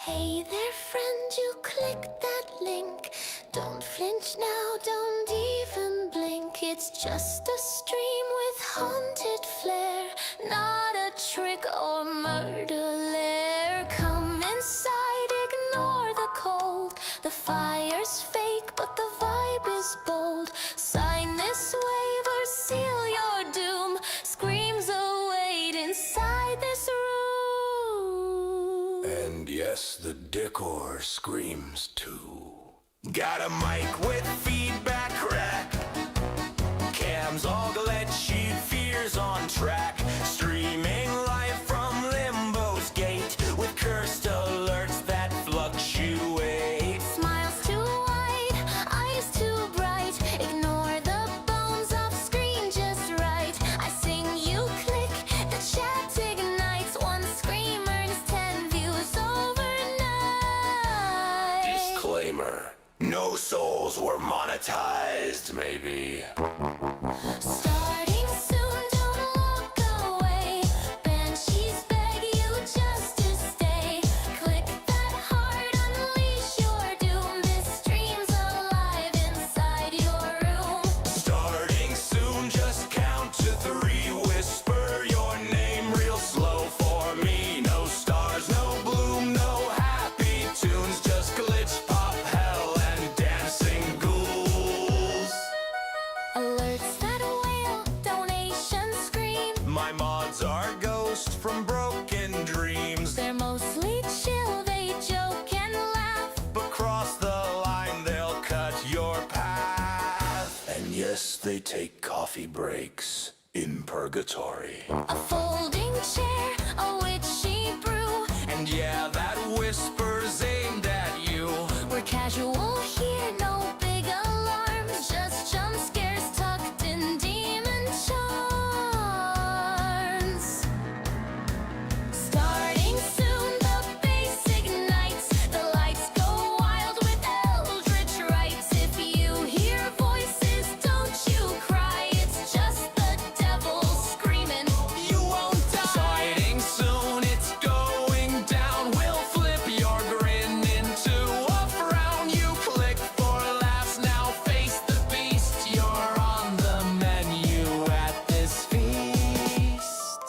Hey there friend, you click that link. Don't flinch now, don't even blink. It's just a stream with haunted flair, not a trick or murder lair. Come inside, ignore the cold. The fire's fake, but the vibe is bold. Sign this waiver, seal your doom. Screams await inside this room. And yes, the decor screams too. Got a mic with feedback crack. Cams all glitchy, fears on track. Streaming live from Limbo's gate with cursed alerts that fluctuate. Smiles too wide, eyes too bright. Ignore the bones off screen just right. I sing, you click, the chat ignites. One scream earns 10 views overnight. Disclaimer: no souls were monetized, maybe. Starting soon, don't walk away. Banshees beg you just to stay. Click that heart, unleash your doom. This stream's alive inside your room. Starting soon, just count to 3. Whisper your name real slow for me. No stars, no bloom, no happy tunes. Just glitch, pop, hell, and dancing ghouls. Alerts that wail, donations scream. My mods are ghosts from broken dreams. They're mostly chill, they joke and laugh. But cross the line, they'll cut your path. And yes, they take coffee breaks in purgatory. A folding chair, a witchy brew. And yeah, that whisper's aimed at you. We're casual here, no big alarms. Just jump scares tucked in demon charms. Starting soon, the bass ignites. The lights go wild with eldritch rites. If you hear voices, don't you cry. It's just the devil screaming. You won't die. Starting soon, it's going down. We'll flip your grin into a frown. You click for laughs, now face the beast. You're on the menu at this feast.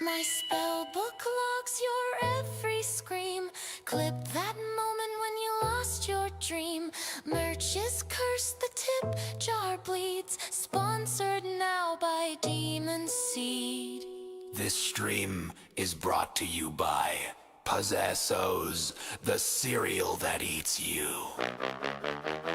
My spell book logs your every scream. Clip that moment when you lost your dream. Merch is cursed, the tip jar bleeds. Sponsored now by Demon Seed. This stream is brought to you by Possessos, the cereal that eats you.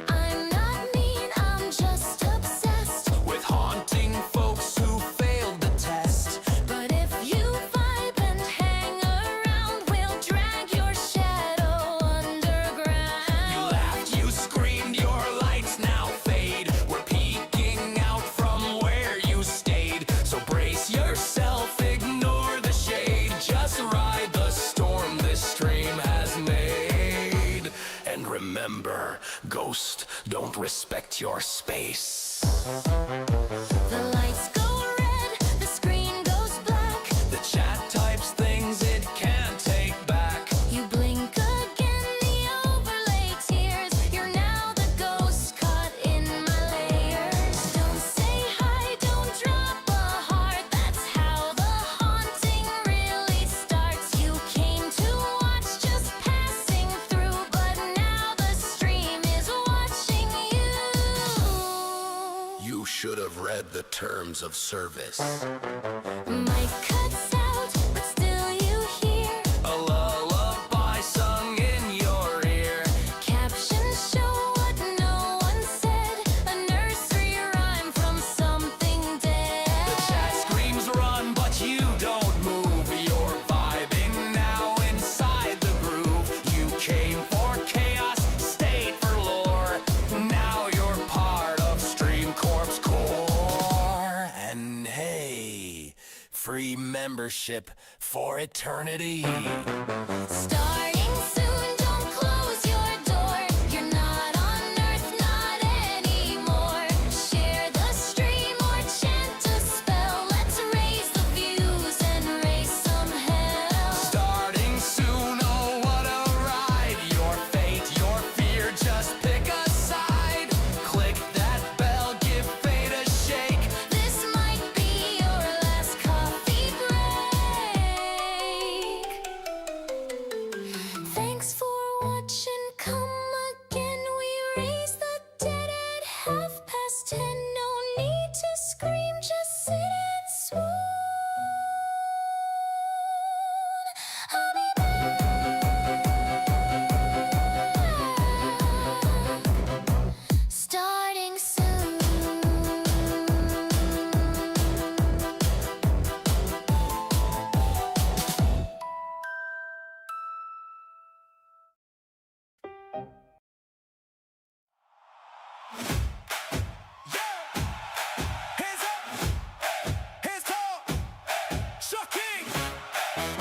I'm not mean, I'm just obsessed. With haunting folks who failed the test. But if you vibe and hang around, we'll drag your shadow underground. You laughed, you screamed, your lights now fade. We're peeking out from where you stayed. So brace yourself, ignore the shade. Just ride the storm this stream has made. And remember, ghosts don't respect your space. The lights go red, the screen goes black. The chat types things it can't take back. You blink again, the overlay tears. You're now the ghost caught in my layers. Don't say hi, don't drop a heart. That's how the haunting really starts. You came to watch, just passing through, but now the stream is watching you. You should have read the terms of service. Mic cuts out, but still you hear. A lullaby sung in your ear. Captions show what no one said. A nursery rhyme from something dead. The chat screams run, but you don't move. You're vibing now inside the groove. You came for chaos, stayed for lore. Now you're part of Stream Corp's core. And hey, free membership for eternity. Starting soon, don't close your door. You're not on Earth, not anymore. Share the stream or chant a spell. Let's raise the views and raise some hell. Starting soon.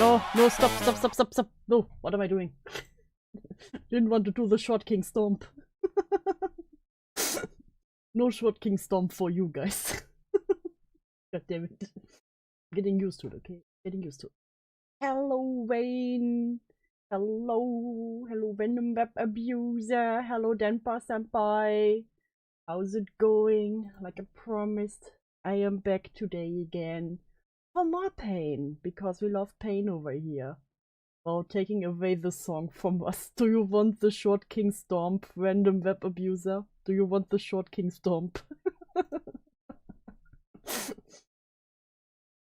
No, no, stop, stop, stop, stop, stop. No, what am I doing? Didn't want to do the Short King Stomp. No Short King Stomp for you guys. God damn it. Getting used to it, okay? Getting used to it. Hello, Wayne. Hello. Hello, Venom Web Abuser. Hello, Denpa Senpai. How's it going? Like I promised, I am back today again. For more pain, because we love pain over here. While taking away the song from us. Do you want the Short King Stomp, random web abuser? Do you want the Short King Stomp?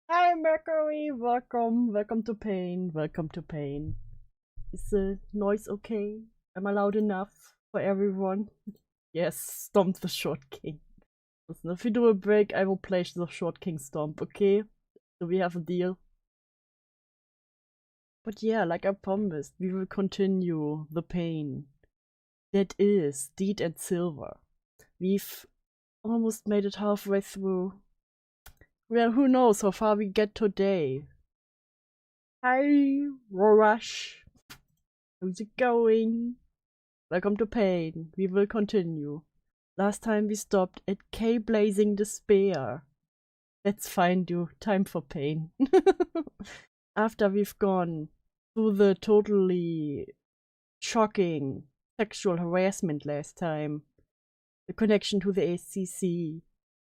Hi Mercury, welcome. Welcome to pain. Welcome to pain. Is the noise okay? Am I loud enough for everyone? Yes, stomp the Short King. Listen, if we do a break, I will play the Short King Stomp, okay? So we have a deal. But yeah, like I promised, we will continue the pain that is Deed and Silver. We've almost made it halfway through. Well, who knows how far we get today. Hi, Rush. How's it going? Welcome to pain. We will continue. Last time we stopped at K-Blazing Despair. Let's find you. Time for pain. After we've gone through the totally shocking sexual harassment last time, the connection to the ACC,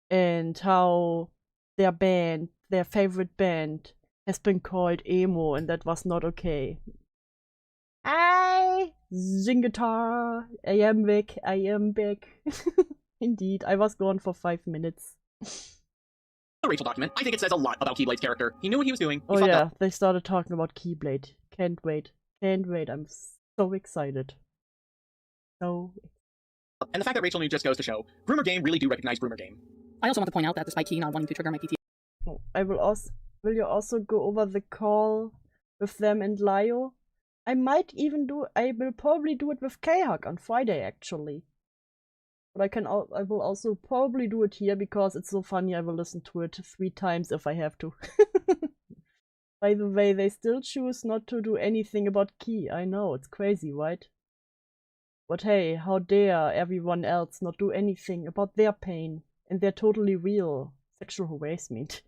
and how their band, their favorite band, has been called emo, and that was not okay. I sing guitar. I am back. I am back. Indeed, I was gone for 5 minutes. The Rachel document. I think it says a lot about Keyblade's character. He knew what he was doing. He Oh fucked yeah, up. they started talking about Keyblade. Can't wait. Can't wait. I'm so excited. So. And the fact that Rachel knew just goes to show, Groomer Game really do recognize Groomer Game. I also want to point out that despite Key not wanting to trigger my PTSD, Oh, I will also. Will you also go over the call with them and Lio? I might even do. I will probably do it with K-Hug on Friday actually. But I will also probably do it here because it's so funny. I will listen to it 3 times if I have to. By the way, they still choose not to do anything about Key. I know, it's crazy, right? But hey, how dare everyone else not do anything about their pain and their totally real sexual harassment.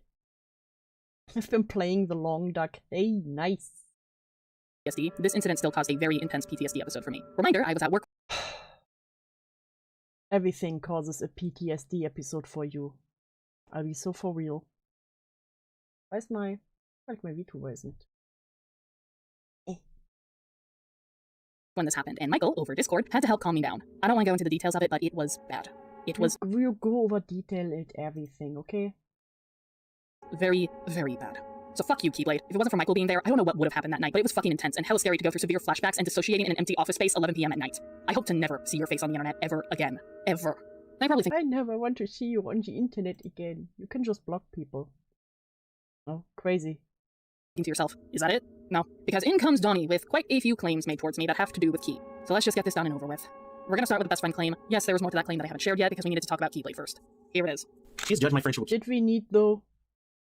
I've been playing the long duck. Hey, nice. this incident still caused a very intense PTSD episode for me. Reminder, I was at work Everything causes a PTSD episode for you. I'll be so for real. Where's my... Like my Vtuber isn't. when this happened, and Michael, over Discord, had to help calm me down. I don't want to go into the details of it, but it was bad. It was We'll go over detail it everything, okay? very, very bad. So fuck you, Keyblade. If it wasn't for Michael being there, I don't know what would have happened that night, but it was fucking intense and hella scary to go through severe flashbacks and dissociating in an empty office space 11 PM at night. I hope to never see your face on the internet ever again. Ever. I probably think I never want to see you on the internet again. You can just block people. Oh, crazy. to yourself, is that it? No, because in comes Donnie with quite a few claims made towards me that have to do with Key. So let's just get this done and over with. We're gonna start with the best friend claim. Yes, there was more to that claim that I haven't shared yet because we needed to talk about Keyblade first. Here it is. She has judged my friendship with Did we need though?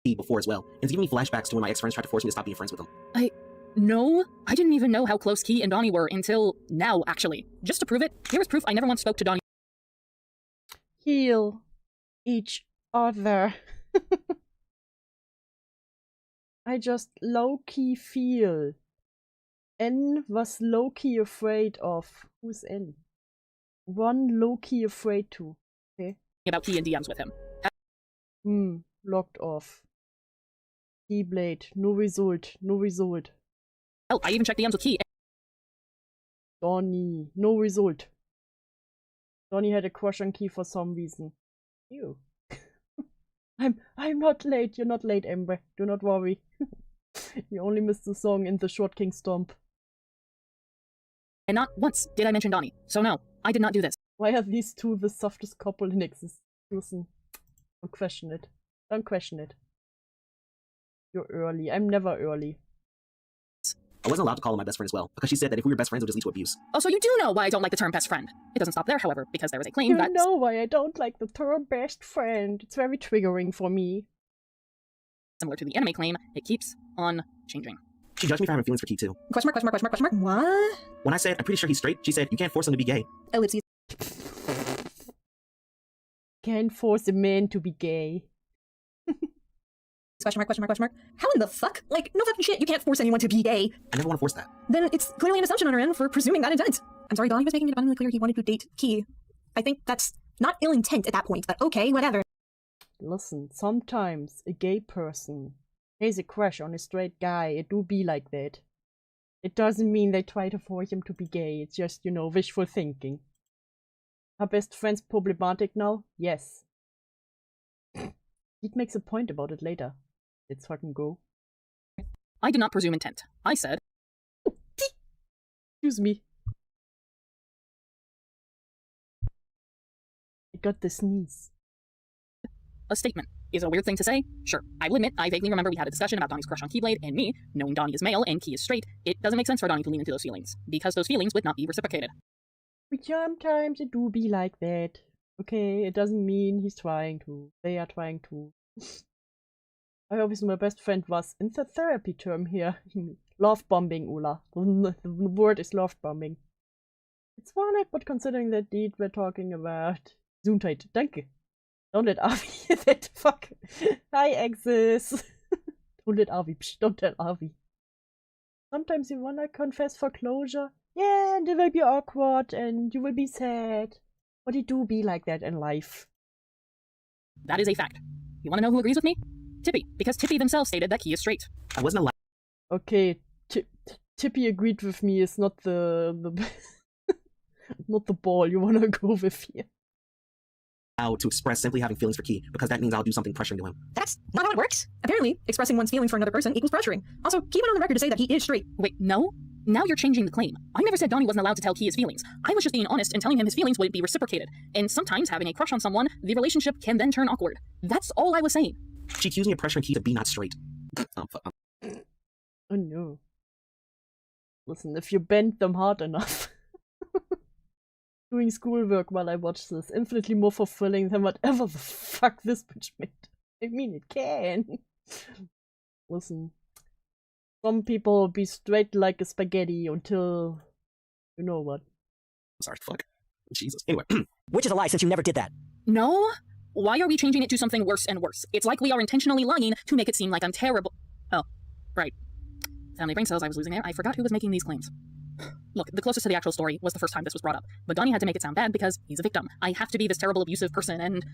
Key before as well, and it's given me flashbacks to when my ex-friends tried to force me to stop being friends with them. No, I didn't even know how close Key and Donnie were until now, actually. Just to prove it, here is proof I never once spoke to Donnie. Heal each other. I just low-key feel. N was low-key afraid of. Who's N? One low-key afraid to. Okay. About Key and DMs with him. Locked off. Keyblade. No result. No result. Hell, I even checked DMs with Key. Donnie. No result. Donnie had a crush on Key for some reason. Ew. I'm not late. You're not late, Ember. Do not worry. You only missed the song in the Short King Stomp. And not once did I mention Donnie. So no, I did not do this. Why are these two the softest couple in existence? Listen, don't question it. Don't question it. You're early. I'm never early. I wasn't allowed to call her my best friend as well, because she said that if we were best friends, it would just lead to abuse. Oh, so you do know why I don't like the term best friend. It doesn't stop there, however, because there is a claim You that... know why I don't like the term best friend. It's very triggering for me. Similar to the anime claim, it keeps on changing. She judged me for having feelings for Key too. Question mark, question mark, question mark, question mark. What? When I said, I'm pretty sure he's straight, she said, you can't force him to be gay. Ellipses. Can't force a man to be gay. Question mark, question mark, question mark. How in the fuck? Like, no fucking shit, you can't force anyone to be gay. I never want to force that. Then it's clearly an assumption on her end for presuming that intent. I'm sorry, Donnie was making it abundantly clear he wanted to date Key. I think that's not ill intent at that point, but okay, whatever. Listen, sometimes a gay person has a crush on a straight guy. It do be like that. It doesn't mean they try to force him to be gay. It's just, you know, wishful thinking. Are best friends problematic now? Yes. It makes a point about it later. Let's fucking go. I did not presume intent. I said... Excuse me. I got the sneeze. A statement. Is a weird thing to say? Sure. I will admit, I vaguely remember we had a discussion about Donnie's crush on Keyblade, and me, knowing Donnie is male and Key is straight, it doesn't make sense for Donnie to lean into those feelings, because those feelings would not be reciprocated. But sometimes it do be like that. Okay, it doesn't mean he's trying to. They are trying to. I obviously my best friend was in the therapy term here. Love bombing, Ula. The word is love bombing. It's funny, but considering that deed we're talking about Gesundheit. Danke. Don't let Avi hear that. Fuck. Hi, exes. Don't let Avi. Psh, don't tell Avi. Sometimes you wanna confess for closure. Yeah, and it will be awkward and you will be sad. But it do be like that in life. That is a fact. You wanna know who agrees with me? Tippy, because Tippy themselves stated that Key is straight. I wasn't allowed Okay, Tippy agreed with me. It's not the not the ball you wanna go with here. to express simply having feelings for Key, because that means I'll do something pressuring to him. That's not how it works. Apparently, expressing one's feelings for another person equals pressuring. Also, Key went on the record to say that he is straight. Wait, no? Now you're changing the claim. I never said Donnie wasn't allowed to tell Key his feelings. I was just being honest and telling him his feelings wouldn't be reciprocated. And sometimes having a crush on someone, the relationship can then turn awkward. That's all I was saying. She accused me of pressuring Key to be not straight. Oh no. Listen, if you bend them hard enough. Doing schoolwork while I watch this, infinitely more fulfilling than whatever the fuck this bitch made. I mean, it can. Listen. Some people be straight like a spaghetti until... you know what. Sorry, fuck. Jesus. Anyway. Which is a lie since you never did that. No? Why are we changing it to something worse and worse? It's like we are intentionally lying to make it seem like I'm terrible. Oh, right. Family brain cells, I was losing there. I forgot who was making these claims. Look, the closest to the actual story was the first time this was brought up, but Donnie had to make it sound bad because he's a victim. I have to be this terrible abusive person and...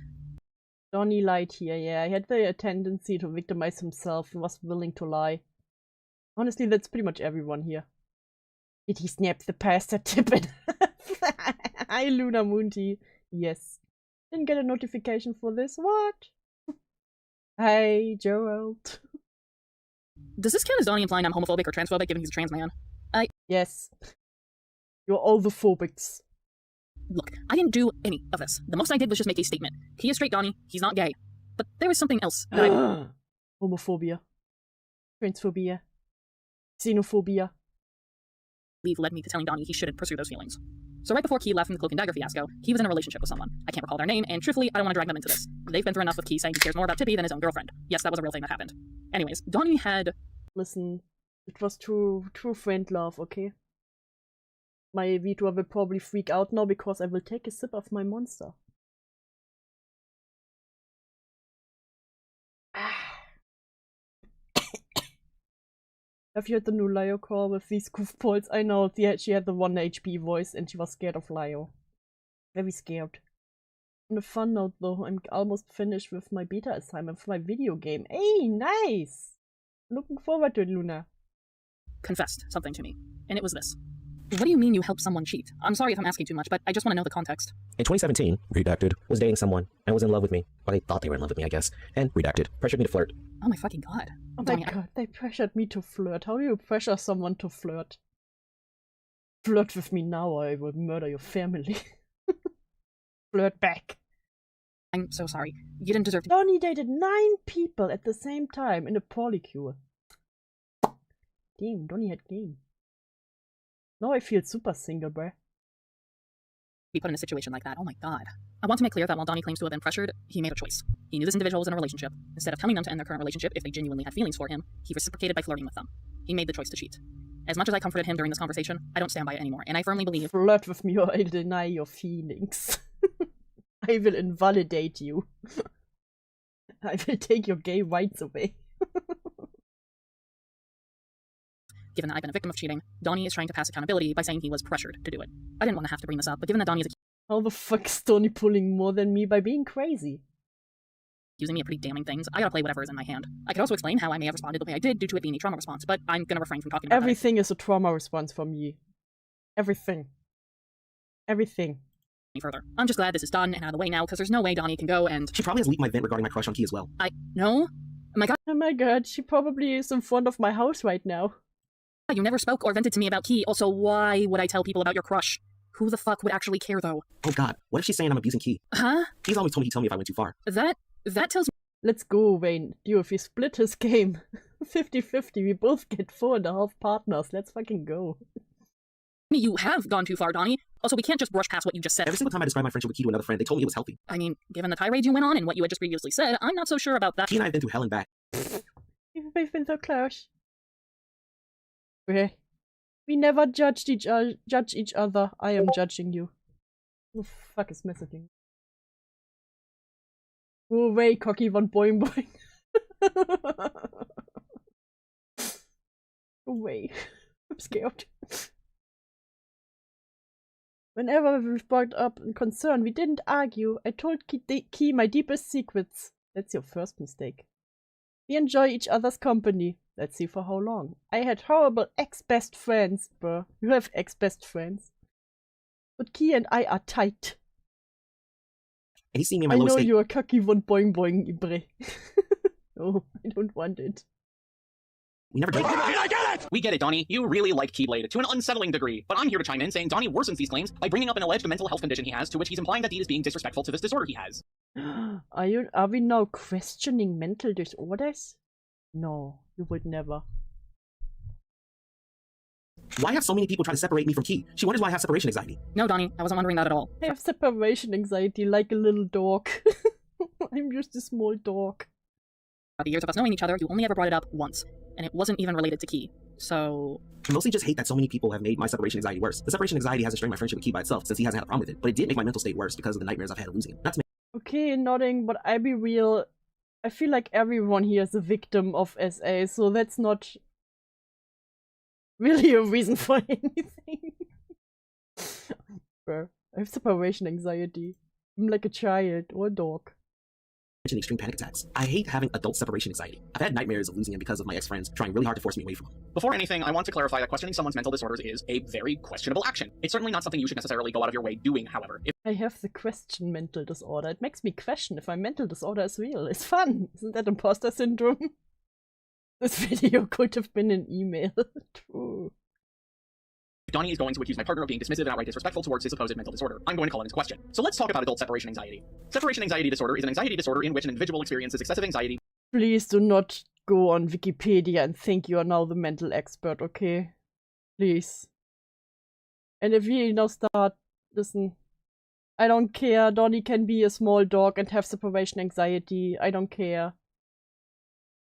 Donnie lied here, yeah. He had the tendency to victimize himself and was willing to lie. Honestly, that's pretty much everyone here. Did he snap the pasta tip in? Hi, Luna Moonty. Yes. Didn't get a notification for this. What? Hi, Gerald. Does this count as Donnie implying I'm homophobic or transphobic given he's a trans man? Yes. You're all the phobics. Look, I didn't do any of this. The most I did was just make a statement. He is straight, Donnie. He's not gay. But there was something else that I... Homophobia. Transphobia. Xenophobia. believe led me to telling Donnie he shouldn't pursue those feelings. So right before Key left from the Cloak and Dagger fiasco, he was in a relationship with someone. I can't recall their name, and truthfully, I don't want to drag them into this. They've been through enough with Key saying he cares more about Tippy than his own girlfriend. Yes, that was a real thing that happened. Anyways, Donnie had... Listen, it was true friend love, okay? My Vtuber will probably freak out now because I will take a sip of my monster. Have you heard the new Lio call with these goofballs? I know, she had the 1 HP voice and she was scared of Lio. Very scared. On a fun note though, I'm almost finished with my beta assignment for my video game. Hey, nice! Looking forward to it, Luna. confessed something to me, and it was this. What do you mean you helped someone cheat? I'm sorry if I'm asking too much, but I just want to know the context. In 2017, Redacted was dating someone and was in love with me. Or they thought they were in love with me, I guess. And Redacted pressured me to flirt. Oh my fucking god. Oh my god, they pressured me to flirt. How do you pressure someone to flirt? Flirt with me now or I will murder your family. Flirt back. I'm so sorry. You didn't deserve to- Donnie dated 9 people at the same time in a polycule. Damn, Donnie had game. Now I feel super single, bruh. be put in a situation like that. Oh my god. I want to make clear that while Donnie claims to have been pressured, he made a choice. He knew this individual was in a relationship. Instead of telling them to end their current relationship if they genuinely had feelings for him, he reciprocated by flirting with them. He made the choice to cheat. As much as I comforted him during this conversation, I don't stand by it anymore, and I firmly believe— Flirt with me or I deny your feelings. I will invalidate you. I will take your gay rights away. given that I've been a victim of cheating, Donnie is trying to pass accountability by saying he was pressured to do it. I didn't want to have to bring this up, but given that Donnie is How the fuck is Donnie pulling more than me by being crazy? accusing me of pretty damning things, I gotta play whatever is in my hand. I could also explain how I may have responded the way I did due to it being a trauma response, but I'm gonna refrain from talking about Everything is a trauma response for me. Everything. Everything. any further. I'm just glad this is done and out of the way now, because there's no way Donnie can go and— She probably has leaked my vent regarding my crush on Key as well. No? My god, Oh my god, she probably is in front of my house right now. you never spoke or vented to me about Key, also why would I tell people about your crush? Who the fuck would actually care, though? Oh god, what if she's saying I'm abusing Key? Huh? He's always told me he'd tell me if I went too far. That tells Let's go, Wayne. Dude, if we split his game 50-50, we both get 4.5 partners. Let's fucking go. me you have gone too far, Donnie. Also, we can't just brush past what you just said. Every single time I described my friendship with Key to another friend, they told me it was healthy. I mean, given the tirade you went on and what you had just previously said, I'm not so sure about that. Key and I have been through hell and back. We've been so close. We never judged each other. I am judging you. Who the fuck is messaging? Go away, cocky von boing boing. Go away. I'm scared. Whenever we brought up a concern, we didn't argue. I told Key my deepest secrets. That's your first mistake. We enjoy each other's company. Let's see for how long. I had horrible ex-best friends, bruh. You have ex-best friends. But Key and I are tight. And he's seen me in my I low know state. you're cocky von boing boing, Ibre. Oh, I don't want it. We never drank. I get it! We get it, Donnie. You really like Keyblade to an unsettling degree. But I'm here to chime in saying Donnie worsens these claims by bringing up an alleged mental health condition he has, to which he's implying that Deed is being disrespectful to this disorder he has. Are we now questioning mental disorders? No, you would never. Why have so many people try to separate me from Key? She wonders why I have separation anxiety. No, Donnie, I wasn't wondering that at all. I have separation anxiety like a little dog. I'm just a small dog. Throughout the years of us knowing each other, you only ever brought it up once, and it wasn't even related to Key. So I mostly just hate that so many people have made my separation anxiety worse. The separation anxiety hasn't strained my friendship with Key by itself, since he hasn't had a problem with it, but it did make my mental state worse because of the nightmares I've had of losing him. Not to Okay, nodding, but I be real. I feel like everyone here is a victim of SA, so that's not really a reason for anything. Bruh, I have separation anxiety. I'm like a child or a dog. mention extreme panic attacks. I hate having adult separation anxiety. I've had nightmares of losing him because of my ex-friends trying really hard to force me away from him. Before anything, I want to clarify that questioning someone's mental disorders is a very questionable action. It's certainly not something you should necessarily go out of your way doing, however. If I have the question mental disorder. It makes me question if my mental disorder is real. It's fun. Isn't that imposter syndrome? This video could have been an email. True. Donnie is going to accuse my partner of being dismissive and outright disrespectful towards his supposed mental disorder, I'm going to call it into question. So let's talk about adult separation anxiety. Separation anxiety disorder is an anxiety disorder in which an individual experiences excessive anxiety. Please do not go on Wikipedia and think you are now the mental expert, okay? Please. And if we now start, listen, I don't care. Donnie can be a small dog and have separation anxiety. I don't care.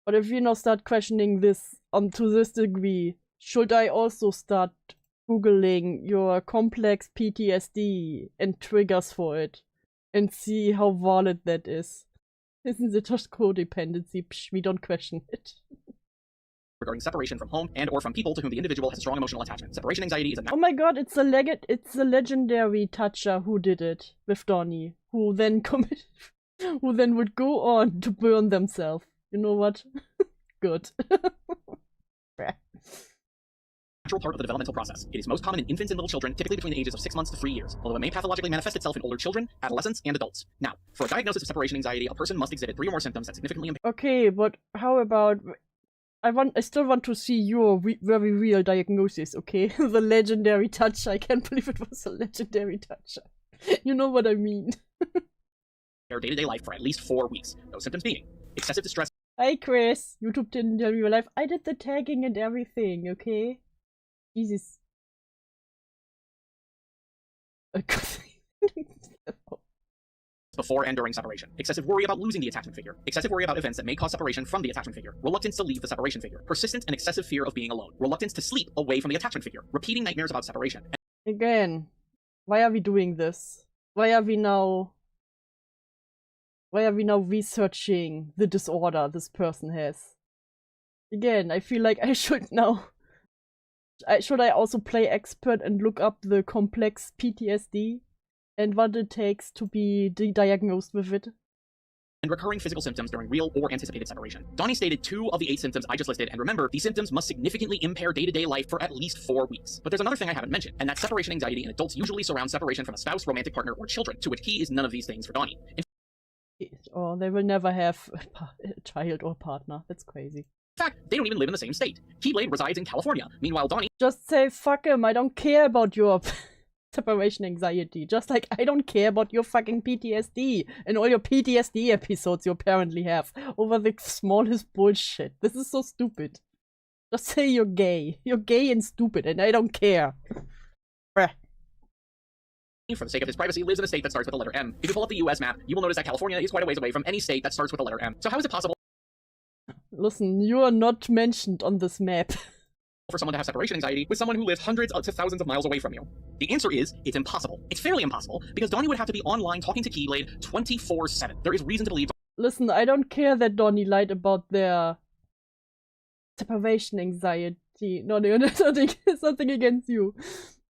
But if we now start questioning this to this degree, should I also start Googling your complex PTSD and triggers for it and see how valid that is? Isn't it just codependency? Psh, we don't question it. regarding separation from home and or from people to whom the individual has a strong emotional attachment. Separation anxiety is a Oh my god, it's a legendary toucher who did it with Donnie, who then who then would go on to burn themselves. You know what? Good. natural part of the developmental process. It is most common in infants and little children, typically between the ages of 6 months to 3 years, although it may pathologically manifest itself in older children, adolescents, and adults. Now, for a diagnosis of separation anxiety, a person must exhibit 3 or more symptoms that significantly impair. Okay, but how about I still want to see your very real diagnosis, okay? The legendary toucher. I can't believe it was a legendary toucher. You know what I mean. Their day-to-day life for at least 4 weeks. Those symptoms being excessive distress. Hi Chris, YouTube didn't tell me your life. I did the tagging and everything, okay? Jesus. before and during separation. Excessive worry about losing the attachment figure. Excessive worry about events that may cause separation from the attachment figure. Reluctance to leave the separation figure. Persistent and excessive fear of being alone. Reluctance to sleep away from the attachment figure. Repeating nightmares about separation. Again, why are we doing this? Why are we now researching the disorder this person has? Again, I feel like I should now... should I also play expert and look up the complex PTSD? And what it takes to be diagnosed with it. And recurring physical symptoms during real or anticipated separation. Donnie stated 2 of the 8 symptoms I just listed, and remember, these symptoms must significantly impair day-to-day life for at least 4 weeks. But there's another thing I haven't mentioned, and that separation anxiety in adults usually surrounds separation from a spouse, romantic partner, or children, to which he is none of these things for Donnie. Or they will never have a child or partner. That's crazy. In fact, they don't even live in the same state. Keyblade resides in California. Meanwhile, Donnie... Just say, fuck him, I don't care about your... separation anxiety, just like I don't care about your fucking PTSD and all your PTSD episodes you apparently have over the smallest bullshit. This is so stupid. Just say you're gay. You're gay and stupid and I don't care. Bruh. For the sake of his privacy, lives in a state that starts with the letter M. If you pull up the US map, you will notice that California is quite a ways away from any state that starts with the letter M. So how is it possible Listen, you are not mentioned on this map. For someone to have separation anxiety with someone who lives hundreds to thousands of miles away from you? The answer is, it's impossible. It's fairly impossible, because Donnie would have to be online talking to Keyblade 24/7. There is reason to believe... Listen, I don't care that Donnie lied about their separation anxiety. No, it's nothing against you.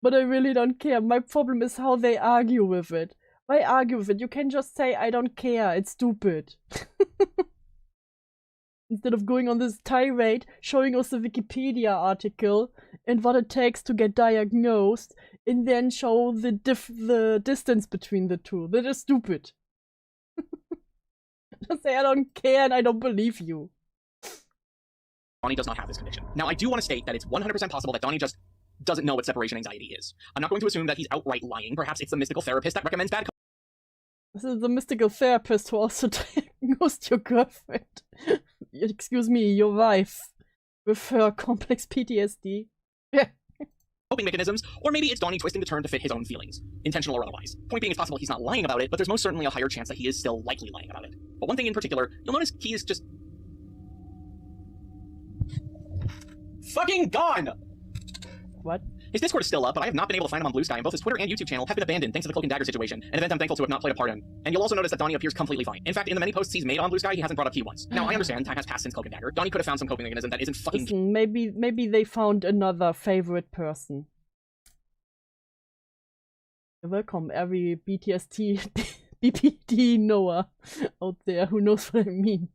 But I really don't care. My problem is how they argue with it. Why argue with it? You can just say, I don't care, it's stupid. Instead of going on this tirade, showing us the Wikipedia article and what it takes to get diagnosed, and then show the distance between the two. That is stupid. Just say I don't care and I don't believe you. Donnie does not have this condition. Now, I do want to state that it's 100% possible that Donnie just doesn't know what separation anxiety is. I'm not going to assume that he's outright lying. Perhaps it's the mystical therapist that recommends bad... This is the mystical therapist who also diagnosed your girlfriend. Excuse me, your wife. With her complex PTSD. Yeah. Coping mechanisms, or maybe it's Donnie twisting the term to fit his own feelings, intentional or otherwise. Point being, it's possible he's not lying about it, but there's most certainly a higher chance that he is still likely lying about it. But one thing in particular, you'll notice he is just... fucking gone! What? His Discord is still up, but I have not been able to find him on Blue Sky, and both his Twitter and YouTube channel have been abandoned thanks to the Cloak and Dagger situation, an event I'm thankful to have not played a part in. And you'll also notice that Donnie appears completely fine. In fact, in the many posts he's made on Blue Sky, he hasn't brought up Key once. Now, I understand time has passed since Cloak and Dagger. Donnie could have found some coping mechanism that isn't fucking... Listen, maybe they found another favorite person. You're welcome, every BPD Noah out there who knows what I mean.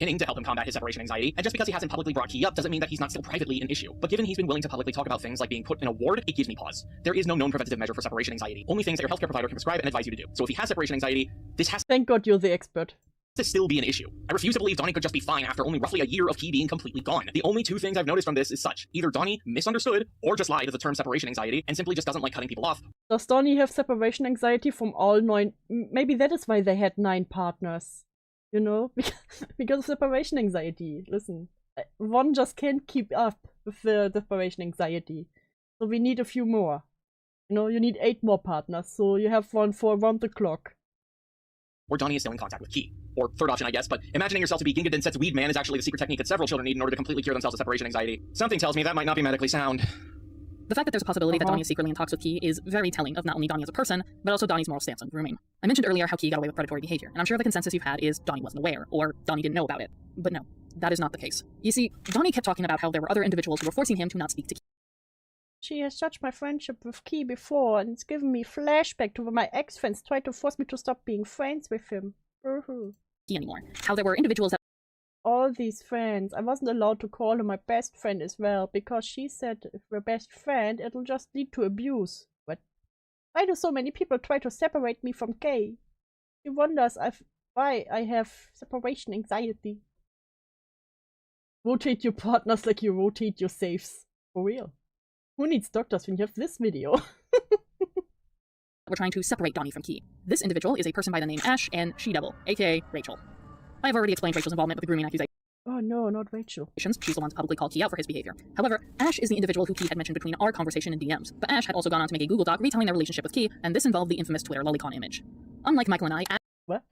To help him combat his separation anxiety, and just because he hasn't publicly brought Key up doesn't mean that he's not still privately an issue. But given he's been willing to publicly talk about things like being put in a ward, it gives me pause. There is no known preventative measure for separation anxiety, only things that your healthcare provider can prescribe and advise you to do. So if he has separation anxiety, this has Thank God you're the expert. to still be an issue. I refuse to believe Donnie could just be fine after only roughly a year of Key being completely gone. The only two things I've noticed from this is such. Either Donnie misunderstood, or just lied to the term separation anxiety, and simply just doesn't like cutting people off. Does Donnie have separation anxiety from all 9? Maybe that is why they had 9 partners. You know? Because of separation anxiety. Listen, one just can't keep up with the separation anxiety. So we need a few more. You know, you need 8 more partners, so you have one for around the clock. Or Donnie is still in contact with Key. Or third option, I guess, but imagining yourself to be Ginga Denset's weed man is actually the secret technique that several children need in order to completely cure themselves of separation anxiety. Something tells me that might not be medically sound. The fact that there's a possibility that Donnie is secretly in talks with Key is very telling of not only Donnie as a person, but also Donnie's moral stance on grooming. I mentioned earlier how Key got away with predatory behavior, and I'm sure the consensus you've had is Donnie wasn't aware, or Donnie didn't know about it. But no, that is not the case. You see, Donnie kept talking about how there were other individuals who were forcing him to not speak to Key. She has judged my friendship with Key before, and it's given me flashback to when my ex-friends tried to force me to stop being friends with him. Key anymore. How there were individuals that all these friends. I wasn't allowed to call her my best friend as well, because she said if we're best friend, it'll just lead to abuse. But why do so many people try to separate me from Kay? She wonders why I have separation anxiety. Rotate your partners like you rotate your safes. For real. Who needs doctors when you have this video? were trying to separate Donnie from Key. This individual is a person by the name Ash and She-Devil, aka Rachel. I have already explained Rachel's involvement with the grooming accusation. Oh no, not Rachel. She's the one to publicly call Key out for his behavior. However, Ash is the individual who Key had mentioned between our conversation in DMs. But Ash had also gone on to make a Google Doc retelling their relationship with Key, and this involved the infamous Twitter lolicon image. Unlike Michael and I, What?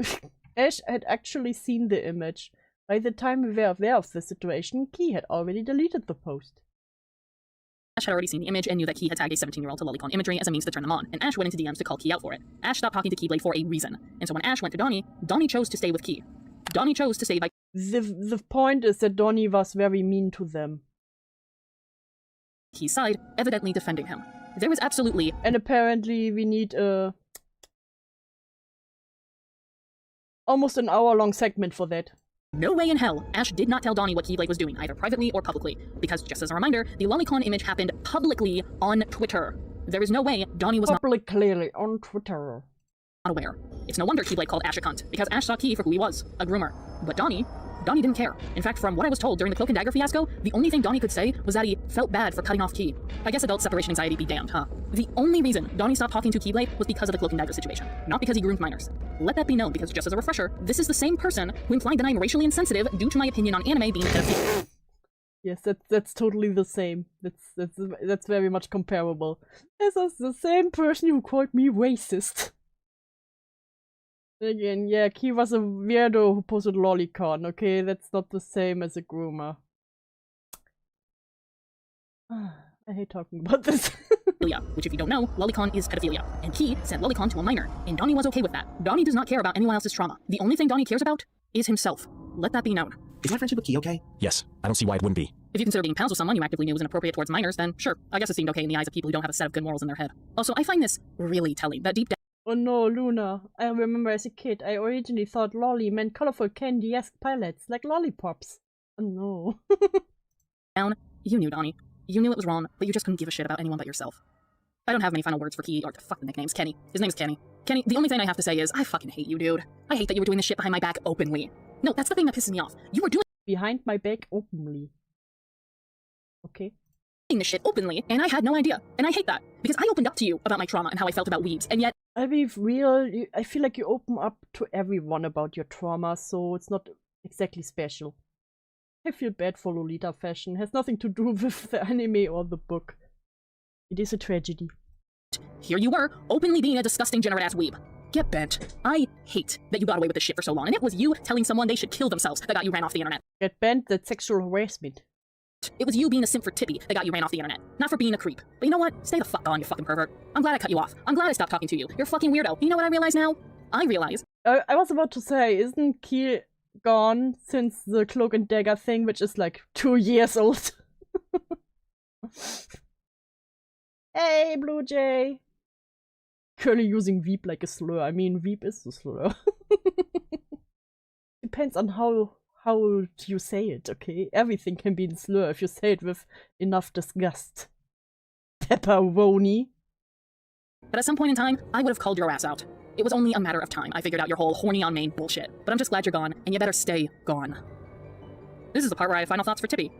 Ash had actually seen the image. By the time we were aware of the situation, Key had already deleted the post. Ash had already seen the image and knew that Key had tagged a 17-year-old to lolicon imagery as a means to turn them on, and Ash went into DMs to call Key out for it. Ash stopped talking to Keyblade for a reason, and so when Ash went to Donnie, Donnie chose to stay with Key. Donnie chose to stay by The point is that Donnie was very mean to them. Key's side, evidently defending him. There was absolutely And apparently we need a almost an hour-long segment for that. no way in hell Ash did not tell Donnie what Keyblade was doing, either privately or publicly, because just as a reminder, the lolicon image happened publicly on Twitter. There is no way Donnie was not Publicly on Twitter. aware. It's no wonder Keyblade called Ash a cunt, because Ash saw Key for who he was, a groomer. But Donnie didn't care. In fact, from what I was told during the Cloak and Dagger fiasco, the only thing Donnie could say was that he felt bad for cutting off Key. I guess adult separation anxiety be damned, huh? The only reason Donnie stopped talking to Keyblade was because of the Cloak and Dagger situation, not because he groomed minors. Let that be known, because just as a refresher, this is the same person who implied that I'm racially insensitive due to my opinion on anime being pedophilia. Yes, that's totally the same. That's very much comparable. This is the same person who called me racist. Again, yeah, Key was a weirdo who posted lolicon, okay? That's not the same as a groomer. I hate talking about this. Which, if you don't know, lolicon is pedophilia, and Key sent lolicon to a minor, and Donnie was okay with that. Donnie does not care about anyone else's trauma. The only thing Donnie cares about is himself. Let that be known. Is my friendship with Key okay? Yes, I don't see why it wouldn't be. If you consider being pals with someone you actively knew was inappropriate towards minors, then sure, I guess it seemed okay in the eyes of people who don't have a set of good morals in their head. Also, I find this really telling that deep down, Oh no, Luna. I remember as a kid, I originally thought lolly meant colorful candy-esque pellets, like lollipops. Oh no. you knew, Donnie. You knew it was wrong, but you just couldn't give a shit about anyone but yourself. I don't have many final words for Key, or fuck the nicknames. Kenny. His name is Kenny. Kenny, the only thing I have to say is, I fucking hate you, dude. I hate that you were doing this shit behind my back openly. No, that's the thing that pisses me off. You were doing Behind my back openly. Okay. this shit openly, and I had no idea. And I hate that, because I opened up to you about my trauma and how I felt about weebs, and yet I'll be real, I feel like you open up to everyone about your trauma, so it's not exactly special. I feel bad for Lolita fashion. It has nothing to do with the anime or the book. It is a tragedy. here you were, openly being a disgusting degenerate-ass weeb. Get bent. I hate that you got away with this shit for so long, and it was you telling someone they should kill themselves that got you ran off the internet. Get banned, that's sexual harassment. It was you being a simp for Tippy that got you ran off the internet, not for being a creep. But you know what? Stay the fuck on, you fucking pervert. I'm glad I cut you off. I'm glad I stopped talking to you. You're a fucking weirdo. You know what I realize now? I realize I was about to say, isn't Key gone since the Cloak and Dagger thing, which is like 2 years old? Hey, Blue Jay! Currently using Veep like a slur. I mean, Veep is a slur. Depends on how you say it, okay? Everything can be a slur if you say it with enough disgust. Pepperoni. that at some point in time, I would have called your ass out. It was only a matter of time I figured out your whole horny on main bullshit. But I'm just glad you're gone, and you better stay gone. This is the part where I have final thoughts for Tippy.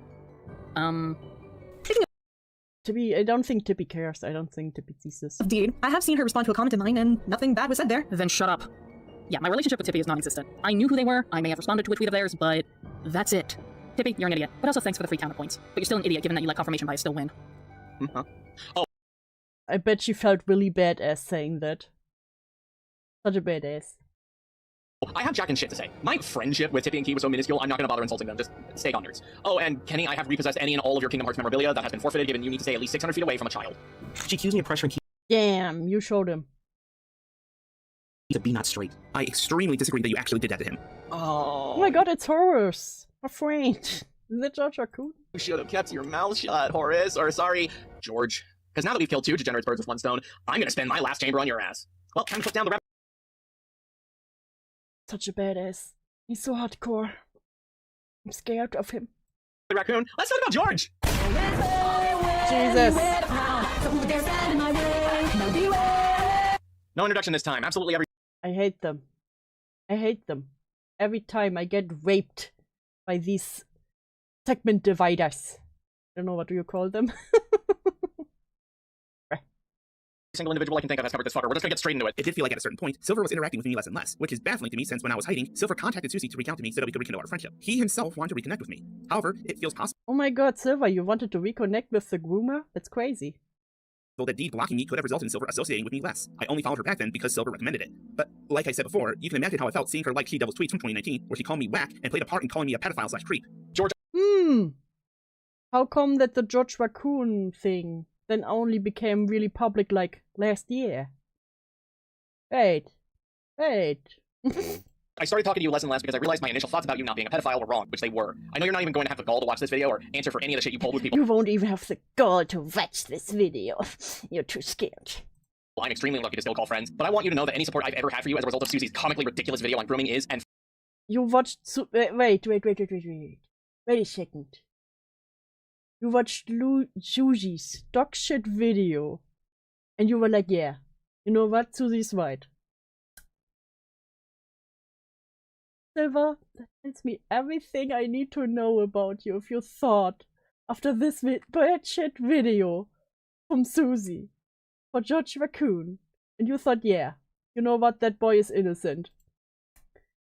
Tippy, I don't think Tippy cares. I don't think Tippy sees this. Indeed, I have seen her respond to a comment of mine, and nothing bad was said there. Then shut up. Yeah, my relationship with Tippy is non-existent. I knew who they were, I may have responded to a tweet of theirs, but that's it. Tippy, you're an idiot. But also thanks for the free counterpoints. But you're still an idiot given that you let confirmation bias still win. Huh? Oh, I bet she felt really badass saying that. Such a badass. I have Jack and shit to say. My friendship with Tippy and Key was so minuscule, I'm not gonna bother insulting them. Just stay on nerds. Oh, and Kenny, I have repossessed any and all of your Kingdom Hearts memorabilia that has been forfeited, given you need to stay at least 600 feet away from a child. She accused me of pressuring Key Damn, you showed him. to be not straight. I extremely disagree that you actually did that to him. Oh, Oh my god, it's Horus! My friend. Is it George Raccoon? you should have kept your mouth shut, Horace. Or sorry, George. Because now that we've killed 2 degenerate birds with 1 stone, I'm gonna spend my last chamber on your ass. Well, time to put down the Such a badass. He's so hardcore. I'm scared of him. Raccoon. Let's talk about George! Jesus. No introduction this time. Absolutely every I hate them. I hate them. Every time I get raped by these segment dividers. I don't know, what do you call them? single individual I can think of has covered this fucker. We're just gonna get straight into it. It did feel like at a certain point, Silver was interacting with me less and less, which is baffling to me since when I was hiding, Silver contacted Susie to reach out to me so that we could rekindle our friendship. He himself wanted to reconnect with me. However, it feels possible Oh my god, Silver, you wanted to reconnect with the groomer? That's crazy. that Dee blocking me could have resulted in Silver associating with me less. I only followed her back then because Silver recommended it. But like I said before, you can imagine how I felt seeing her like She-Devil's tweets from 2019, where she called me whack and played a part in calling me a pedophile/creep. George, How come that the George Raccoon thing then only became really public like last year? Wait. I started talking to you less and less because I realized my initial thoughts about you not being a pedophile were wrong, which they were. I know you're not even going to have the gall to watch this video or answer for any of the shit you pulled with people. You won't even have the gall to watch this video. You're too scared. Well, I'm extremely lucky to still call friends, but I want you to know that any support I've ever had for you as a result of Susie's comically ridiculous video on grooming is, and You watched wait a second. You watched Susie's dog shit video and you were like, yeah, you know what, Susie's right. Silver, that tells me everything I need to know about you if you thought after this bad shit video from Susie for George Raccoon and you thought, yeah, you know what, that boy is innocent.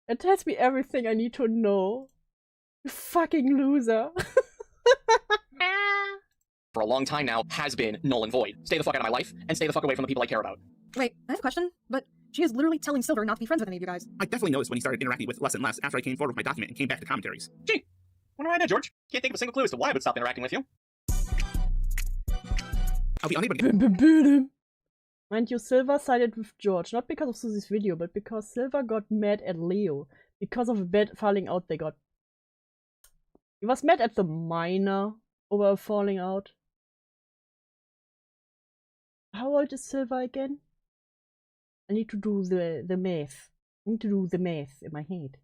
It tells me everything I need to know. You fucking loser. for a long time now has been null and void. Stay the fuck out of my life and stay the fuck away from the people I care about. Wait, I have a question, but she is literally telling Silver not to be friends with any of you guys. I definitely noticed when he started interacting with less and less after I came forward with my document and came back to commentaries. Gee, wonder why I did, George. Can't think of a single clue as to why I would stop interacting with you. I'll be unable to get Mind you, Silver sided with George, not because of Susie's video, but because Silver got mad at Leo because of a bad falling out they got. He was mad at the miner over a falling out. How old is Silver again? I need to do the math. I need to do the math in my head.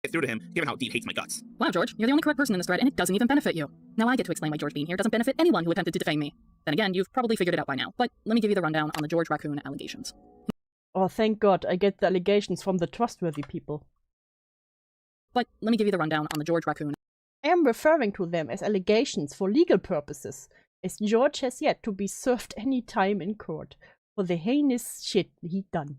through to him, given how Deed hates my guts. Wow, George, you're the only correct person in this thread, and it doesn't even benefit you. Now I get to explain why George being here doesn't benefit anyone who attempted to defame me. Then again, you've probably figured it out by now, but let me give you the rundown on the George Raccoon allegations. Oh, thank God, I get the allegations from the trustworthy people. I am referring to them as allegations for legal purposes, as George has yet to be served any time in court for the heinous shit he done.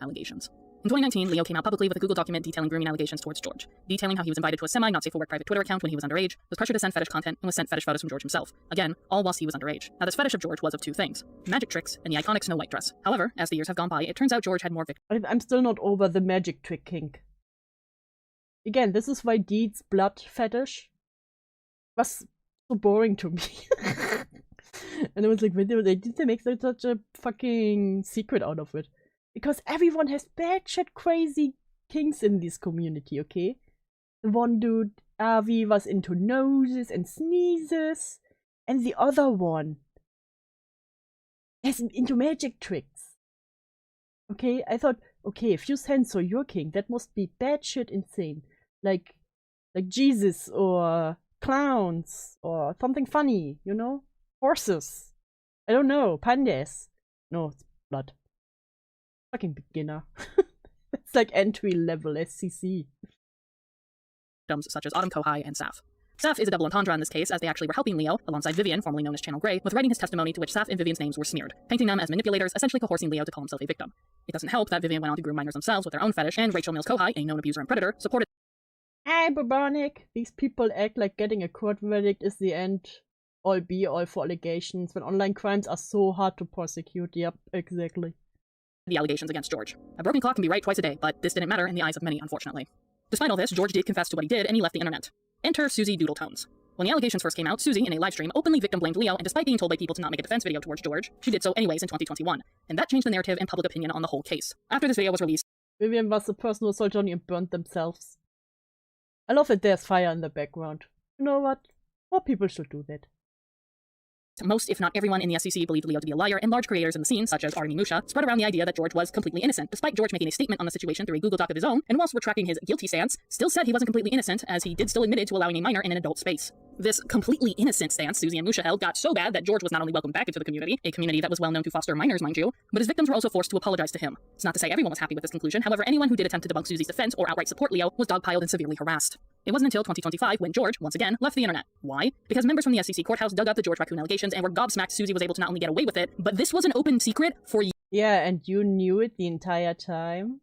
Allegations. In 2019, Leo came out publicly with a Google document detailing grooming allegations towards George, detailing how he was invited to a semi-not-safe-for-work private Twitter account when he was underage, was pressured to send fetish content, and was sent fetish photos from George himself. Again, all whilst he was underage. Now, this fetish of George was of two things: magic tricks and the iconic Snow White dress. However, as the years have gone by, it turns out George had more victims. I'm still not over the magic trick kink. Again, this is why Deed's blood fetish was so boring to me. And I was like, did they make such a fucking secret out of it? Because everyone has batshit crazy kinks in this community, okay? The one dude, Avi, was into noses and sneezes, and the other one is into magic tricks. Okay, I thought, okay, if you censor your kink, that must be batshit insane. Like Jesus or clowns or something funny, you know? Horses. I don't know, pandas. No, it's blood. Fucking beginner. It's like entry level SCC. Such as Autumn Kohai and Saf. Saf is a double entendre in this case, as they actually were helping Leo, alongside Vivian, formerly known as Channel Grey, with writing his testimony to which Saf and Vivian's names were smeared, painting them as manipulators, essentially coercing Leo to call himself a victim. It doesn't help that Vivian went on to groom minors themselves with their own fetish, and Rachel Mills Kohai, a known abuser and predator, supported. Hey, bubonic! These people act like getting a court verdict is the end all be all for allegations when online crimes are so hard to prosecute. Yep, exactly. The allegations against George. A broken clock can be right twice a day, but this didn't matter in the eyes of many, unfortunately. Despite all this, George did confess to what he did, and he left the internet. Enter Susie Doodletones. When the allegations first came out, Susie, in a livestream, openly victim-blamed Leo, and despite being told by people to not make a defense video towards George, she did so anyways in 2021, and that changed the narrative and public opinion on the whole case. After this video was released, Vivian was the person who saw Johnny and burned themselves. I love that there's fire in the background. You know what? More people should do that. most, if not everyone in the SEC believed Leo to be a liar, and large creators in the scene, such as Arnie Musha, spread around the idea that George was completely innocent, despite George making a statement on the situation through a Google Doc of his own, and whilst retracting his guilty stance, still said he wasn't completely innocent, as he did still admitted to allowing a minor in an adult space. This completely innocent stance Susie and Musha held got so bad that George was not only welcomed back into the community, a community that was well known to foster minors, mind you, but his victims were also forced to apologize to him. It's not to say everyone was happy with this conclusion, however, anyone who did attempt to debunk Susie's defense or outright support Leo was dogpiled and severely harassed. It wasn't until 2025 when George, once again, left the internet. Why? Because members from the SEC courthouse dug up the George Raccoon allegations and were gobsmacked Susie was able to not only get away with it, but this was an open secret for Yeah, and you knew it the entire time?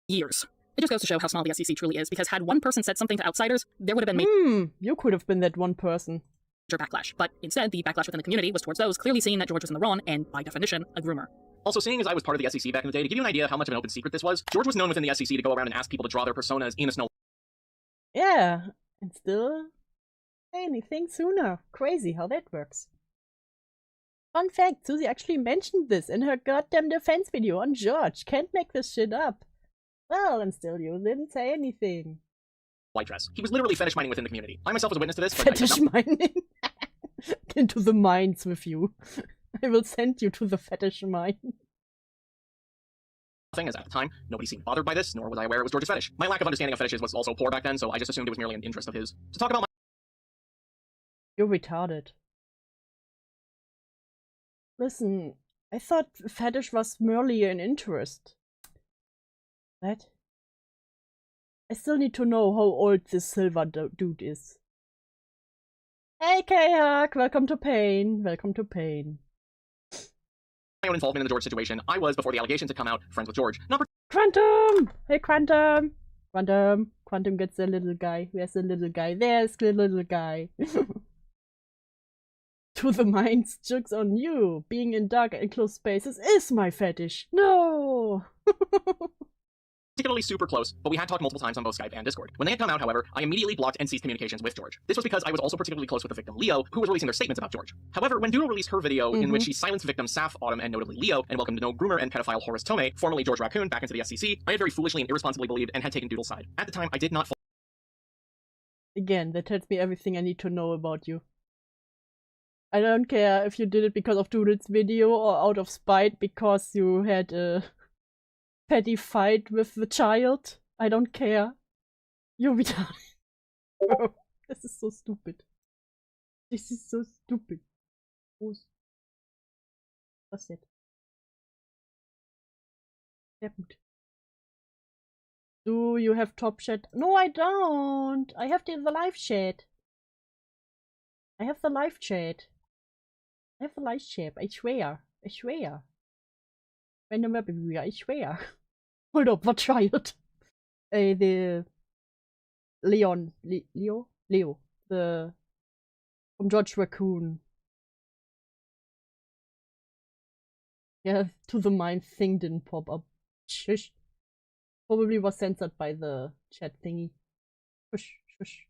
years. It just goes to show how small the SEC truly is, because had one person said something to outsiders, there would have been You could have been that one person. major backlash. But instead, the backlash within the community was towards those clearly seeing that George was in the wrong and, by definition, a groomer. Also, seeing as I was part of the SEC back in the day, to give you an idea of how much of an open secret this was, George was known within the SEC to go around and ask people to draw their personas in a snow. Yeah, and still say anything sooner. Crazy how that works. Fun fact, Susie actually mentioned this in her goddamn defense video on George. Can't make this shit up. Well, and still you didn't say anything. White dress. He was literally fetish mining within the community. I myself was a witness to this, but Fetish mining? Into the mines with you. I will send you to the fetish mine. Thing as at the time, nobody seemed bothered by this, nor was I aware it was George's fetish. My lack of understanding of fetishes was also poor back then, so I just assumed it was merely an interest of his. To talk about my You're retarded. Listen, I thought fetish was merely an interest. What? I still need to know how old this silver dude is. Hey K-Hack, welcome to Pain. Welcome to Pain. own involvement in the George situation, I was, before the allegations had come out, friends with George. Not Quantum! Hey Quantum! Quantum! Quantum gets the little guy. Where's the little guy? There's the little guy. To the mind's jokes on you. Being in dark enclosed spaces is my fetish. No! particularly super close, but we had talked multiple times on both Skype and Discord. When they had come out, however, I immediately blocked and ceased communications with George. This was because I was also particularly close with the victim, Leo, who was releasing their statements about George. However, when Doodle released her video in which she silenced victims Saf, Autumn, and notably Leo, and welcomed no groomer and pedophile Horace Tomei, formerly George Raccoon, back into the SEC, I had very foolishly and irresponsibly believed and had taken Doodle's side. At the time, I did not Again, that tells me everything I need to know about you. I don't care if you did it because of Doodle's video or out of spite because you had a petty fight with the child. I don't care. You're retarded. Bro, this is so stupid. This is so stupid. What's that? Happened. Do you have top chat? No, I don't. I have the live chat. I have the live chat. I have the live chat. I swear. I swear. Random web reviewer. I swear. Hold up, what child? The Leon. Leo? Leo. The from George Raccoon. Yeah, to the mind thing didn't pop up. Shush. Probably was censored by the chat thingy. Shush, shush.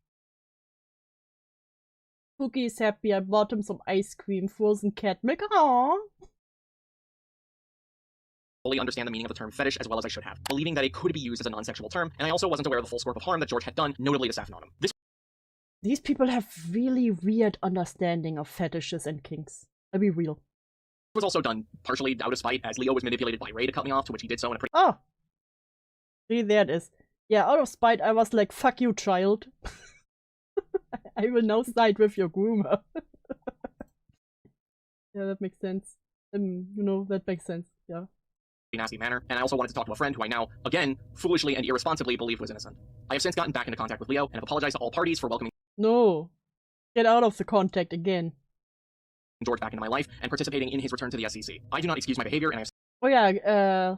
Cookie is happy. I bought him some ice cream, frozen cat milk. Aww. fully understand the meaning of the term fetish as well as I should have, believing that it could be used as a non-sexual term, and I also wasn't aware of the full scope of harm that George had done, notably to Saf and Autumn. This These people have really weird understanding of fetishes and kinks. I'll be real. was also done partially out of spite, as Leo was manipulated by Ray to cut me off, to which he did so in a pretty Oh! See, there it is. Yeah, out of spite, I was like, fuck you, child. I will now side with your groomer. Yeah, that makes sense. You know, that makes sense, yeah. nasty manner, and I also wanted to talk to a friend who I now, again, foolishly and irresponsibly believed was innocent. I have since gotten back into contact with Leo, and have apologized to all parties for welcoming No. Get out of the contact again. George back into my life, and participating in his return to the SEC. I do not excuse my behavior, and I have Oh yeah,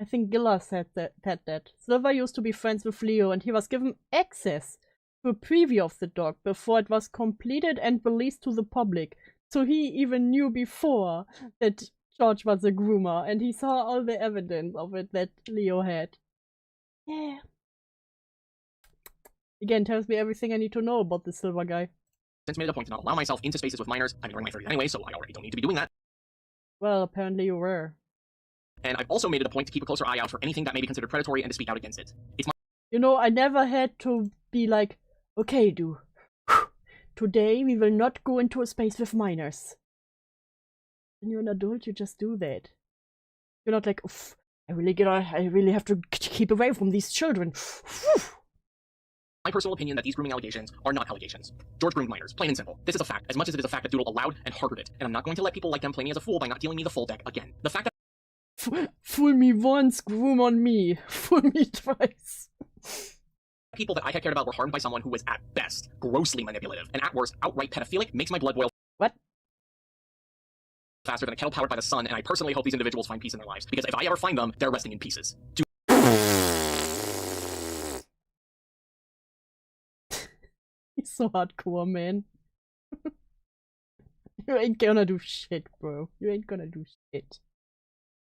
I think Gilla said that. Silver used to be friends with Leo, and he was given access to a preview of the dog before it was completed and released to the public. So he even knew before that George was a groomer, and he saw all the evidence of it that Leo had. Yeah. Again, tells me everything I need to know about the silver guy. since made it a point to not allow myself into spaces with minors. I'm ignoring my 30 anyway, so I already don't need to be doing that. Well, apparently you were. And I've also made it a point to keep a closer eye out for anything that may be considered predatory and to speak out against it. It's my You know, I never had to be like, okay, dude, today we will not go into a space with minors. When you're an adult, you just do that. You're not like, oof, I really have to keep away from these children. my personal opinion that these grooming allegations are not allegations. George groomed minors, plain and simple. This is a fact, as much as it is a fact that Doodle allowed and harbored it, and I'm not going to let people like them play me as a fool by not dealing me the full deck again. The fact that Fool me once, groom on me. Fool me twice. people that I had cared about were harmed by someone who was at best grossly manipulative, and at worst outright pedophilic makes my blood boil What? faster than a kettle powered by the sun, and I personally hope these individuals find peace in their lives, because if I ever find them, they're resting in pieces. He's so hardcore, man. You ain't gonna do shit, bro. You ain't gonna do shit.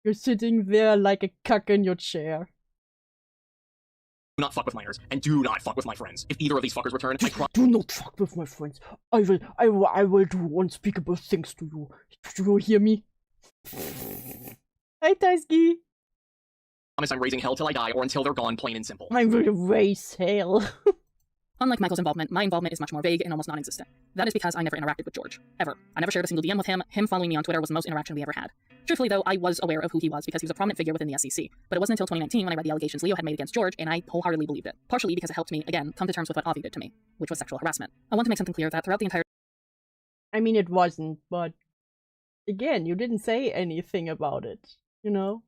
You're sitting there like a cuck in your chair. Do not fuck with minors, and do not fuck with my friends. If either of these fuckers return, I promise Do not fuck with my friends. I will do unspeakable things to you. Do you hear me? Hey, Taisky. I'm raising hell till I die, or until they're gone, plain and simple. I will raise hell. Unlike Michael's involvement, my involvement is much more vague and almost non-existent. That is because I never interacted with George. Ever. I never shared a single DM with him. Him following me on Twitter was the most interaction we ever had. Truthfully, though, I was aware of who he was because he was a prominent figure within the SEC. But it wasn't until 2019 when I read the allegations Leo had made against George, and I wholeheartedly believed it. Partially because it helped me, again, come to terms with what Avi did to me, which was sexual harassment. I want to make something clear that throughout the entire I mean, it wasn't, but again, you didn't say anything about it, you know?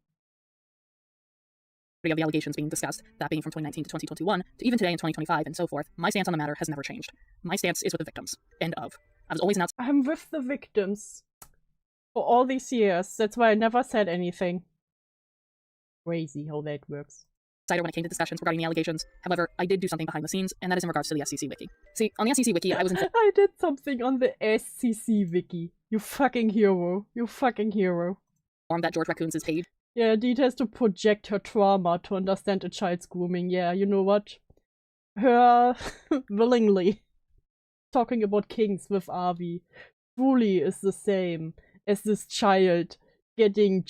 of the allegations being discussed, that being from 2019 to 2021, to even today in 2025 and so forth, my stance on the matter has never changed. My stance is with the victims. End of. I was always an outsider I'm with the victims. For all these years. That's why I never said anything. Crazy how that works. when it came to discussions regarding the allegations. However, I did do something behind the scenes, and that is in regards to the SCC Wiki. See, on the SCC Wiki, I was I did something on the SCC Wiki. You fucking hero. You fucking hero. informed that George Raccoon's page. Yeah, Deet has to project her trauma to understand a child's grooming. Yeah, you know what? Her willingly talking about kings with Avi truly is the same as this child getting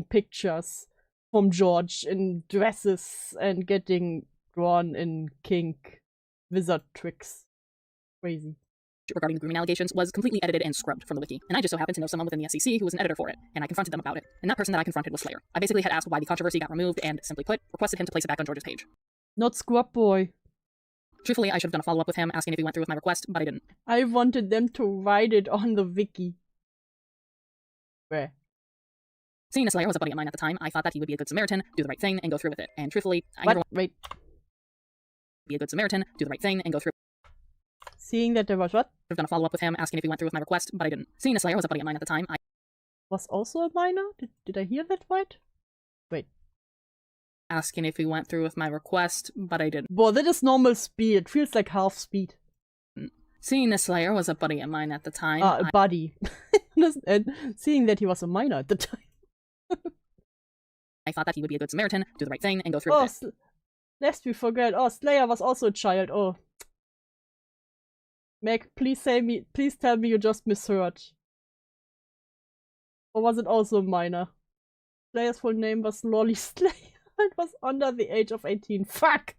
pictures from George in dresses and getting drawn in kink wizard tricks. Crazy. Regarding the grooming allegations was completely edited and scrubbed from the wiki, and I just so happened to know someone within the SEC who was an editor for it, and I confronted them about it. And that person that I confronted was Slayer. I basically had asked why the controversy got removed, and simply put, requested him to place it back on George's page. Not Scrub Boy. Truthfully, I should have done a follow-up with him, asking if he went through with my request, but I didn't. I wanted them to write it on the wiki. Where? Seeing as Slayer was a buddy of mine at the time, I thought that he would be a good Samaritan, do the right thing, and go through with it. And truthfully, I never Wait. be a good Samaritan, do the right thing, and go through. Seeing that there was what? I've done a follow-up with him, asking if he went through with my request, but I didn't. Seeing as Slayer was a buddy of mine at the time, I Was also a minor? Did I hear that right? Wait. asking if he went through with my request, but I didn't. Boah, that is normal speed. It feels like half speed. Seeing as Slayer was a buddy of mine at the time, A buddy. And seeing that he was a minor at the time. I thought that he would be a good Samaritan, do the right thing, and go through Oh, with it. lest we forget. Oh, Slayer was also a child. Oh. Meg, please tell me you just misheard. Or was it also a minor? Slayer's full name was Lolly Slayer. It was under the age of 18. Fuck!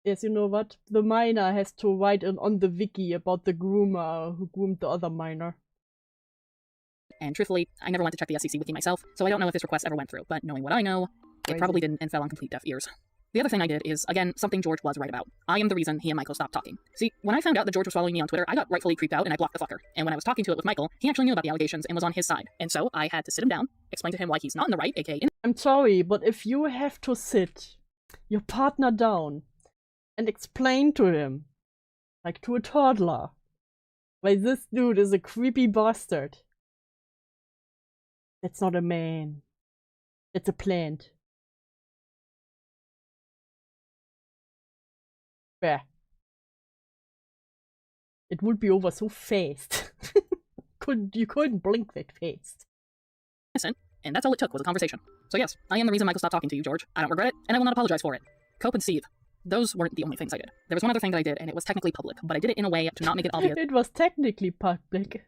Yes, you know what? The minor has to write on the wiki about the groomer who groomed the other minor. And truthfully, I never went to check the SEC wiki myself, so I don't know if this request ever went through, but knowing what I know, Crazy. it probably didn't and fell on complete deaf ears. The other thing I did is, again, something George was right about. I am the reason he and Michael stopped talking. See, when I found out that George was following me on Twitter, I got rightfully creeped out and I blocked the fucker. And when I was talking to it with Michael, he actually knew about the allegations and was on his side. And so I had to sit him down, explain to him why he's not in the right, aka I'm sorry, but if you have to sit your partner down and explain to him, like to a toddler, why this dude is a creepy bastard, that's not a man. It's a plant. Bah. It would be over so fast. You couldn't blink that fast. innocent, and that's all it took was a conversation. So yes, I am the reason Michael stopped talking to you, George. I don't regret it, and I will not apologize for it. Cope and seethe. Those weren't the only things I did. There was one other thing that I did, and it was technically public, but I did it in a way to not make it obvious It was technically public.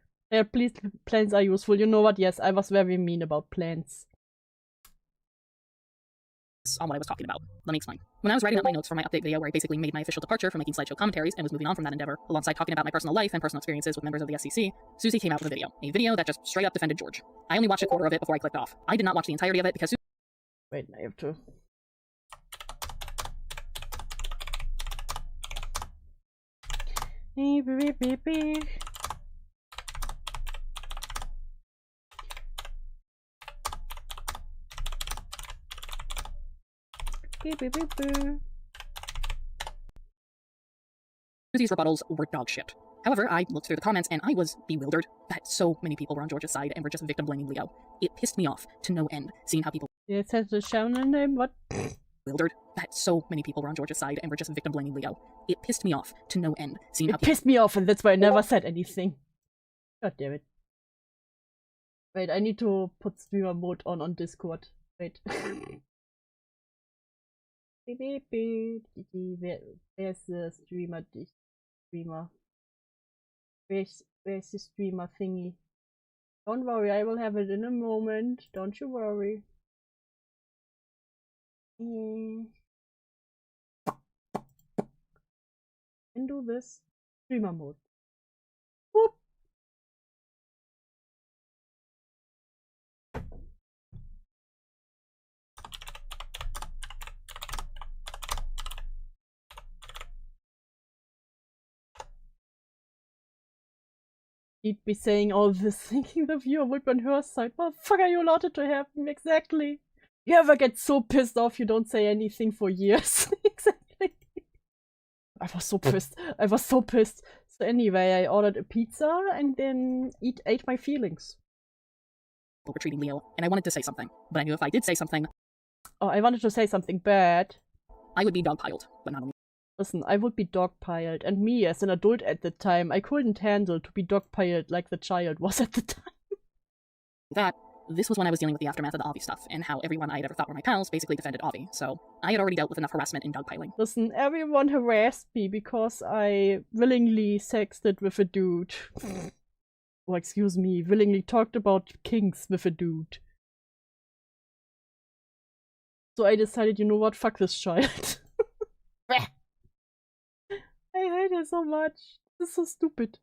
Please, plants are useful. You know what? Yes, I was very mean about plants. on what I was talking about. Let me explain. When I was writing up my notes for my update video where I basically made my official departure from making slideshow commentaries and was moving on from that endeavor, alongside talking about my personal life and personal experiences with members of the SEC, Susie came out with a video that just straight up defended George. I only watched a quarter of it before I clicked off. I did not watch the entirety of it because Wait, I have to. Beep, beep, beep, beep. Beep, beep, beep, beep. Susie's rebuttals were dog shit. However, I looked through the comments and I was bewildered that so many people were on George's side and were just victim blaming Leo. It pissed me off to no end, seeing how people Jetzt hat the Shaman name, what? bewildered that so many people were on George's side and were just victim blaming Leo. It pissed me off to no end, seeing how It pissed me off and that's why I never said anything. God damn it. Wait, I need to put streamer mode on Discord. Wait. Where's the streamer? Where's the streamer thingy? Don't worry, I will have it in a moment. Don't you worry. Can do this. Streamer mode. Whoop. He'd be saying all this, thinking the viewer would be on her side. Motherfucker, you allowed it to happen, exactly. You ever get so pissed off you don't say anything for years? Exactly. I was so pissed. I was so pissed. So anyway, I ordered a pizza and then ate my feelings. were treating Leo, and I wanted to say something. But I knew if I did say something, Oh, I wanted to say something bad. I would be dogpiled, but not only Listen, I would be dogpiled, and me as an adult at the time, I couldn't handle to be dogpiled like the child was at the time. that. This was when I was dealing with the aftermath of the Avi stuff, and how everyone I had ever thought were my pals basically defended Avi, so I had already dealt with enough harassment and dogpiling. Listen, everyone harassed me because I willingly sexted with a dude. Or excuse me, willingly talked about kinks with a dude. So I decided, you know what, fuck this child. I hate it so much. This is so stupid.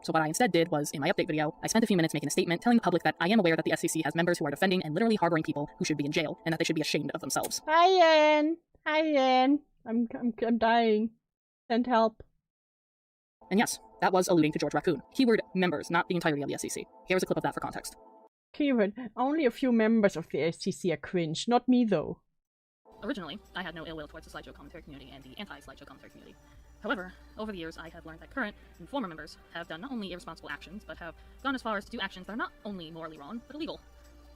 So what I instead did was, in my update video, I spent a few minutes making a statement telling the public that I am aware that the SCC has members who are defending and literally harboring people who should be in jail, and that they should be ashamed of themselves. Hi, Ann. Hi, Ann. I'm dying. Send help. And yes, that was alluding to George Raccoon. Keyword members, not the entirety of the SCC. Here's a clip of that for context. Keyword, only a few members of the SCC are cringe, not me though. Originally, I had no ill will towards the slideshow commentary community and the anti-slideshow commentary community. However, over the years, I have learned that current and former members have done not only irresponsible actions, but have gone as far as to do actions that are not only morally wrong, but illegal.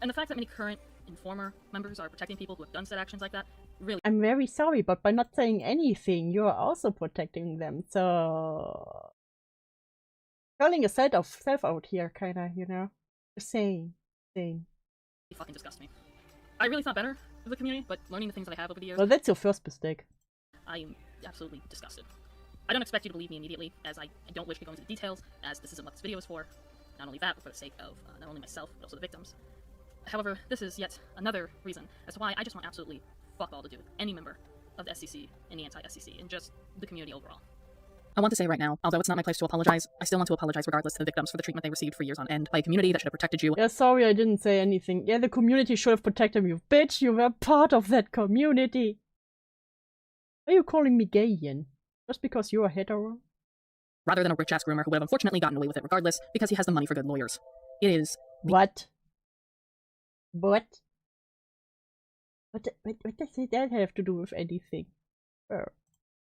And the fact that many current and former members are protecting people who have done said actions like that really— I'm very sorry, but by not saying anything, you're also protecting them, so... Calling a side of self out here, kinda, you know? Just saying. fucking disgust me. I really thought better of the community, but learning the things that I have over the years, Well, that's your first mistake. I am absolutely disgusted. I don't expect you to believe me immediately, as I don't wish to go into the details, as this isn't what this video is for. Not only that, but for the sake of not only myself, but also the victims. However, this is yet another reason as to why I just want absolutely fuck all to do with any member of the SCC and the anti-SCC, and just the community overall. I want to say right now, although it's not my place to apologize, I still want to apologize regardless to the victims for the treatment they received for years on end by a community that should have protected you. Yeah, sorry I didn't say anything. Yeah, the community should have protected you. Bitch, you were part of that community. Are you calling me gay, Yin? Just because you're a hetero? Rather than a rich-ass groomer who would have unfortunately gotten away with it regardless because he has the money for good lawyers. It is What? What does that have to do with anything?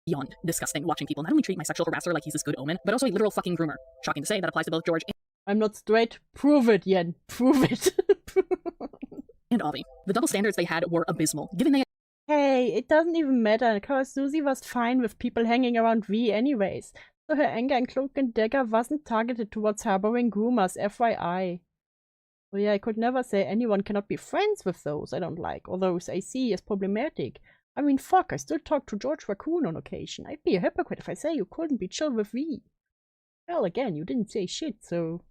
beyond disgusting watching people not only treat my sexual harasser like he's this good omen, but also a literal fucking groomer. Shocking to say, that applies to both George I'm not straight. Prove it, Yen. Prove it. and Avi. The double standards they had were abysmal, given they— Hey, it doesn't even matter, because Susie was fine with people hanging around V anyways. So her anger and cloak and dagger wasn't targeted towards harboring groomers, FYI. So yeah, I could never say anyone cannot be friends with those I don't like, or those I see as problematic. I mean, fuck, I still talk to George Raccoon on occasion. I'd be a hypocrite if I say you couldn't be chill with V. Well, again, you didn't say shit, so...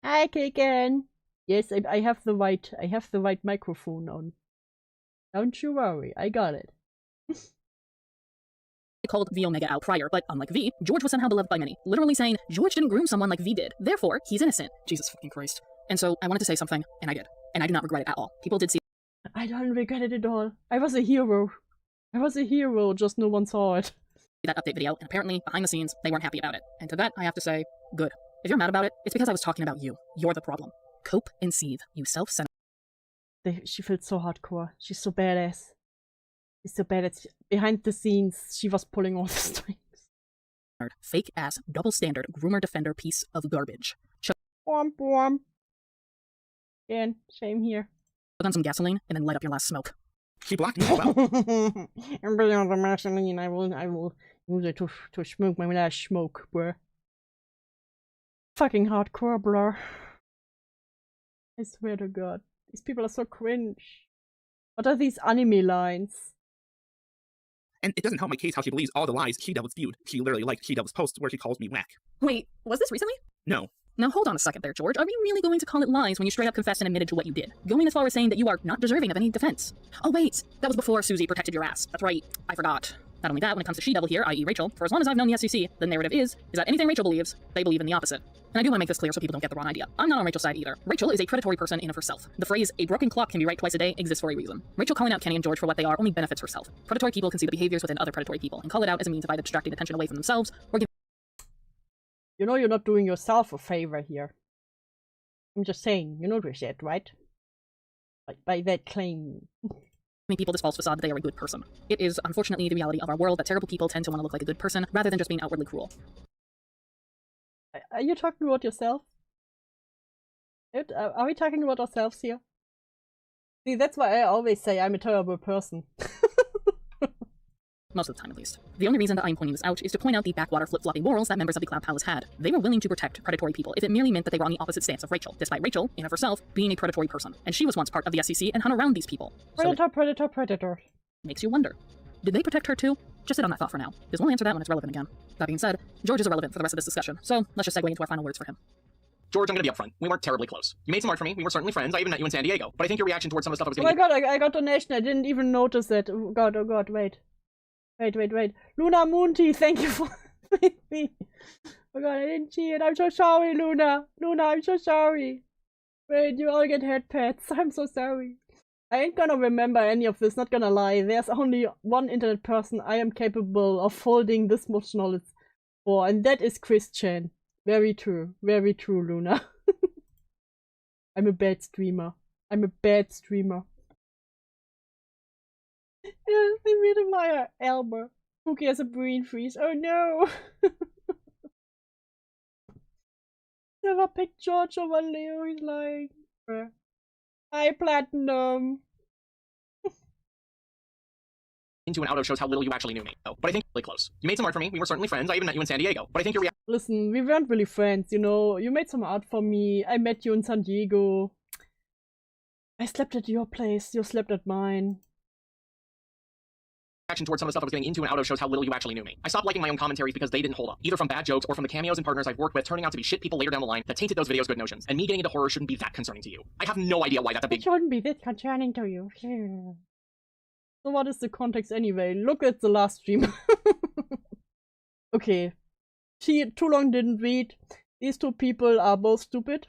Hi, Kicken! Yes, I have the right microphone on. Don't you worry, I got it. called V Omega out prior, but unlike V, George was somehow beloved by many, literally saying, George didn't groom someone like V did, therefore, he's innocent. Jesus fucking Christ. And so, I wanted to say something, and I did. And I do not regret it at all. People did see I don't regret it at all. I was a hero. I was a hero, just no one saw it. that update video, and apparently, behind the scenes, they weren't happy about it. And to that, I have to say, good. If you're mad about it, it's because I was talking about you. You're the problem. Cope and seethe, you self-centered— She felt so hardcore. She's so badass. She's so badass. Behind the scenes, she was pulling all the strings. Fake ass, double standard, groomer defender piece of garbage. Womp womp. Again, same here. Put on some gasoline and then light up your last smoke. She blocked me as well. I'm bringing on the gasoline. I will use it to smoke my last smoke, bruh. Fucking hardcore, blur. I swear to God. These people are so cringe. What are these anime lines? And it doesn't help my case how she believes all the lies Key Devil spewed. She literally liked Key Devil's post where she calls me whack. Wait, was this recently? No. Now hold on a second there, George. Are we really going to call it lies when you straight up confessed and admitted to what you did? Going as far as saying that you are not deserving of any defense. Oh wait, that was before Susie protected your ass. That's right, I forgot. Not only that, when it comes to She-Devil here, i.e. Rachel, for as long as I've known the SEC, the narrative is that anything Rachel believes, they believe in the opposite. And I do want to make this clear so people don't get the wrong idea. I'm not on Rachel's side either. Rachel is a predatory person in of herself. The phrase, a broken clock can be right twice a day, exists for a reason. Rachel calling out Kenny and George for what they are only benefits herself. Predatory people can see the behaviors within other predatory people and call it out as a means of either distracting attention away from themselves or giving. You know you're not doing yourself a favor here. I'm just saying, you notice that, right? By that claim. People this false facade that they are a good person. It is unfortunately the reality of our world that terrible people tend to want to look like a good person rather than just being outwardly cruel. Are you talking about yourself? Are we talking about ourselves here? See, that's why I always say I'm a terrible person. Most of the time, at least. The only reason that I'm pointing this out is to point out the backwater flip-flopping morals that members of the Cloud Palace had. They were willing to protect predatory people if it merely meant that they were on the opposite stance of Rachel, despite Rachel, in of herself, being a predatory person. And she was once part of the SEC and hung around these people. Predator. Makes you wonder. Did they protect her too? Just sit on that thought for now, because we'll answer that when it's relevant again. That being said, George is irrelevant for the rest of this discussion, so let's just segue into our final words for him. George, I'm gonna be upfront. We weren't terribly close. You made some art for me. We were certainly friends. I even met you in San Diego. But I think your reaction towards some of the stuff I was Oh getting. my God, I got donation. I didn't even notice it. Oh God, wait. Wait. Luna Moonty, thank you for me. Oh God, I didn't see it. I'm so sorry, Luna. Luna, I'm so sorry. Wait, you all get head pats. I'm so sorry. I ain't gonna remember any of this, not gonna lie. There's only one internet person I am capable of holding this much knowledge for, and that is Christian. Very true, Luna. I'm a bad streamer. Yeah, they made my elbow. Cookie has a brain freeze. Oh no! Never picked George over Leo. He's like, hi, Platinum. Into and out of shows how little you actually knew me. Oh, but I think really close. You made some art for me. We were certainly friends. I even met you in San Diego. But I think your reaction. Listen, we weren't really friends, you know. You made some art for me. I met you in San Diego. I slept at your place. You slept at mine. Towards some of the stuff I was getting into and out of shows how little you actually knew me. I stopped liking my own commentaries because they didn't hold up, either from bad jokes or from the cameos and partners I've worked with turning out to be shit people later down the line that tainted those videos' good notions. And me getting into horror shouldn't be that concerning to you. I have no idea why that's a big. It shouldn't be this concerning to you. So what is the context anyway? Look at the last stream. Okay. She too long didn't read. These two people are both stupid.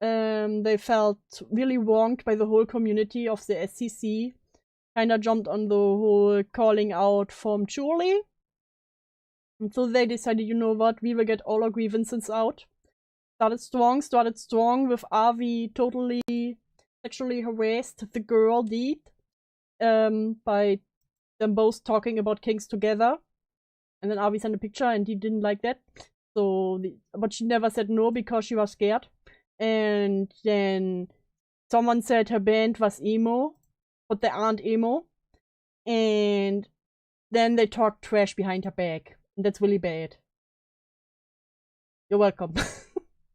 They felt really wronged by the whole community of the SEC. Kinda jumped on the whole calling out from Julie. And so they decided, you know what, we will get all our grievances out. Started strong with Avi totally sexually harassed the girl Deed. By them both talking about kings together. And then Avi sent a picture and he didn't like that. So, but she never said no because she was scared. And then someone said her band was emo. But they aren't emo. And then they talk trash behind her back. And that's really bad. You're welcome.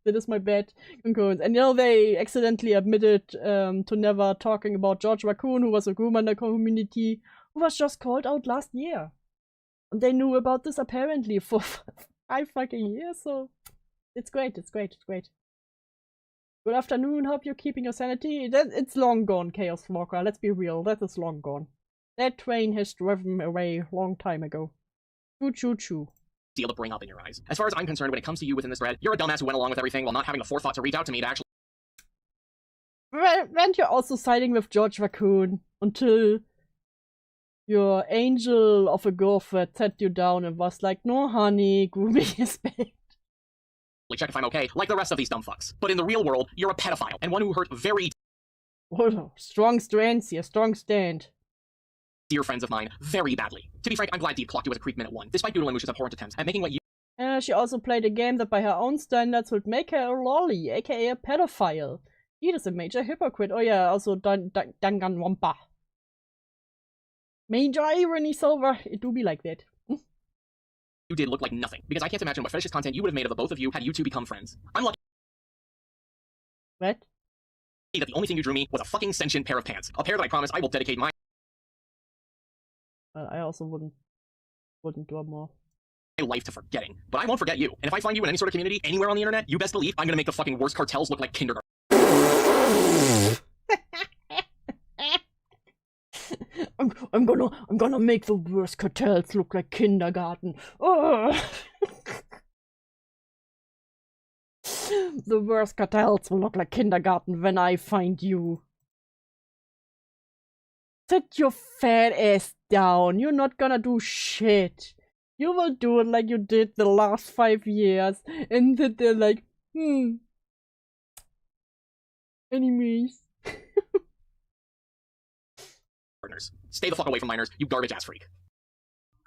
That is my bad concurrence. And you know, they accidentally admitted to never talking about George Raccoon, who was a groomer in the community, who was just called out last year. And they knew about this apparently for 5 fucking years, so it's great. Good afternoon, hope you're keeping your sanity. It's long gone, Chaos Walker, let's be real, that is long gone. That train has driven away a long time ago. Choo. Deal to bring up in your eyes. As far as I'm concerned, when it comes to you within this thread, you're a dumbass who went along with everything while not having the forethought to reach out to me to actually. Weren't you also siding with George Raccoon until your angel of a girlfriend sat you down and was like, no honey, grooming is bad. Check if I'm okay, like the rest of these dumb fucks. But in the real world, you're a pedophile, and one who hurt very strong strands here, strong stand. Dear friends of mine, very badly. To be frank, I'm glad Deep clocked you as a creep minute 1, despite doodling Moosh's abhorrent attempts at making what you She also played a game that by her own standards would make her a lolly, aka a pedophile. He is a major hypocrite. Oh yeah, also Danganronpa. Major irony, Silver. It do be like that. You did look like nothing, because I can't imagine what fetishist content you would have made of the both of you had you two become friends. I'm lucky What? that the only thing you drew me was a fucking sentient pair of pants. A pair that I promise I will dedicate my I also wouldn't do more. life to forgetting. But I won't forget you. And if I find you in any sort of community anywhere on the internet, you best believe I'm gonna make the fucking worst cartels look like kindergarten. I'm gonna make the worst cartels look like kindergarten. Oh. The worst cartels will look like kindergarten when I find you. Sit your fat ass down. You're not gonna do shit. You will do it like you did the last 5 years. And then they're like, enemies. Partners. Stay the fuck away from minors, you garbage ass freak.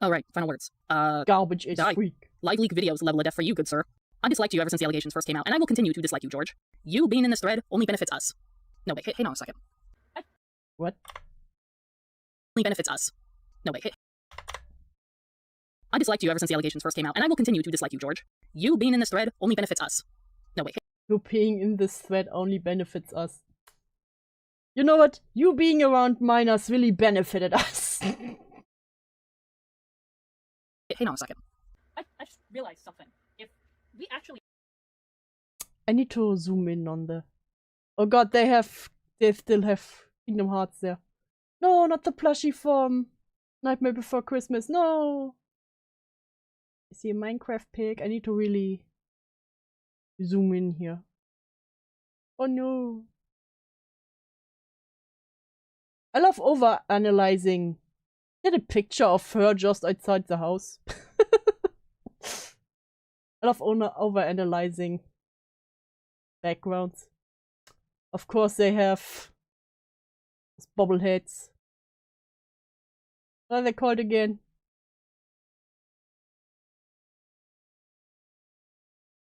Alright, final words. Garbage is die. freak. Live leak videos level of death for you, good sir. I disliked you ever since the allegations first came out, and I will continue to dislike you, George. You being in this thread only benefits us. No, wait, hang on a second. What? Only benefits us. No, wait, I disliked you ever since the allegations first came out, and I will continue to dislike you, George. You being in this thread only benefits us. No, wait, You being in this thread only benefits us. You know what? You being around minors really benefited us. hang on a second. I just realized something. If we actually... I need to zoom in on the... Oh god, they still have Kingdom Hearts there. No, not the plushie from Nightmare Before Christmas, no! I see a Minecraft pig. I need to really zoom in here. Oh no. I love over-analyzing. Get a picture of her just outside the house. I love over-analyzing backgrounds. Of course they have bobbleheads. What are they called again?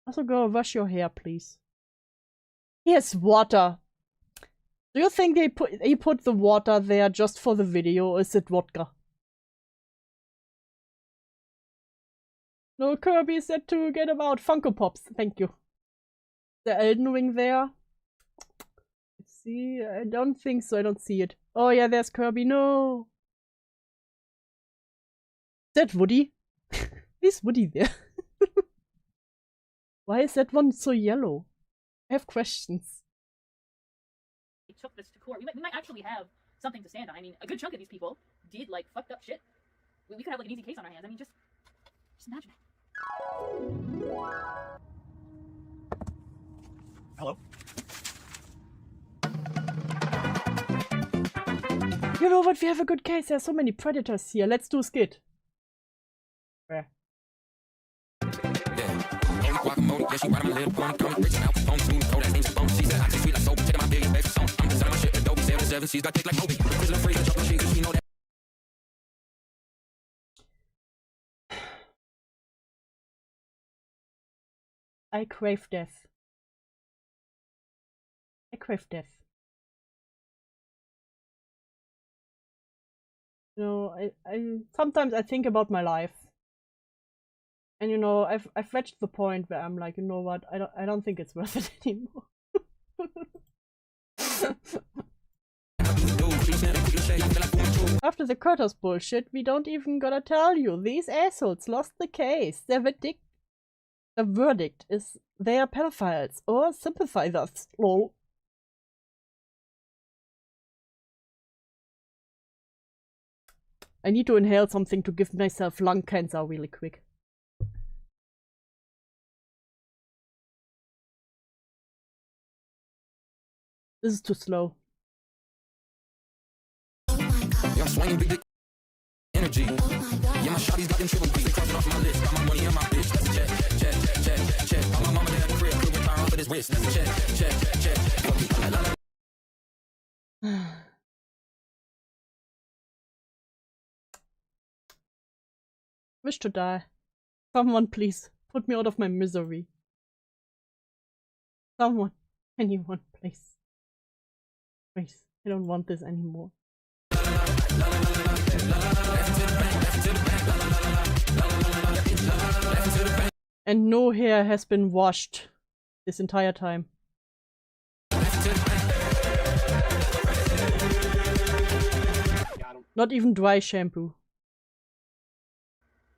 Also, go wash your hair, please. Here's water. Do you think he put the water there just for the video, or is it vodka? No, Kirby said to get him out. Funko Pops, thank you. The Elden Ring there. Let's see, I don't think so, I don't see it. Oh yeah, there's Kirby, no! Is that Woody? Is Woody there? Why is that one so yellow? I have questions. We took this to court. We might actually have something to stand on. I mean, a good chunk of these people did, like, fucked up shit. We could have, like, an easy case on our hands. I mean, just imagine it. Hello? You know what? We have a good case. There are so many predators here. Let's do Skit. Where? I crave death. I crave death. You know, I sometimes I think about my life. And you know, I've reached the point where I'm like, you know what, I don't think it's worth it anymore. After the Curtis bullshit, we don't even gotta tell you. These assholes lost the case. The verdict is they are pedophiles or sympathizers. Lol. I need to inhale something to give myself lung cancer really quick. This is too slow. I'm swinging big energy. Yeah, my shawty's got them triple B's crossing off my list. Got my money and my bitch. That's a check, check, check, check, check. All my mama there at the crib, could retire off of this wrist. That's a check, check, check. Wish to die. Someone please Put me out of my misery. Someone. Anyone, please. Please. I don't want this anymore. And no hair has been washed this entire time. Not even dry shampoo.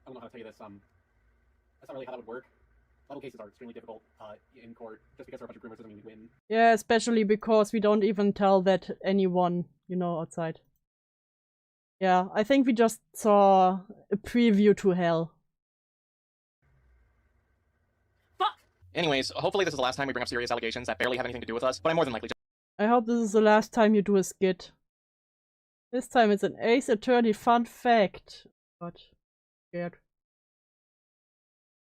I don't know how to tell you this. That's not really how that would work. Level cases are extremely difficult in court. Just because there are a bunch of groomers doesn't mean we win. Yeah, especially because we don't even tell that anyone, you know, outside. Yeah, I think we just saw a preview to hell. Fuck! Anyways, hopefully this is the last time we bring up serious allegations that barely have anything to do with us, but I'm more than likely just... I hope this is the last time you do a skit. This time it's an Ace Attorney fun fact. God, scared.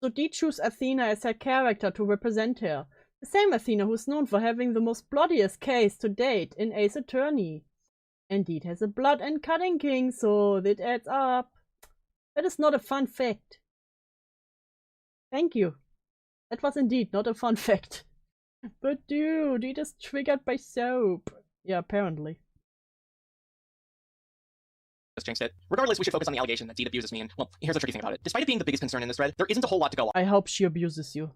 So Dee chose Athena as her character to represent her. The same Athena who's known for having the most bloodiest case to date in Ace Attorney. And Dee has a blood and cutting king, so that adds up. That is not a fun fact. Thank you. That was indeed not a fun fact. But dude, it is triggered by soap. Yeah, apparently. Just jinxed it. Regardless, we should focus on the allegation that Deed abuses me, and, well, here's the tricky thing about it. Despite it being the biggest concern in this thread, there isn't a whole lot to go I hope she abuses you.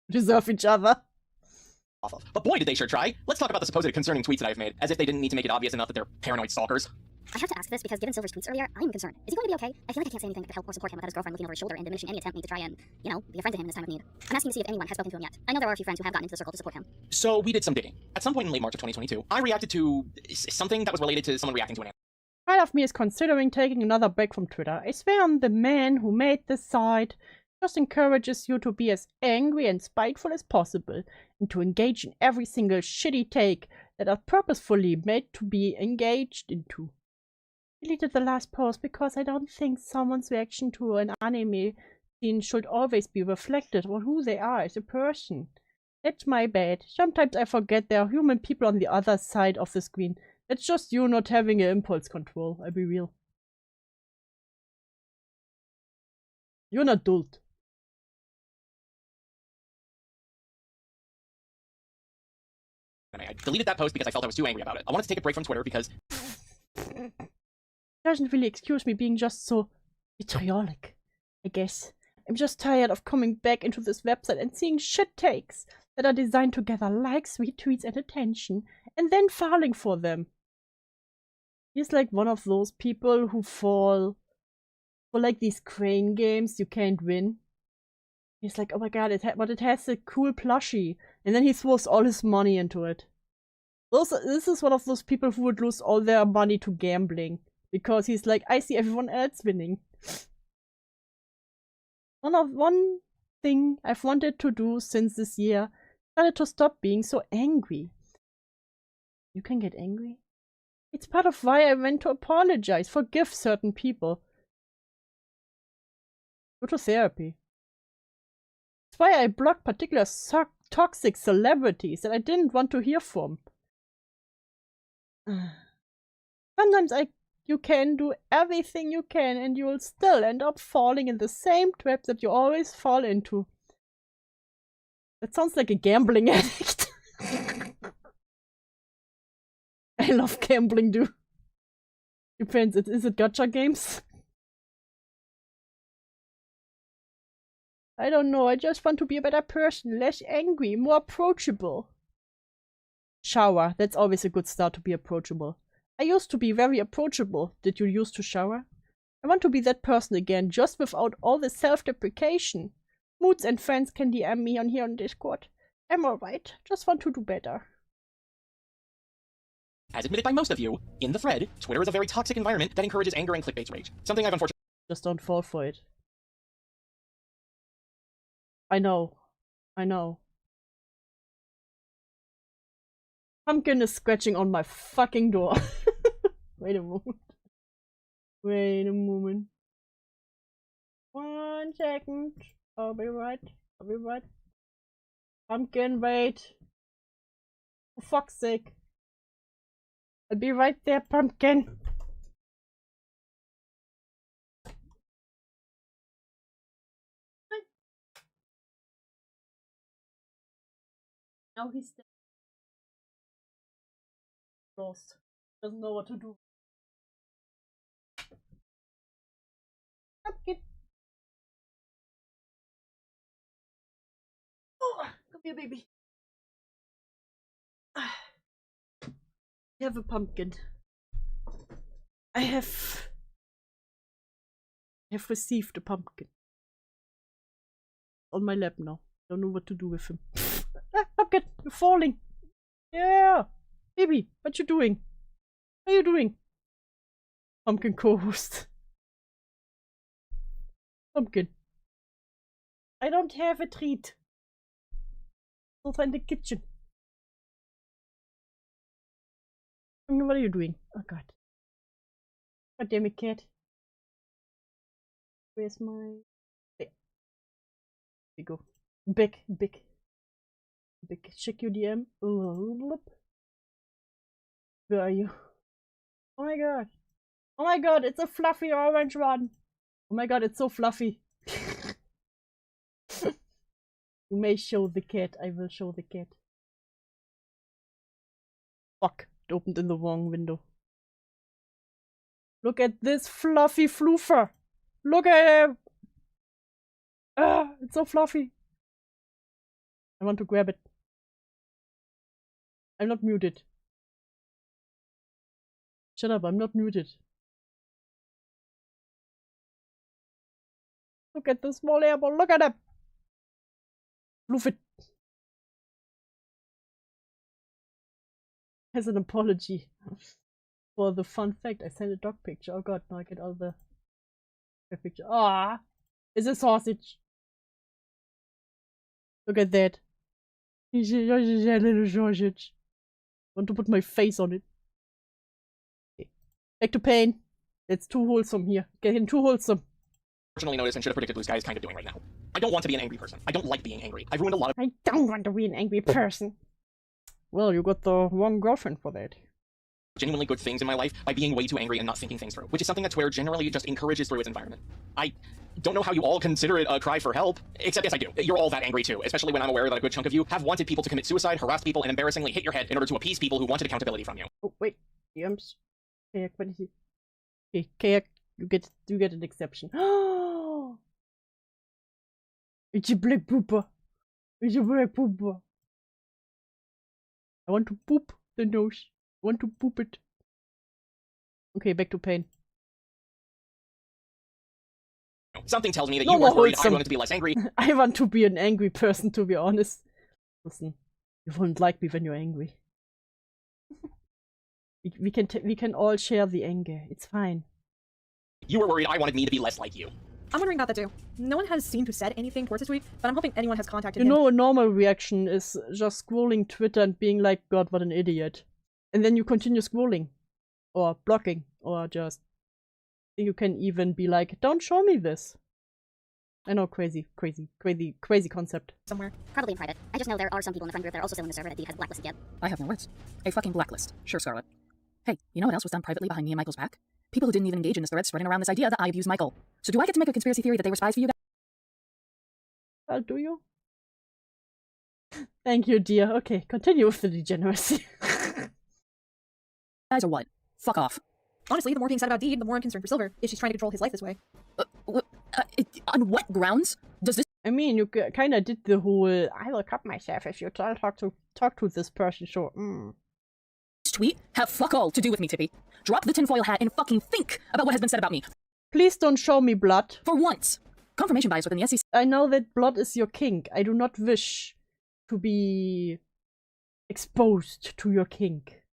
Deserve each other. off of. But boy, did they sure try! Let's talk about the supposed concerning tweets that I've made, as if they didn't need to make it obvious enough that they're paranoid stalkers. I have to ask this because given Silver's tweets earlier, I am concerned. Is he going to be okay? I feel like I can't say anything that could help or support him without his girlfriend looking over his shoulder and diminishing any attempt made to try and, you know, be a friend to him in this time of need. I'm asking to see if anyone has spoken to him yet. I know there are a few friends who have gotten into the circle to support him. So we did some digging. At some point in late March of 2022, I reacted to something that was related to someone reacting to an Part of me is considering taking another break from Twitter. I swear on the man who made this site just encourages you to be as angry and spiteful as possible and to engage in every single shitty take that are purposefully made to be engaged into. I deleted the last post because I don't think someone's reaction to an anime scene should always be reflected on who they are as a person. That's my bad. Sometimes I forget there are human people on the other side of the screen. It's just you not having an impulse control, I'll be real. You're an adult. I deleted that post because I felt I was too angry about it. I wanted to take a break from Twitter because... Doesn't really excuse me being just so vitriolic, I guess. I'm just tired of coming back into this website and seeing shit takes that are designed to gather likes, retweets, and attention, and then falling for them. He's like one of those people who fall for like these crane games you can't win. He's like, oh my god, but it has a cool plushie, and then he throws all his money into it. This is one of those people who would lose all their money to gambling, because he's like, I see everyone else winning. One thing I've wanted to do since this year started to stop being so angry. You can get angry? It's part of why I went to apologize, forgive certain people. Go to therapy. It's why I blocked particular toxic celebrities that I didn't want to hear from. Sometimes you can do everything you can and you'll still end up falling in the same trap that you always fall into. That sounds like a gambling addict. I love gambling, dude. Depends, is it gacha games? I don't know, I just want to be a better person, less angry, more approachable. Shower, that's always a good start to be approachable. I used to be very approachable. Did you used to shower? I want to be that person again, just without all the self-deprecation. Moods and friends can DM me on here on Discord. I'm alright, just want to do better. As admitted by most of you, in the thread, Twitter is a very toxic environment that encourages anger and clickbait rage. Something I've unfortunately... Just don't fall for it. I know. I know. Pumpkin is scratching on my fucking door. Wait a moment. Wait a moment. 1 second. I'll be right. I'll be right. Pumpkin, wait. For fuck's sake. I'll be right there, Pumpkin. Now he's lost. Doesn't know what to do. Pumpkin. Oh, come here, baby. I have a pumpkin. I have received a pumpkin. On my lap now. Don't know what to do with him. Ah, pumpkin, you're falling. Yeah, baby, what you doing? What are you doing? Pumpkin co-host. Pumpkin. I don't have a treat. Over in the kitchen. What are you doing? Oh god. God damn it, cat. Where's my... There we go. Big. Check your DM. Where are you? Oh my god. Oh my god, it's a fluffy orange one. Oh my god, it's so fluffy. You may show the cat. I will show the cat. Fuck. It opened in the wrong window. Look at this fluffy floofer. Look at him. Ah, it's so fluffy. I want to grab it. I'm not muted. Shut up, I'm not muted. Look at the small airball. Look at him. Floof it. As an apology for the fun fact, I sent a dog picture. Oh god, now I get all the picture. Ah, it's a sausage. Look at that. He's a little sausage. I want to put my face on it. Okay. Back to pain. It's too wholesome here. Getting too wholesome. Unfortunately noticed and should have predicted Blue Sky is kind of doing right now. I don't want to be an angry person. I don't like being angry. I've ruined a lot of— I don't want to be an angry person. Well, you got the wrong girlfriend for that. genuinely good things in my life by being way too angry and not thinking things through, which is something that Twitter generally just encourages through its environment. I don't know how you all consider it a cry for help, except yes I do. You're all that angry too, especially when I'm aware that a good chunk of you have wanted people to commit suicide, harassed people, and embarrassingly hit your head in order to appease people who wanted accountability from you. Oh wait, DMs. Kayak, what is it? Okay, Kayak, you get an exception. It's a black pooper. It's a black pooper. I want to poop the nose. I want to poop it. Okay, back to pain. Something tells me that No you more are worried I wholesome. wanted to be less angry. I want to be an angry person, to be honest. Listen, you won't like me when you're angry. we can all share the anger. It's fine. You were worried I wanted me to be less like you. I'm wondering about that too. No one has seemed to have said anything towards this tweet, but I'm hoping anyone has contacted You him. know, a normal reaction is just scrolling Twitter and being like, God, what an idiot. And then you continue scrolling. Or blocking. Or just... You can even be like, don't show me this. I know, crazy concept. Somewhere. Probably in private. I just know there are some people in the friend group that are also still in the server that Deed has blacklisted yet. I have no words. A fucking blacklist. Sure, Scarlet. Hey, you know what else was done privately behind me and Michael's back? People who didn't even engage in this thread spreading around this idea that I abused Michael. So do I get to make a conspiracy theory that they were spies for you guys? Do you? Thank you, dear. Okay, continue with the degeneracy. Guys or what? Fuck off. Honestly, the more being said about Deed, the more I'm concerned for Silver, if she's trying to control his life this way. On what grounds does this I mean, you kinda did the whole, I will cut myself if you talk to this person, so, tweet have fuck all to do with me, Tippy? Drop the tinfoil hat and fucking think about what has been said about me. Please don't show me blood. For once. Confirmation bias within the SEC. I know that blood is your kink. I do not wish to be exposed to your kink.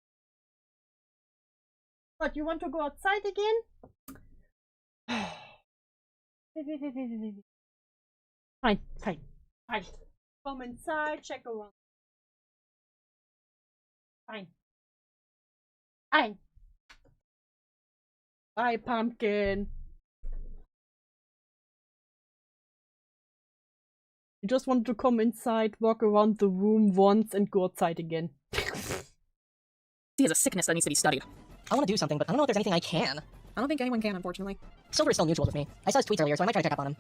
What, you want to go outside again? Fine. Come inside, check around. Fine. Bye, pumpkin. You just want to come inside, walk around the room once, and go outside again. He has a sickness that needs to be studied. I want to do something, but I don't know if there's anything I can. I don't think anyone can, unfortunately. Silver is still mutual with me. I saw his tweets earlier, so I might try to check up on him.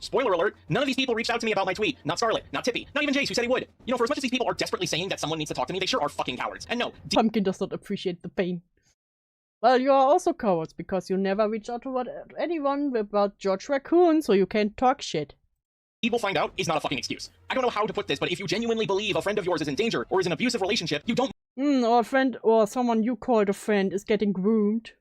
Spoiler alert, none of these people reached out to me about my tweet. Not Scarlet, not Tippy, not even Jace, who said he would. You know, for as much as these people are desperately saying that someone needs to talk to me, they sure are fucking cowards. And no, Pumpkin does not appreciate the pain. Well, you are also cowards, because you never reach out to anyone about George Raccoon, so you can't talk shit. People find out is not a fucking excuse. I don't know how to put this, but if you genuinely believe a friend of yours is in danger or is in an abusive relationship, you don't Or a friend, or someone you called a friend is getting groomed.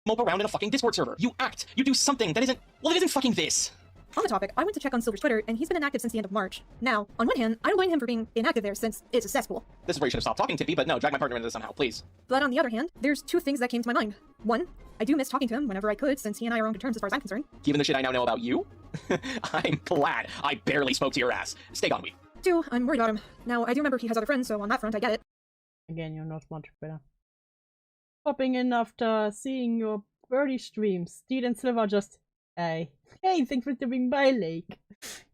mope around in a fucking Discord server. You act. You do something that isn't, well, it isn't fucking this. On the topic, I went to check on Silver's Twitter, and he's been inactive since the end of March. Now, on one hand, I don't blame him for being inactive there since it's a cesspool. This is where you should have stopped talking, Tippy, but no, drag my partner into this somehow, please. But on the other hand, there's two things that came to my mind. One, I do miss talking to him whenever I could, since he and I are on good terms as far as I'm concerned. Given the shit I now know about you, I'm glad I barely spoke to your ass. Stay on me. Two, I'm worried about him. Now, I do remember he has other friends, so on that front, I get it. Again, you're not much better. Popping in after seeing your birdie streams. Steed and Silver just, hey, thanks for doing my lake.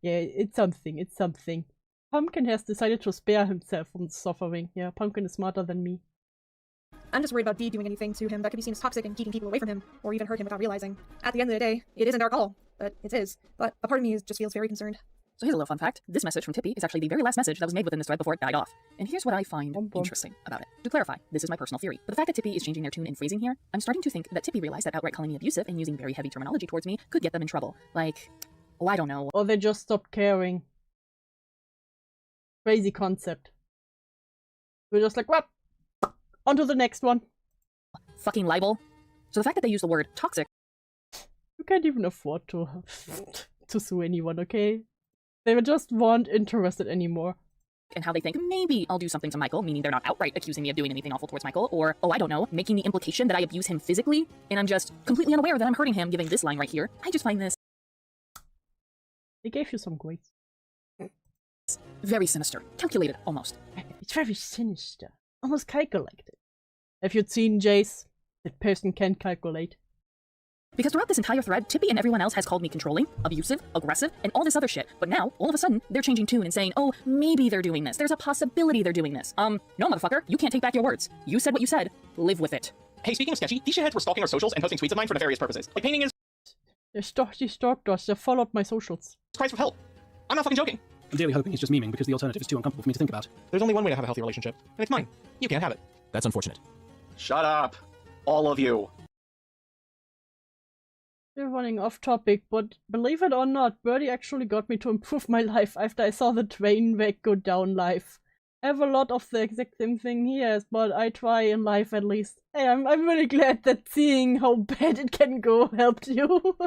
Yeah, it's something, it's something. Pumpkin has decided to spare himself from the suffering. Yeah, Pumpkin is smarter than me. I'm just worried about Dee doing anything to him that could be seen as toxic and keeping people away from him, or even hurt him without realizing. At the end of the day, it isn't our call, but it's his. But a part of me just feels very concerned. So here's a little fun fact. This message from Tippy is actually the very last message that was made within this thread before it died off. And here's what I find interesting about it. To clarify, this is my personal theory, but the fact that Tippy is changing their tune and phrasing here, I'm starting to think that Tippy realized that outright calling me abusive and using very heavy terminology towards me could get them in trouble. Like, oh, I don't know. Or they just stopped caring. Crazy concept. We're just like, what? On to the next one. Fucking libel. So the fact that they use the word toxic. You can't even afford to sue anyone, okay? They just weren't interested anymore. And how they think, maybe I'll do something to Michael, meaning they're not outright accusing me of doing anything awful towards Michael, or, oh, I don't know, making the implication that I abuse him physically, and I'm just completely unaware that I'm hurting him, giving this line right here. I just find this... They gave you some grace. very sinister. Calculated, almost. It's very sinister. Almost calculated. Have you seen Jace? That person can calculate. Because throughout this entire thread, Tippy and everyone else has called me controlling, abusive, aggressive, and all this other shit. But now, all of a sudden, they're changing tune and saying, oh, maybe they're doing this. There's a possibility they're doing this. No, motherfucker, you can't take back your words. You said what you said. Live with it. Hey, speaking of sketchy, these shitheads were stalking our socials and posting tweets of mine for nefarious purposes. Like painting is They stalked us. They followed my socials. cries for help. I'm not fucking joking. I'm dearly hoping he's just memeing because the alternative is too uncomfortable for me to think about. There's only one way to have a healthy relationship, and it's mine. You can't have it. That's unfortunate. Shut up. All of you. We're running off topic, but believe it or not, Birdie actually got me to improve my life after I saw the train wreck go down live. I have a lot of the exact same thing he has, but I try in life at least. Hey, I'm really glad that seeing how bad it can go helped you.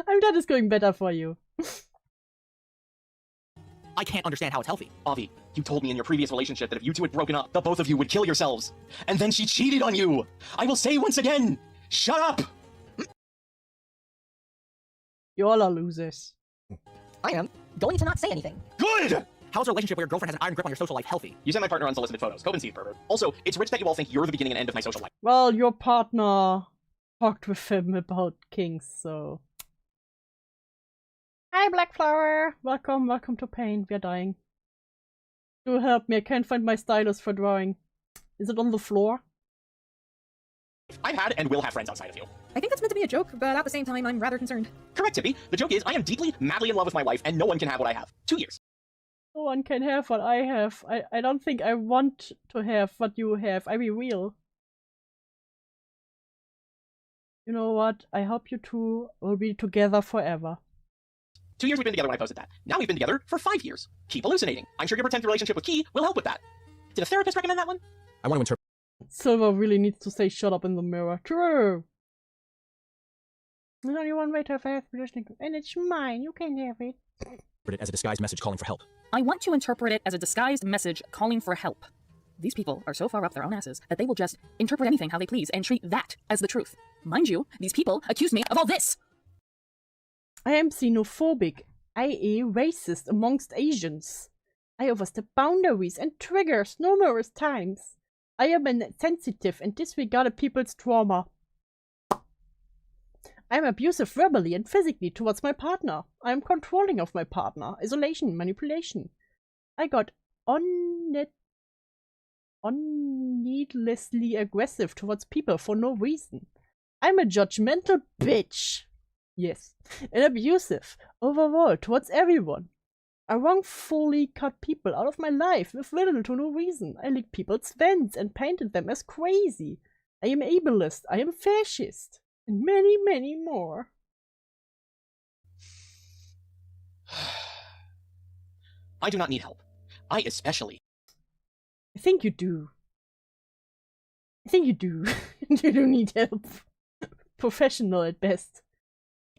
I'm glad it's going better for you. I can't understand how it's healthy. Avi, you told me in your previous relationship that if you two had broken up, the both of you would kill yourselves. And then she cheated on you. I will say once again, shut up! You all are losers. I am going to not say anything. Good! How's a relationship where your girlfriend has an iron grip on your social life healthy? You sent my partner unsolicited photos. Cope and see, pervert. Also, it's rich that you all think you're the beginning and end of my social life. Well, your partner talked with him about kings, so... Hi, Blackflower! Welcome to Pain. We're dying. Do help me, I can't find my stylus for drawing. Is it on the floor? I've had and will have friends outside of you. I think that's meant to be a joke, but at the same time, I'm rather concerned. Correct, Tippy. The joke is, I am deeply, madly in love with my wife, and no one can have what I have. 2 years. No one can have what I have. I don't think I want to have what you have. I be real. You know what? I hope you two will be together forever. 2 years we've been together when I posted that. Now we've been together for 5 years. Keep hallucinating. I'm sure your pretend relationship with Key will help with that. Did a therapist recommend that one? I want to interpret Silver really needs to say shut up in the mirror. True! There's only one way to have a relationship, and it's mine. You can't have it. it as a disguised message calling for help. I want to interpret it as a disguised message calling for help. These people are so far up their own asses that they will just interpret anything how they please and treat that as the truth. Mind you, these people accuse me of all this! I am xenophobic, i.e. racist amongst Asians. I overstep boundaries and triggers numerous times. I am insensitive and disregard people's trauma. I am abusive verbally and physically towards my partner. I am controlling of my partner. Isolation, manipulation. I got needlessly aggressive towards people for no reason. I'm a judgmental bitch. Yes. And abusive, overall, towards everyone. I wrongfully cut people out of my life with little to no reason. I licked people's vents and painted them as crazy. I am ableist, I am fascist, and many, many more. I do not need help. I especially. I think you do. I think you do. You do need help. Professional at best.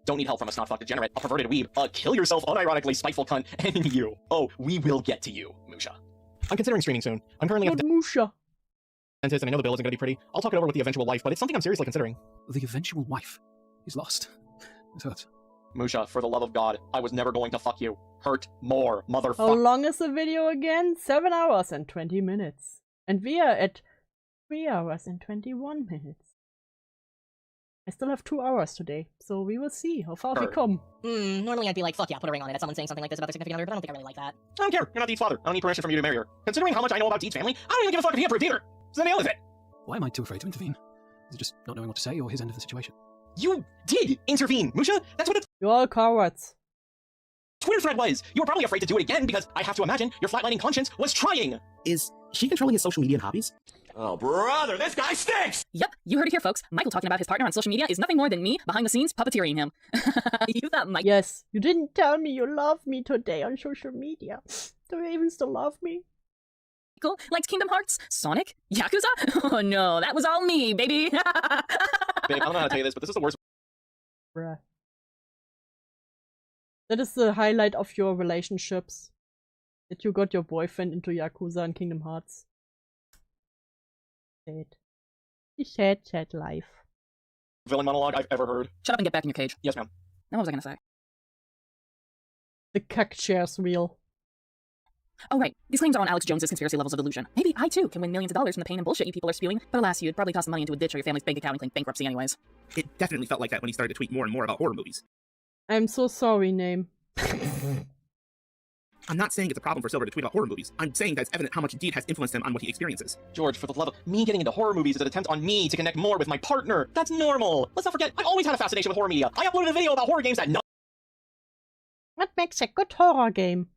Don't need help from a snot-fucked degenerate, a perverted weeb, a kill-yourself unironically spiteful cunt, and you. Oh, we will get to you, Musha. I'm considering streaming soon. I'm currently at the Musha. dentist, and I know the bill isn't going to be pretty. I'll talk it over with the eventual wife, but it's something I'm seriously considering. The eventual wife. He's lost. It hurts. Musha, for the love of God, I was never going to fuck you. Hurt more, How motherfucker. long is the video again? 7 hours and 20 minutes. And we are at 3 hours and 21 minutes. I still have 2 hours today, so we will see how far we come. Normally I'd be like, fuck yeah, put a ring on it at someone saying something like this about their significant other, but I don't think I really like that. I don't care. You're not Deed's father. I don't need permission from you to marry her. Considering how much I know about Deed's family, I don't even give a fuck if he approved either. So the nail is it. Why am I too afraid to intervene? Is it just not knowing what to say, or his end of the situation? You did intervene, Musha. That's what the You're all cowards. Twitter thread was. You were probably afraid to do it again because I have to imagine your flatlining conscience was trying. Is she controlling his social media and hobbies? Oh, brother, this guy stinks! Yep, you heard it here, folks. Michael talking about his partner on social media is nothing more than me behind the scenes puppeteering him. You thought Mike. Yes, you didn't tell me you love me today on social media. Do you even still love me? Michael liked Kingdom Hearts, Sonic, Yakuza? Oh no, that was all me, baby. Babe, I don't know how to tell you this, but this is the worst. Bruh. That is the highlight of your relationships. That you got your boyfriend into Yakuza and Kingdom Hearts. Sad. Sad life. Villain monologue I've ever heard. Shut up and get back in your cage. Yes, ma'am. Now what was I gonna say? The cuck shares wheel. Oh right, these claims are on Alex Jones's conspiracy levels of illusion. Maybe I too can win millions of dollars from the pain and bullshit you people are spewing, but alas, you'd probably toss the money into a ditch or your family's bank account and claim bankruptcy anyways. It definitely felt like that when he started to tweet more and more about horror movies. I'm so sorry, name. I'm not saying it's a problem for Silver to tweet about horror movies. I'm saying that it's evident how much Deed has influenced him on what he experiences. George, for the love of me getting into horror movies is an attempt on me to connect more with my partner. That's normal. Let's not forget, I always had a fascination with horror media. I uploaded a video about horror games that no. What makes a good horror game?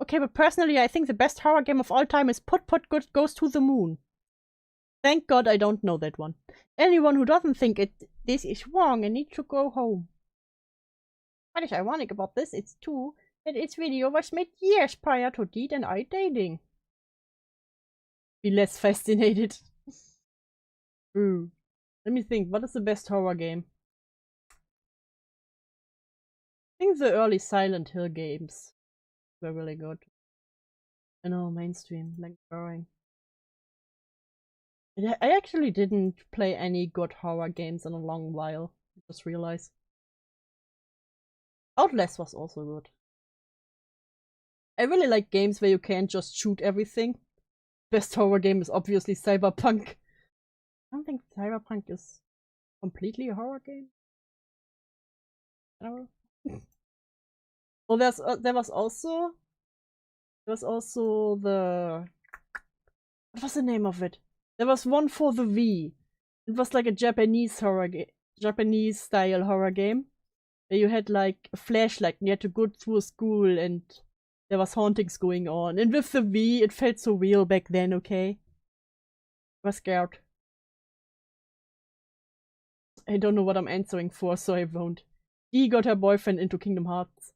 Okay, but personally, I think the best horror game of all time is Put Put Good Goes to the Moon. Thank God I don't know that one. Anyone who doesn't think this is wrong and needs to go home. What is ironic about this is too that its video was made years prior to Deed and I dating. Be less fascinated. Ooh. Let me think, what is the best horror game? I think the early Silent Hill games were really good. I know, mainstream, like boring. I actually didn't play any good horror games in a long while. I just realized. Outlast was also good. I really like games where you can't just shoot everything. Best horror game is obviously Cyberpunk. I don't think Cyberpunk is completely a horror game. I don't know. Oh, there was also the, what was the name of it? There was one for the Wii. It was like a Japanese horror game, Japanese style horror game, where you had like a flashlight and you had to go through a school and there was hauntings going on. And with the Wii, it felt so real back then. Okay, I was scared. I don't know what I'm answering for, so I won't. Dee got her boyfriend into Kingdom Hearts.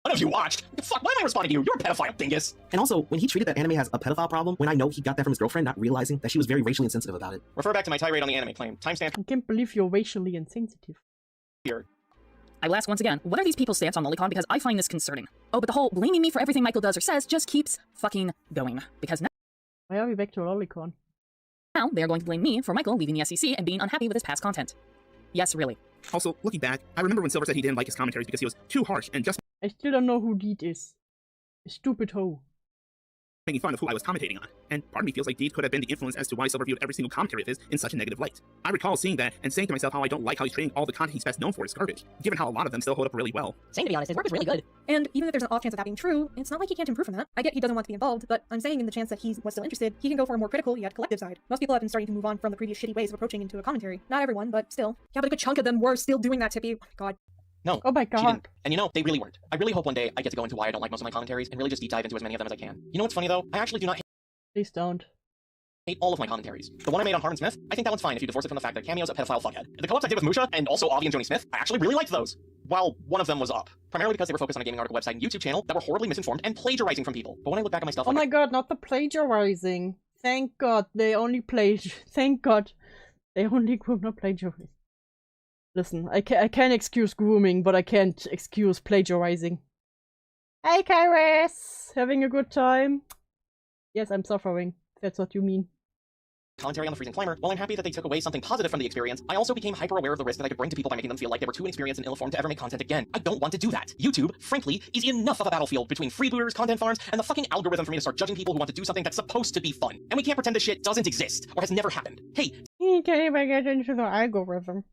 What have you watched? Fuck, why am I responding to you? You're a pedophile, dingus. And also, when he treated that anime as a pedophile problem, when I know he got that from his girlfriend, not realizing that she was very racially insensitive about it. Refer back to my tirade on the anime claim. Timestamp I can't believe you're racially insensitive. here. I will ask once again, what are these people's stance on Lolicon? Because I find this concerning. Oh, but the whole blaming me for everything Michael does or says just keeps fucking going. Because Why are we back to Lolicon? now they're going to blame me for Michael leaving the SEC and being unhappy with his past content. Yes, really. Also, looking back, I remember when Silver said he didn't like his commentaries because he was too harsh and just I still don't know who Deed is. A stupid hoe. making fun of who I was commentating on, and part of me feels like Deed could have been the influence as to why Silver viewed every single commentary of his in such a negative light. I recall seeing that and saying to myself how I don't like how he's treating all the content he's best known for as garbage, given how a lot of them still hold up really well. Same, to be honest, his work is really good. And even if there's an off chance of that being true, it's not like he can't improve from that. I get he doesn't want to be involved, but I'm saying in the chance that he was still interested, he can go for a more critical yet collective side. Most people have been starting to move on from the previous shitty ways of approaching into a commentary. Not everyone, but still. Yeah, but a good chunk of them were still doing that, Tippy. Oh my god. No. Oh my She god. didn't. And you know, they really weren't. I really hope one day I get to go into why I don't like most of my commentaries and really just deep dive into as many of them as I can. You know what's funny though? I actually do not Please don't. hate all of my commentaries. The one I made on Harlan Smith, I think that one's fine if you divorce it from the fact that Cameo's a pedophile fuckhead. The co-ops I did with Musha and also Avi and Joni Smith, I actually really liked those. While one of them was up. Primarily because they were focused on a gaming article website and YouTube channel that were horribly misinformed and plagiarizing from people. But when I look back at my stuff, Oh my god, not the plagiarizing. Thank god they only Thank god they only groom, not plagiarizing. Listen, I can excuse grooming, but I can't excuse plagiarizing. Hey Kairos! Having a good time? Yes, I'm suffering. If that's what you mean. commentary on the Freezing Climber, while I'm happy that they took away something positive from the experience, I also became hyper-aware of the risk that I could bring to people by making them feel like they were too inexperienced and ill-informed to ever make content again. I don't want to do that. YouTube, frankly, is enough of a battlefield between freebooters, content farms, and the fucking algorithm for me to start judging people who want to do something that's supposed to be fun. And we can't pretend this shit doesn't exist, or has never happened. Hey! You can't even get into the algorithm.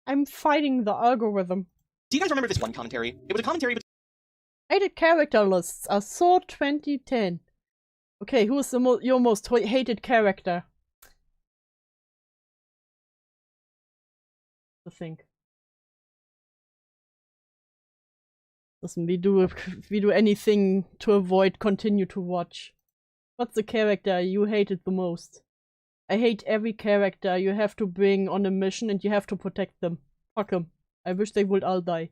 I'm fighting the algorithm. Do you guys remember this one commentary? It was a commentary Hated character lists are so 2010. Okay, who is your most hated character? I think. Listen, we do anything to avoid continue to watch. What's the character you hated the most? I hate every character you have to bring on a mission and you have to protect them. Fuck them. I wish they would all die.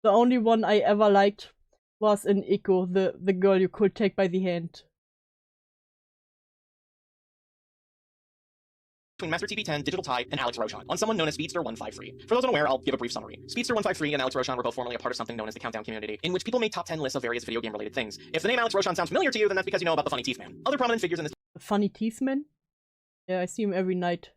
The only one I ever liked was in Echo, the girl you could take by the hand. between Master TP10, Digital Tie, and Alex Roshan, on someone known as Speedster 153. For those unaware, I'll give a brief summary. Speedster 153 and Alex Roshan were both formerly a part of something known as the Countdown community, in which people made top 10 lists of various video game related things. If the name Alex Roshan sounds familiar to you, then that's because you know about the Funny Teeth Man. Other prominent figures in this— The Funny Teeth Man? Yeah, I see him every night.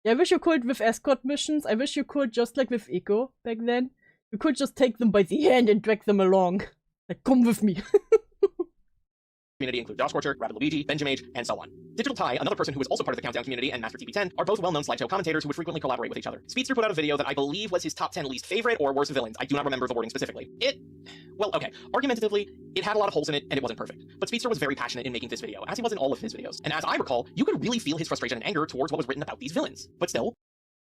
Yeah, I wish you could with escort missions. I wish you could, just like with Echo back then. You could just take them by the hand and drag them along. Like, come with me. community include Josh Scorcher, Rabbit Luigi, Benjamage, and so on. Digital Tie, another person who is also part of the Countdown community, and Master TP10 are both well-known slideshow commentators who would frequently collaborate with each other. Speedster put out a video that I believe was his top 10 least favorite or worst villains. I do not remember the wording specifically. Well, okay. Argumentatively, it had a lot of holes in it, and it wasn't perfect. But Speedster was very passionate in making this video, as he was in all of his videos. And as I recall, you could really feel his frustration and anger towards what was written about these villains. But still—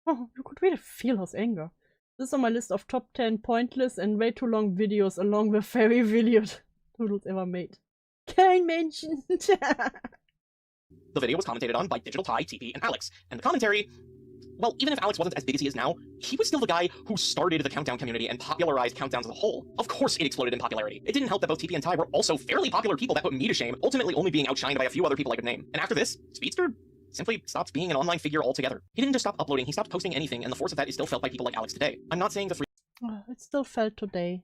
Oh, you could really feel his anger. This is on my list of top 10 pointless and way too long videos along with very videos Toodles ever made. Kein Menschen! The video was commentated on by Digital Tie, TP, and Alex. And the commentary— well, even if Alex wasn't as big as he is now, he was still the guy who started the Countdown community and popularized Countdowns as a whole. Of course it exploded in popularity. It didn't help that both TP and Ty were also fairly popular people that put me to shame, ultimately only being outshined by a few other people I could name. And after this, Speedster simply stopped being an online figure altogether. He didn't just stop uploading, he stopped posting anything, and the force of that is still felt by people like Alex today. I'm not saying the free— it's still felt today.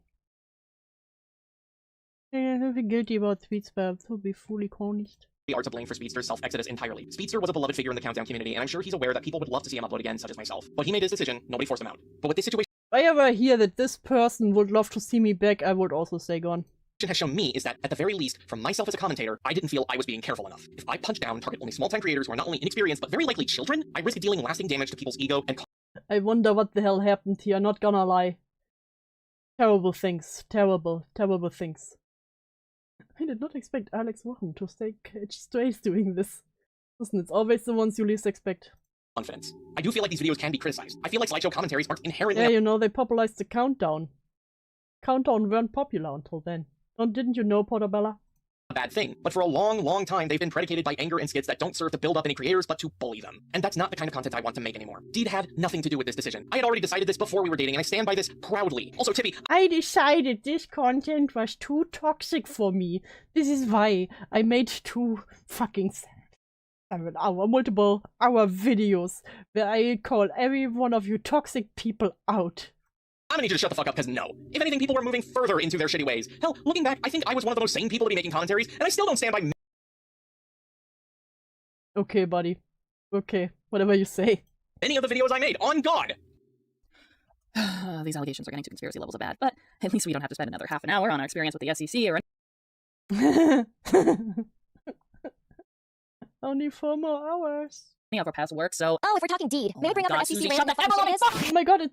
I don't feel guilty about Speedster, to be fully cornished. are to blame for Speedster's self-exodus entirely. Speedster was a beloved figure in the Countdown community, and I'm sure he's aware that people would love to see him upload again, such as myself. But he made his decision, nobody forced him out. But with this situation— if I ever hear that this person would love to see me back, I would also say gone. has shown me is that, at the very least, from myself as a commentator, I didn't feel I was being careful enough. If I punch down, target only small-time creators who are not only inexperienced, but very likely children, I risk dealing lasting damage to people's ego and— I wonder what the hell happened here, not gonna lie. Terrible things. Terrible, terrible things. I did not expect Alex Wochen to stay straight doing this. Listen, it's always the ones you least expect. confidence. I do feel like these videos can be criticized. I feel like slideshow commentaries aren't inherently— yeah, you know, they popularized the Countdown. Countdown weren't popular until then. Didn't you know, Portabella? a bad thing, but for a long, long time they've been predicated by anger and skits that don't serve to build up any creators, but to bully them. And that's not the kind of content I want to make anymore. Deed had nothing to do with this decision. I had already decided this before we were dating, and I stand by this proudly. Also, Tippy— I decided this content was too toxic for me. This is why I made 2 fucking 7-hour, multiple-hour videos where I call every one of you toxic people out. I'm gonna need you to shut the fuck up, because no. If anything, people were moving further into their shitty ways. Hell, looking back, I think I was one of the most sane people to be making commentaries, and I still don't stand by— okay, buddy. Okay, whatever you say. any of the videos I made, on God! These allegations are getting to conspiracy levels of bad, but at least we don't have to spend another half an hour on our experience with the SEC or Only 4 more hours. Of our past work, so Oh, if we're talking deed, may we bring up God, our SEC Susie, rant shut that the fucking fuck shit is? Oh my god, it...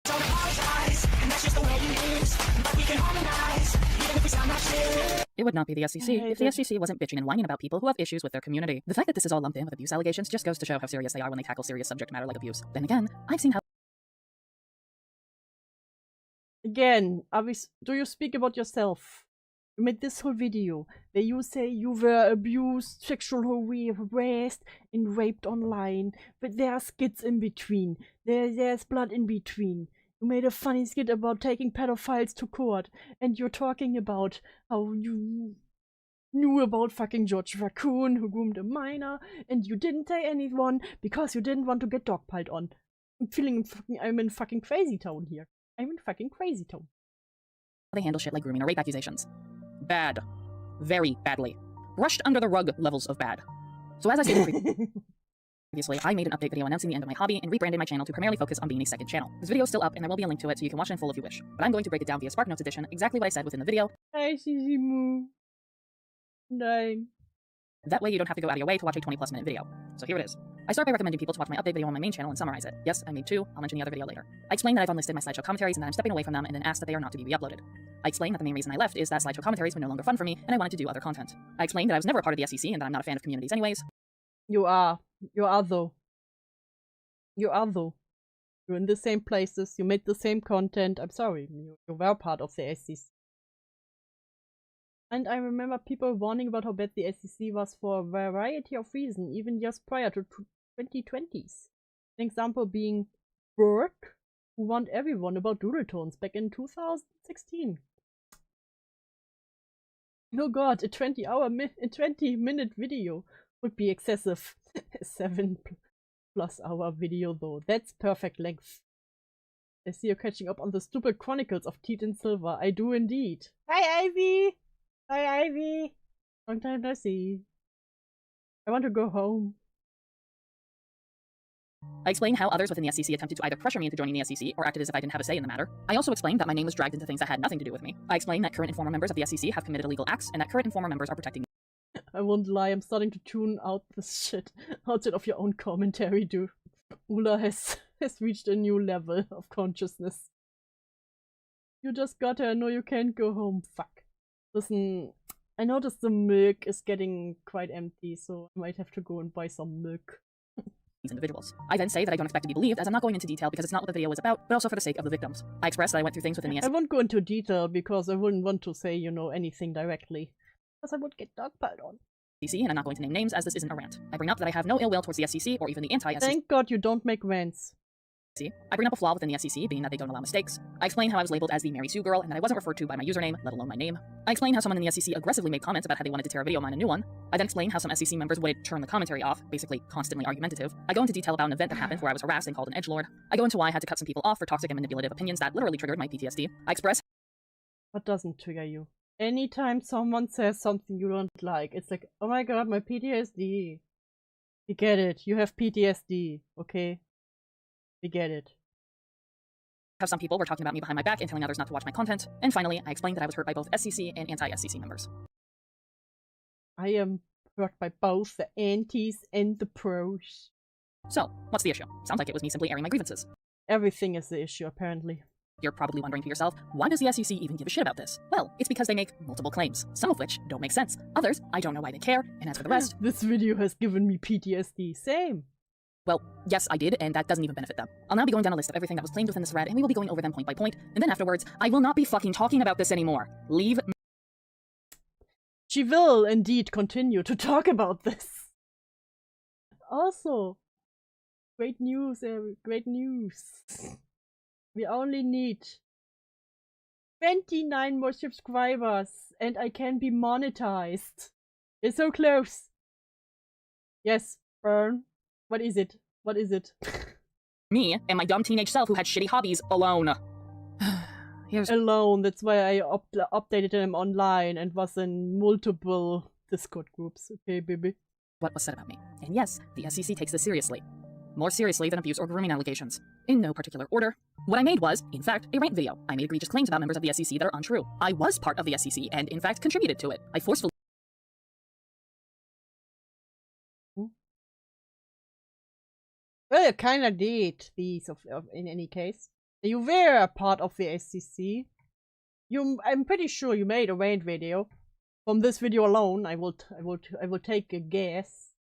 Don't apologize, and that's just the way it is. But we can harmonize, even if we sound like shit. it would not be the SEC if the SEC wasn't bitching and whining about people who have issues with their community. The fact that this is all lumped in with abuse allegations just goes to show how serious they are when they tackle serious subject matter like abuse. Then again, I've seen how Again, do you speak about yourself? You made this whole video where you say you were abused, sexually harassed, and raped online, but there are skits in between. There's blood in between. You made a funny skit about taking pedophiles to court, and you're talking about how you knew about fucking George Raccoon who groomed a minor, and you didn't tell anyone because you didn't want to get dogpiled on. I'm in fucking crazy town here. I'm in fucking crazy town. they handle shit like grooming or rape accusations. Bad. Very badly. Brushed under the rug levels of bad. So as I stated previously, I made an update video announcing the end of my hobby and rebranded my channel to primarily focus on being a second channel. This video is still up and there will be a link to it so you can watch it in full if you wish. But I'm going to break it down via SparkNotes edition, exactly what I said within the video. Nein. That way you don't have to go out of your way to watch a 20+ minute video. So here it is. I start by recommending people to watch my update video on my main channel and summarize it. Yes, I made 2, I'll mention the other video later. I explain that I've unlisted my slideshow commentaries and that I'm stepping away from them and then asked that they are not to be re-uploaded. I explain that the main reason I left is that slideshow commentaries were no longer fun for me and I wanted to do other content. I explained that I was never a part of the SEC and that I'm not a fan of communities anyways. You are. You are though. You are though. You're in the same places, you made the same content. I'm sorry, you were part of the SEC. And I remember people warning about how bad the SEC was for a variety of reasons, even just prior to 2020s. An example being Burke, who warned everyone about doodle tones back in 2016. Oh god, a 20-minute video would be excessive. A 7+ hour video though, that's perfect length. I see you're catching up on the stupid chronicles of Teeth and Silver. I do indeed. Hi Ivy! Hi Ivy! Long time no see. I want to go home. I explained how others within the SEC attempted to either pressure me into joining the SEC or acted as if I didn't have a say in the matter. I also explained that my name was dragged into things that had nothing to do with me. I explained that current and former members of the SEC have committed illegal acts and that current and former members are protecting me. I won't lie, I'm starting to tune out this shit outside of your own commentary, dude. Ula has reached a new level of consciousness. You just got her, no you can't go home, fuck. Listen, I noticed the milk is getting quite empty, so I might have to go and buy some milk. Individuals. I then say that I don't expect to be believed as I'm not going into detail because it's not what the video is about, but also for the sake of the victims. I express that I went through things within the SEC. I won't go into detail because I wouldn't want to say, you know, anything directly. Because I would get dogpiled on. And I'm not going to name names as this isn't a rant. I bring up that I have no ill will towards the SEC or even the anti-SEC. Thank God you don't make rants. I bring up a flaw within the SEC, being that they don't allow mistakes. I explain how I was labeled as the Mary Sue girl and that I wasn't referred to by my username, let alone my name. I explain how someone in the SEC aggressively made comments about how they wanted to tear a video of mine a new one. I then explain how some SEC members would turn the commentary off, basically constantly argumentative. I go into detail about an event that happened where I was harassed and called an edgelord. I go into why I had to cut some people off for toxic and manipulative opinions that literally triggered my PTSD. I express what doesn't trigger you. Anytime someone says something you don't like, it's like, oh my god, my PTSD. We get it. You have PTSD, okay? We get it. How some people were talking about me behind my back and telling others not to watch my content. And finally, I explained that I was hurt by both SEC and anti-SEC members. I am hurt by both the antis and the pros. So, what's the issue? Sounds like it was me simply airing my grievances. Everything is the issue, apparently. You're probably wondering to yourself, why does the SEC even give a shit about this? Well, it's because they make multiple claims, some of which don't make sense. Others, I don't know why they care, and as for the rest... This video has given me PTSD, same. Well, yes, I did, and that doesn't even benefit them. I'll now be going down a list of everything that was claimed within this thread, and we will be going over them point by point, and then afterwards, I will not be fucking talking about this anymore. Leave me. She will indeed continue to talk about this. Also, great news, great news. We only need 29 more subscribers, and I can be monetized. It's so close. Yes, Burn. What is it? What is it? Me and my dumb teenage self who had shitty hobbies alone. Here's alone, that's why I updated him online and was in multiple Discord groups. Okay, baby. What was said about me. And yes, the SEC takes this seriously. more seriously than abuse or grooming allegations. In no particular order. What I made was, in fact, a rant video. I made egregious claims about members of the SEC that are untrue. I was part of the SEC and, in fact, contributed to it. I forcefully Well, you kinda did these in any case. You were a part of the SEC. I'm pretty sure you made a rant video. From this video alone, I will take a guess.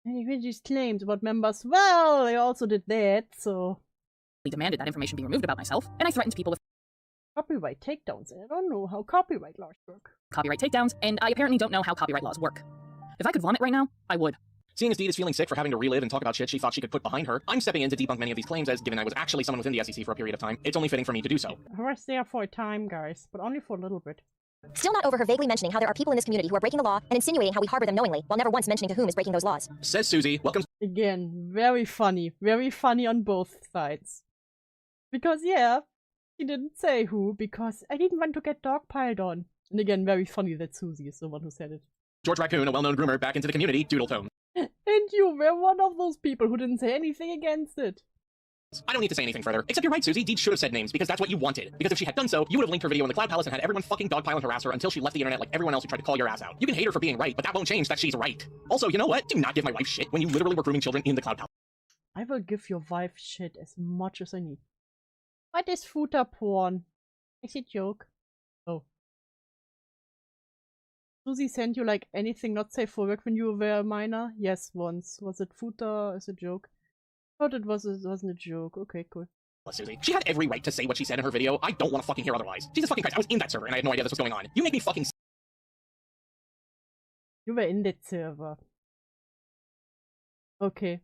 And you just claims about members. Well, I also did that, so demanded that information be removed about myself, and I threatened people with copyright takedowns. I don't know how copyright laws work. copyright takedowns, and I apparently don't know how copyright laws work. If I could vomit right now, I would. Seeing as Deed is feeling sick for having to relive and talk about shit she thought she could put behind her, I'm stepping in to debunk many of these claims as, given I was actually someone within the SEC for a period of time, it's only fitting for me to do so. I was there for a time, guys, but only for a little bit. Still not over her vaguely mentioning how there are people in this community who are breaking the law and insinuating how we harbor them knowingly, while never once mentioning to whom is breaking those laws. Says Susie, welcome. Again, very funny on both sides. Because, yeah, she didn't say who, because I didn't want to get dogpiled on. And again, very funny that Susie is the one who said it. George Raccoon, a well-known groomer, back into the community, doodle tone. And you were one of those people who didn't say anything against it. I don't need to say anything further. Except you're right, Susie. Deed should have said names, because that's what you wanted. Because if she had done so, you would have linked her video in the Cloud Palace and had everyone fucking dogpile and harass her until she left the internet like everyone else who tried to call your ass out. You can hate her for being right, but that won't change that she's right. Also, you know what? Do not give my wife shit when you literally were grooming children in the Cloud Palace. I will give your wife shit as much as I need. What is futa porn? Is it a joke? Oh. Susie sent you like anything not safe for work when you were a minor? Yes, once. Was it futa as a joke? I thought it wasn't a joke. Okay, cool. Susie. She had every right to say what she said in her video. I don't want to fucking hear otherwise. Jesus fucking Christ, I was in that server and I had no idea this was going on. You make me fucking... You were in that server. Okay.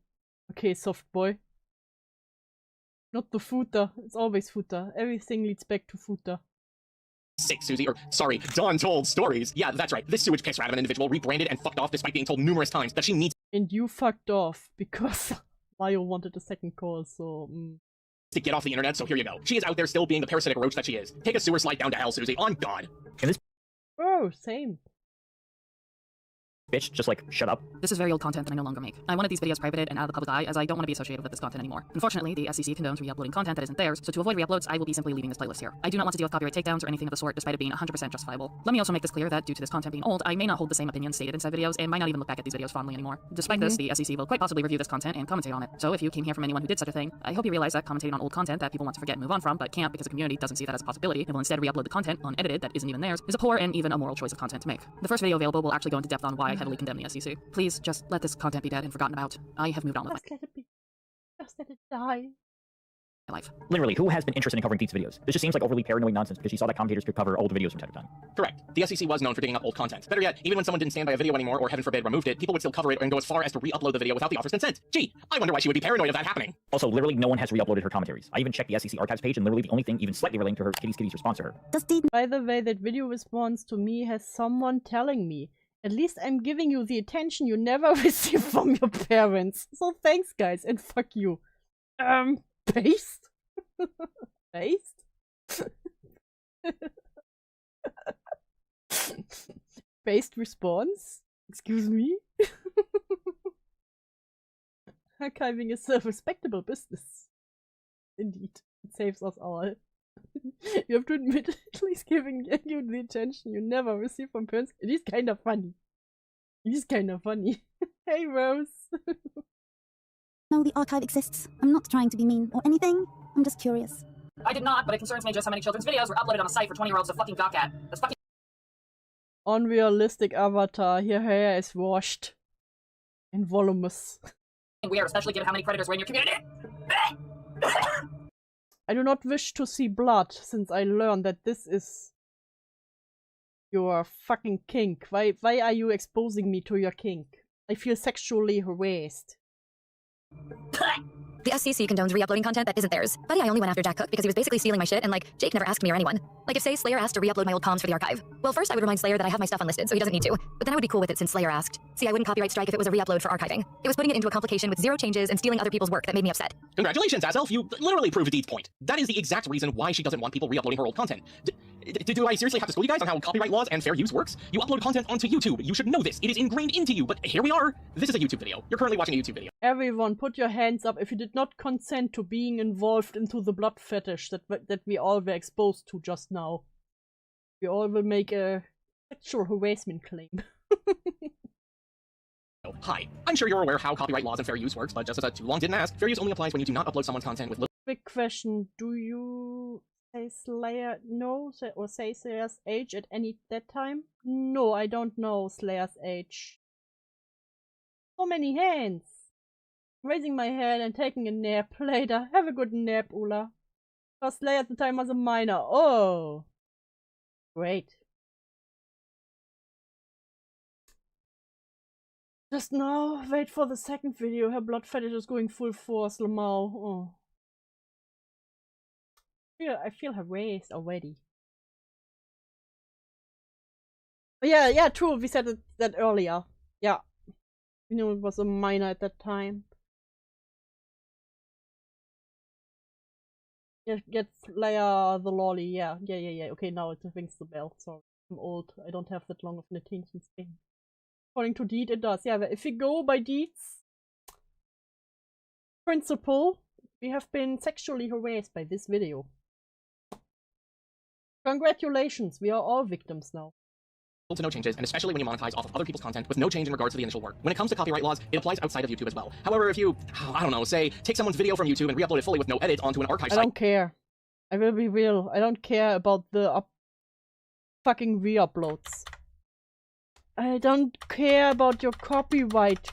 Okay, soft boy. Not the footer. It's always footer. Everything leads back to footer. Sick, Susie, or sorry, Dawn told stories. Yeah, that's right. This sewage piss rat of an individual rebranded and fucked off despite being told numerous times that she needs... And you fucked off because Mario wanted a second call, so... to get off the internet, so here you go. She is out there still being the parasitic roach that she is. Take a sewer slide down to hell, Susie. On God. And this Oh, same. bitch just like shut up. This is very old content that I no longer make. I wanted these videos privated and out of the public eye as I don't want to be associated with this content anymore. Unfortunately, the SEC condones re-uploading content that isn't theirs, so to avoid re-uploads, I will be simply leaving this playlist here. I do not want to deal with copyright takedowns or anything of the sort, despite it being 100% justifiable. Let me also make this clear that due to this content being old, I may not hold the same opinions stated inside videos and might not even look back at these videos fondly anymore. Despite this, the SEC will quite possibly review this content and commentate on it. So if you came here from anyone who did such a thing, I hope you realize that commentating on old content that people want to forget and move on from, but can't because the community doesn't see that as a possibility, and will instead re-upload the content unedited that isn't even theirs, is a poor and even immoral choice of content to make. The first video available will actually go into depth on why I heavily condemn the SEC. Please, just let this content be dead and forgotten about. I have moved on with Just let it be. Just let it die. my life. Literally, who has been interested in covering Deed's videos? This just seems like overly paranoid nonsense because she saw that commentators could cover old videos from time to time. Correct. The SEC was known for digging up old content. Better yet, even when someone didn't stand by a video anymore or heaven forbid removed it, people would still cover it and go as far as to re-upload the video without the author's consent. Gee, I wonder why she would be paranoid of that happening. Also, literally no one has re-uploaded her commentaries. I even checked the SEC archives page and literally the only thing even slightly relating to her Kitty's response to her. By the way, that video response to me has someone telling me, at least I'm giving you the attention you never received from your parents. So thanks, guys, and fuck you. Based? Based? Based response? Excuse me? Archiving is a respectable business. Indeed. It saves us all. You have to admit, at least giving you the attention you never received from parents. It is kind of funny. It is kind of funny. Hey, Rose. No, the archive exists. I'm not trying to be mean or anything. I'm just curious. I did not, but it concerns me just how many children's videos were uploaded on a site for 20-year-olds to fucking gawk at. That's fucking Unrealistic avatar. Her hair is washed. And voluminous. weird, especially given how many predators were in your community. I do not wish to see blood, since I learned that this is your fucking kink. Why are you exposing me to your kink? I feel sexually harassed. The SEC condones re-uploading content that isn't theirs. Buddy, I only went after Jack Cook because he was basically stealing my shit, and Jake never asked me or anyone. If, say, Slayer asked to re-upload my old comms for the archive. Well, first I would remind Slayer that I have my stuff unlisted, so he doesn't need to. But then I would be cool with it since Slayer asked. See, I wouldn't copyright strike if it was a re-upload for archiving. It was putting it into a complication with 0 changes and stealing other people's work that made me upset. Congratulations, Azelf. You literally proved Deed's point. That is the exact reason why she doesn't want people re-uploading her old content. Do I seriously have to school you guys on how copyright laws and fair use works? You upload content onto YouTube. You should know this. It is ingrained into you. But here we are. This is a YouTube video. You're currently watching a YouTube video. Everyone, put your hands up if you did not consent to being involved into the blood fetish that we all were exposed to just now. We all will make a sexual harassment claim. Hi. I'm sure you're aware how copyright laws and fair use works, but just as a too long didn't ask, fair use only applies when you do not upload someone's content with little. Big question. Do you say Slayer no or say Slayer's age at that time? No, I don't know Slayer's age. So many hands. Raising my hand and taking a nap later. Have a good nap, Ula. Because Slayer at the time was a minor. Oh. Great. Just now, wait for the second video. Her blood fetish is going full force, Lamau. Oh. I feel harassed already. But yeah, true. We said that earlier. Yeah. You know, it was a minor at that time. Get Leia the lolly. Yeah. Okay, now it rings the bell. Sorry. I'm old. I don't have that long of an attention span. According to Deed, it does. Yeah, but if we go by Deed's principle, we have been sexually harassed by this video. Congratulations, we are all victims now. To no changes, and especially when you monetize off of other people's content with no change in regards to the initial work. When it comes to copyright laws, it applies outside of YouTube as well. However, if you, I don't know, say, take someone's video from YouTube and re-upload it fully with no edits onto an archive site. I don't care. I will be real. I don't care about the fucking re-uploads. I don't care about your copyright.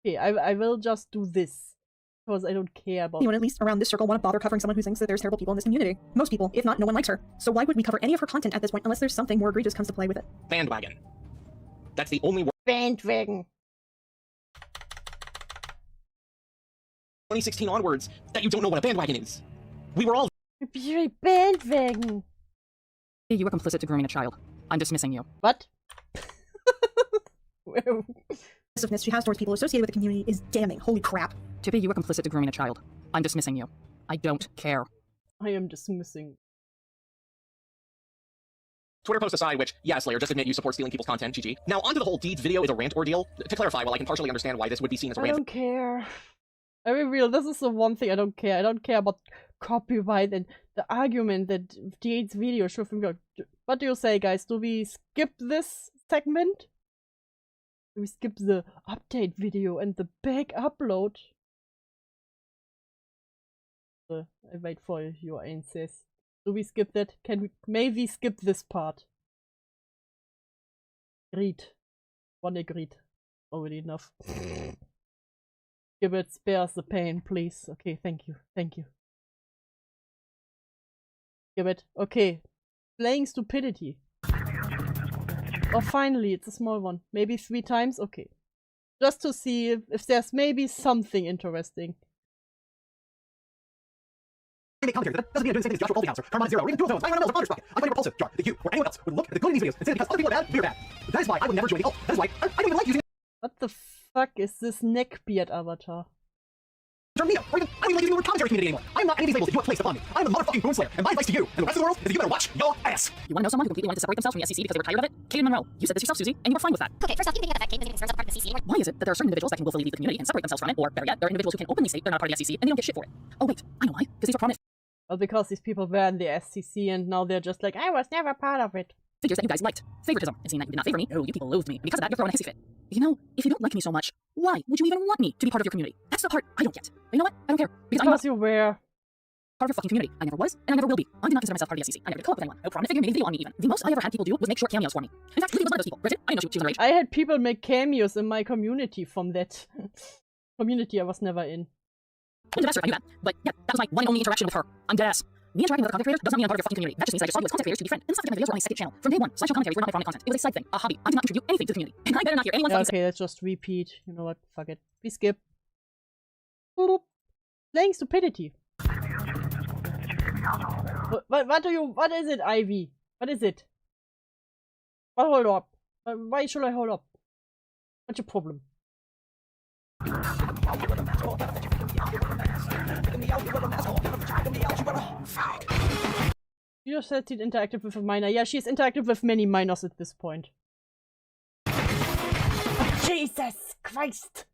Okay, I will just do this. Because I don't care about— Anyone, at least around this circle, want to bother covering someone who thinks that there's terrible people in this community. Most people, if not, no one likes her. So why would we cover any of her content at this point unless there's something more egregious comes to play with it? Bandwagon. That's the only word. Bandwagon. 2016 onwards, that you don't know what a bandwagon is. We were all— Bandwagon. You were complicit to grooming a child. I'm dismissing you. What? Aggressiveness she has towards people associated with the community is damning. Holy crap. Tippy, you were complicit to grooming a child. I'm dismissing you. I don't care. I am dismissing. Twitter post aside, which, yeah, Slayer, just admit you support stealing people's content, GG. Now, onto the whole Deed's video is a rant ordeal. To clarify, while I can partially understand why this would be seen as a rant— I don't care. I mean, real, this is the one thing I don't care. I don't care about copyright and the argument that Deed's video should be— What do you say, guys? Do we skip this segment? Do we skip the update video and the back upload? I wait for your answers. Do we skip that? Can we maybe skip this part? Agreed. One agreed. Already enough. Give it, spare us the pain, please. Okay, thank you. Thank you. Give it. Okay. Playing stupidity. Oh, finally, it's a small one. Maybe 3 times? Okay. Just to see if there's maybe something interesting. Commentary that doesn't mean I'm doing the same thing as Joshua Boltinghouse or Carmine Zero or even Dual Tones, 900 Mills or Father's Bucket. I find it repulsive, Jar, that you or anyone else would look at the good in these videos and say that because other people are bad, we're bad. That is why I would never join the cult. That is why I don't even like using— What the fuck is this neckbeard avatar? Media, or even, I don't even like using the word commentary community anymore. I am not any of these labels that you have placed upon me. I am the motherfucking Boom Slayer, and my advice to you and the rest of the world is that you better watch your ass. You want to know someone who completely wanted to separate themselves from the SEC because they were tired of it? Kaden Monroe. You said this yourself, Susie, and you were fine with that. Okay, first off, you think that Kate is part of the CC? Why is it that there are certain individuals that can willfully leave the community and separate themselves from it, or better yet, there are individuals who can openly say they're not part of the SEC and they don't get shit for it? Oh wait, I know why. Because these are prominent— Well, because these people were in the SCC and now they're just like, I was never part of it. Figures that you guys liked. Favoritism. And seeing that you did not favor me, no, you people loathed me. And because of that, you're throwing a hissy fit. You know, if you don't like me so much, why would you even want me to be part of your community? That's the part I don't get. But you know what? I don't care. Because I'm not you were part of your fucking community. I never was, and I never will be. I do not consider myself part of the SEC. I never did co-op with anyone. No prominent figure made a video on me even. The most I ever had people do was make short cameos for me. In fact, Lily was one of those people. Granted, I didn't know she was underage. I had people make cameos in my community from that community I was never in. I knew that. But yeah, that was my one and only interaction with her. I'm deadass. Me interacting with other content creators does not mean I'm part of your fucking community. That just means I just saw you as content creators to be friends. And the stuff that my videos were on my second channel. From day one, slideshow commentaries were not my prominent content. It was a side thing, a hobby. I did not contribute anything to the community. And I better not hear anyone Okay, let's just repeat. You know what? Fuck it. We skip. Boop. Playing stupidity. What is it, Ivy? What is it? What hold up? Why should I hold up? What's your problem? You You said she's interactive with a minor. Yeah, she's interactive with many minors at this point. Oh, Jesus Christ!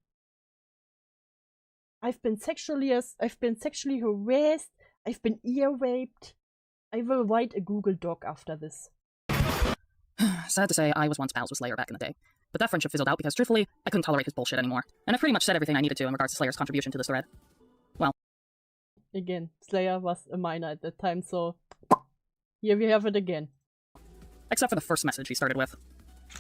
I've been sexually harassed. I've been ear raped. I will write a Google Doc after this. Sad to say, I was once pals with Slayer back in the day. But that friendship fizzled out because, truthfully, I couldn't tolerate his bullshit anymore. And I pretty much said everything I needed to in regards to Slayer's contribution to this thread. Well. Again, Slayer was a minor at that time, so here we have it again. Except for the first message he started with.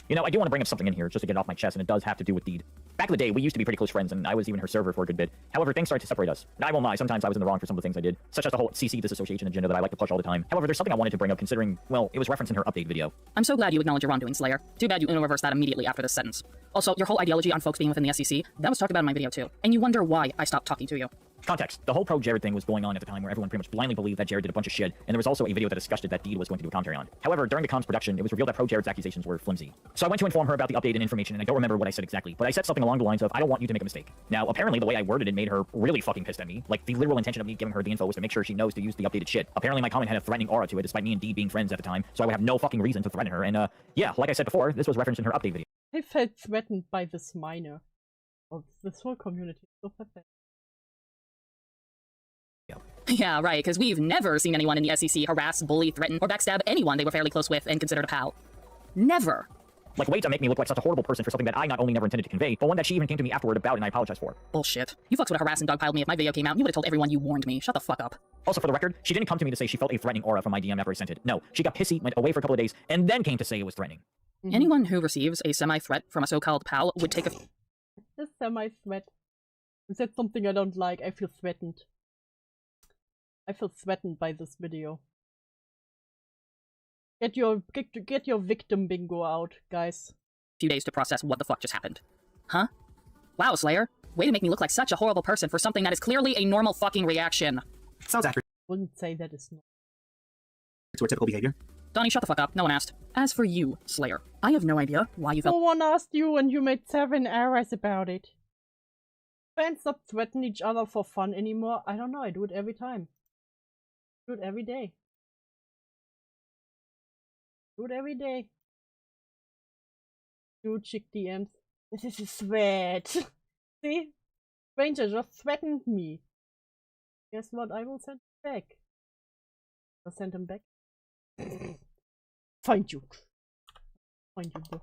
You know, I do want to bring up something in here just to get it off my chest, and it does have to do with Deed. Back in the day, we used to be pretty close friends, and I was even her server for a good bit. However, things started to separate us. And I won't lie, sometimes I was in the wrong for some of the things I did, such as the whole CC disassociation agenda that I like to push all the time. However, there's something I wanted to bring up considering, well, it was referenced in her update video. I'm so glad you acknowledge your wrongdoing, Slayer. Too bad you reversed that immediately after this sentence. Also, your whole ideology on folks being within the SEC, that was talked about in my video too. And you wonder why I stopped talking to you. Context. The whole pro-Jared thing was going on at the time where everyone pretty much blindly believed that Jared did a bunch of shit, and there was also a video that discussed it that Deed was going to do a commentary on. However, during the com's production, it was revealed that pro-Jared's accusations were flimsy. So I went to inform her about the updated information, and I don't remember what I said exactly, but I said something along the lines of, I don't want you to make a mistake. Now, apparently the way I worded it made her really fucking pissed at me. Like, the literal intention of me giving her the info was to make sure she knows to use the updated shit. Apparently my comment had a threatening aura to it, despite me and Deed being friends at the time, so I would have no fucking reason to threaten her, and yeah, like I said before, this was referenced in her update video. I felt threatened by this minor. Or this whole community. So pathetic. Yeah, right, because we've never seen anyone in the SEC harass, bully, threaten, or backstab anyone they were fairly close with and considered a pal. Never. Like, way to make me look like such a horrible person for something that I not only never intended to convey, but one that she even came to me afterward about and I apologize for. Bullshit. You fucks would have harassed and dogpiled me if my video came out and you would have told everyone you warned me. Shut the fuck up. Also, for the record, she didn't come to me to say she felt a threatening aura from my DM after I sent it. No, she got pissy, went away for a couple of days, and then came to say it was threatening. Anyone who receives a semi-threat from a so-called pal would take a... A semi-threat. Is that something I don't like? I feel threatened. I feel threatened by this video. Get your victim bingo out, guys. Few days to process what the fuck just happened. Huh? Wow, Slayer. Way to make me look like such a horrible person for something that is clearly a normal fucking reaction. Sounds accurate. Wouldn't say that is not. It's your typical behavior. Donnie, shut the fuck up. No one asked. As for you, Slayer, I have no idea why you felt— No one asked you and you made 7 errors about it. Fans stop threatening each other for fun anymore. I don't know, I do it every time. Do it every day. Do it every day. Do chick DMs. This is a threat. See? Stranger just threatened me. Guess what? I will send him back. I'll send him back. Find you. Find you, bro.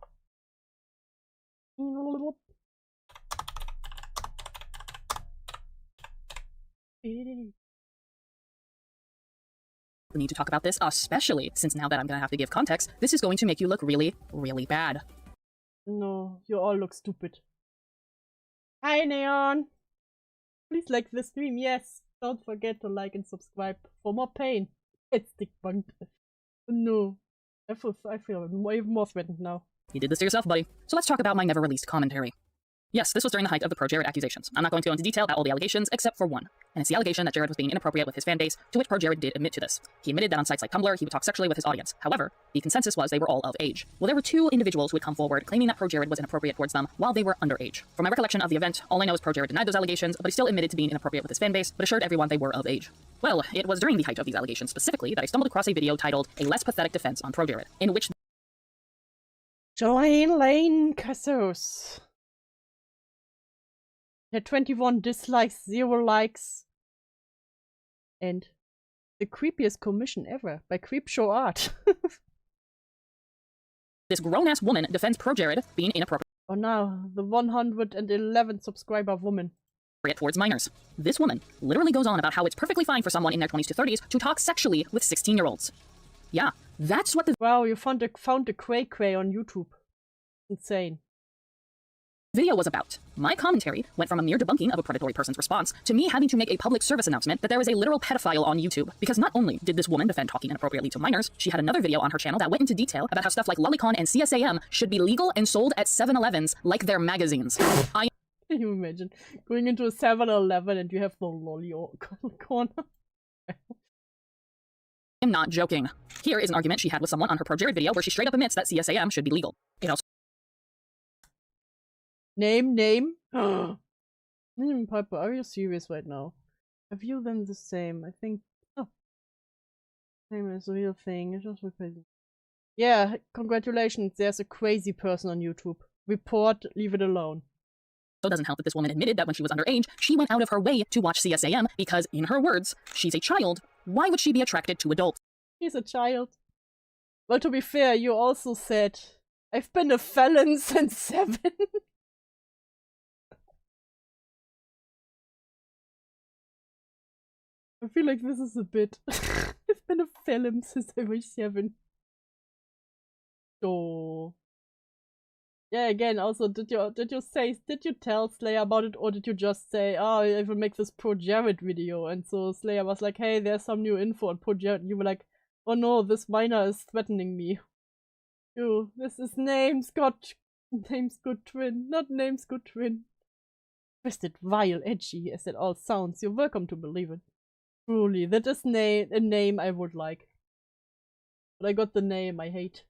We need to talk about this, especially since now that I'm gonna have to give context, this is going to make you look really, really bad. No, you all look stupid. Hi, Neon! Please like the stream, yes! Don't forget to like and subscribe for more pain. It's debunked. No. I feel even more threatened now. You did this to yourself, buddy. So let's talk about my never-released commentary. Yes, this was during the height of the pro-Jared accusations. I'm not going to go into detail about all the allegations, except for one. And it's the allegation that Jared was being inappropriate with his fanbase, to which pro-Jared did admit to this. He admitted that on sites like Tumblr, he would talk sexually with his audience. However, the consensus was they were all of age. Well, there were 2 individuals who would come forward claiming that pro-Jared was inappropriate towards them while they were underage. From my recollection of the event, all I know is pro-Jared denied those allegations, but he still admitted to being inappropriate with his fanbase, but assured everyone they were of age. Well, it was during the height of these allegations specifically that I stumbled across a video titled A Less Pathetic Defense on pro-Jared, in which Join Lane Cassos. Had 21 dislikes, 0 likes. And the creepiest commission ever by Creepshow Art. this grown-ass woman defends pro-Jared being inappropriate. Oh now, the 111 subscriber woman. Towards minors. This woman literally goes on about how it's perfectly fine for someone in their 20s to 30s to talk sexually with 16-year-olds. Yeah, that's what the— Wow, you found a cray-cray on YouTube. Insane. Video was about. My commentary went from a mere debunking of a predatory person's response to me having to make a public service announcement that there was a literal pedophile on YouTube. Because not only did this woman defend talking inappropriately to minors, she had another video on her channel that went into detail about how stuff like Lolicon and CSAM should be legal and sold at 7-Elevens like their magazines. Can you imagine going into a 7-Eleven and you have the Lolicon? I'm not joking. Here is an argument she had with someone on her pro-Jared video where she straight up admits that CSAM should be legal. It also— Name? Piper, are you serious right now? I view them the same. I think... Oh. Name is a real thing. It was crazy. Yeah, congratulations. There's a crazy person on YouTube. Report, leave it alone. So it doesn't help that this woman admitted that when she was underage, she went out of her way to watch CSAM because, in her words, she's a child. Why would she be attracted to adults? She's a child. Well, to be fair, you also said, I've been a felon since 7. I feel like this is a bit. I've been a felon since I was 7. So. Yeah, again, also, did you tell Slayer about it, or did you just say, oh, I will make this Pro Jared video, and so Slayer was like, hey, there's some new info on Pro Jared, and you were like, oh no, this minor is threatening me. Ew, this is Name's good twin, not Name's good twin. Twisted, vile, edgy, as it all sounds, you're welcome to believe it. Truly, that is a name I would like. But I got the name I hate.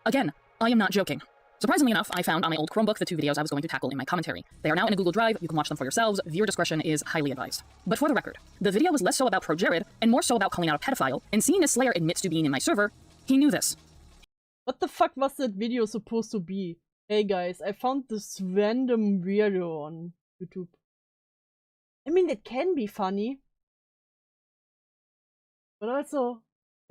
Again, I am not joking. Surprisingly enough, I found on my old Chromebook the 2 videos I was going to tackle in my commentary. They are now in a Google Drive, you can watch them for yourselves, viewer discretion is highly advised. But for the record, the video was less so about Pro Jared, and more so about calling out a pedophile, and seeing as Slayer admits to being in my server, he knew this. What the fuck was that video supposed to be? Hey guys, I found this random weirdo on YouTube. I mean, it can be funny. But also,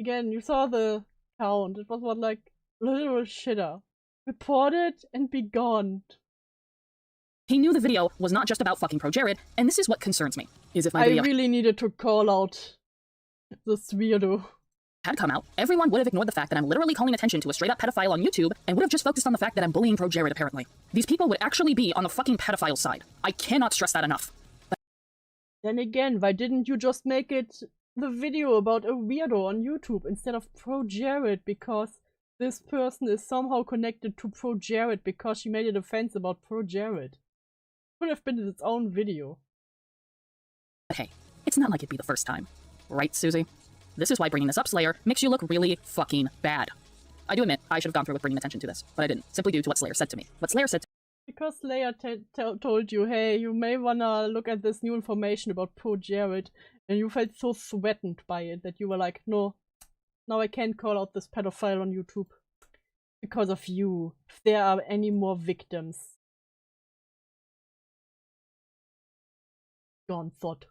again, you saw the count, it was what, like, literal shitter. Report it and be gone. He knew the video was not just about fucking Pro Jared, and this is what concerns me, is if my video really needed to call out this weirdo. Had come out, everyone would have ignored the fact that I'm literally calling attention to a straight-up pedophile on YouTube, and would have just focused on the fact that I'm bullying Pro Jared, apparently. These people would actually be on the fucking pedophile side. I cannot stress that enough. Then again, why didn't you just make it the video about a weirdo on YouTube instead of Pro Jared, because this person is somehow connected to Pro Jared because she made a defense about Pro Jared. Could have been its own video. But hey, it's not like it'd be the first time. Right, Susie? This is why bringing this up, Slayer, makes you look really fucking bad. I do admit, I should have gone through with bringing attention to this, but I didn't, simply due to what Slayer said to me. What Slayer said to Because Slayer told you, hey, you may wanna look at this new information about Pro Jared, and you felt so threatened by it that you were like, no, now I can't call out this pedophile on YouTube. Because of you. If there are any more victims. Gone thought.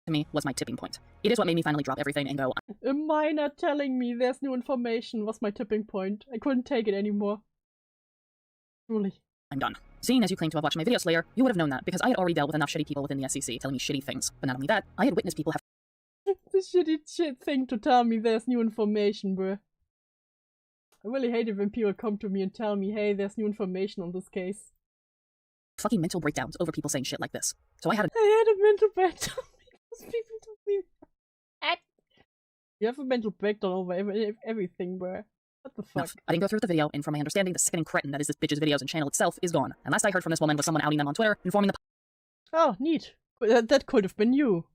to me was my tipping point. It is what made me finally drop everything and go, A minor telling me there's new information was my tipping point. I couldn't take it anymore. Truly. I'm done. Seeing as you claim to have watched my video, Slayer, you would have known that because I had already dealt with enough shitty people within the SEC telling me shitty things. But not only that, I had witnessed people have The shit thing to tell me there's new information, bruh. I really hate it when people come to me and tell me, hey, there's new information on this case. fucking mental breakdowns over people saying shit like this. So I had a mental breakdown because people told me that. You have a mental breakdown over everything, bruh. What the fuck? I didn't go through with the video, and from my understanding, the sickening cretin that is this bitch's videos and channel itself is gone. And last I heard from this woman was someone outing them on Twitter, informing the Oh, neat. That could have been you.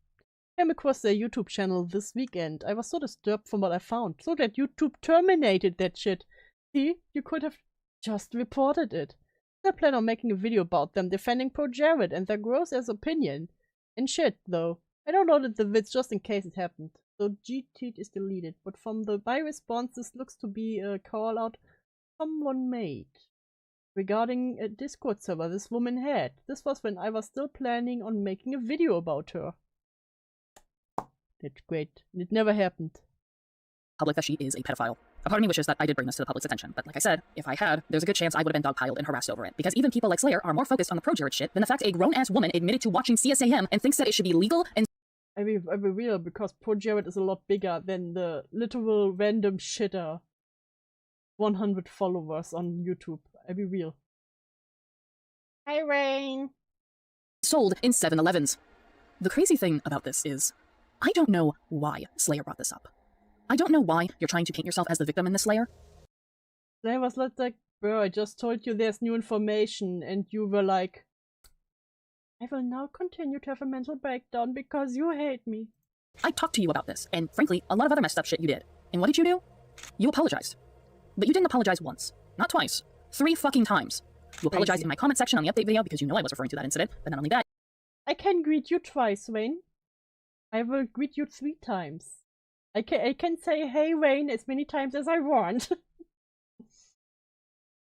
I came across their YouTube channel this weekend. I was so disturbed from what I found. So glad YouTube terminated that shit. See? You could have just reported it. I plan on making a video about them defending Pro Jared and their gross ass opinion. And shit, though. I downloaded the vids just in case it happened. So GT is deleted, but from my responses looks to be a call out someone made regarding a Discord server this woman had. This was when I was still planning on making a video about her. That's great. It never happened. public that she is a pedophile. A part of me wishes that I did bring this to the public's attention, but like I said, if I had, there's a good chance I would have been dogpiled and harassed over it. Because even people like Slayer are more focused on the Pro Jared shit than the fact a grown-ass woman admitted to watching CSAM and thinks that it should be legal and I be real, because Pro Jared is a lot bigger than the literal random shitter 100 followers on YouTube. I be real. Hi, Rain. sold in 7-Elevens. The crazy thing about this is, I don't know why Slayer brought this up. I don't know why you're trying to paint yourself as the victim in this, Slayer. Slayer was like, bro, I just told you there's new information, and you were like, I will now continue to have a mental breakdown because you hate me. I talked to you about this, and frankly, a lot of other messed up shit you did. And what did you do? You apologized. But you didn't apologize once. Not twice. 3 fucking times. You apologized in my comment section on the update video because you know I was referring to that incident, but not only that. I can greet you twice, Wayne. I will greet you 3 times. I can say hey Wayne as many times as I want.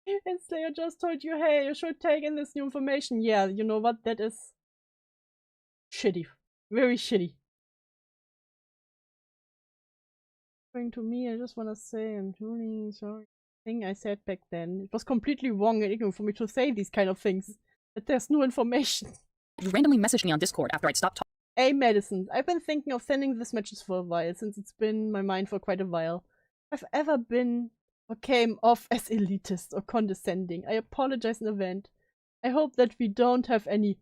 And Slayer just told you, hey, you should take in this new information. Yeah, you know what? That is shitty. Very shitty. Going to me, I just want to say I'm truly sorry. Thing I said back then. It was completely wrong and ignorant for me to say these kind of things. That there's no information. You randomly messaged me on Discord after I'd stopped talking. Hey Madison, I've been thinking of sending these messages for a while, since it's been in my mind for quite a while. If I've ever been or came off as elitist or condescending, I apologize in advance. I hope that we don't have any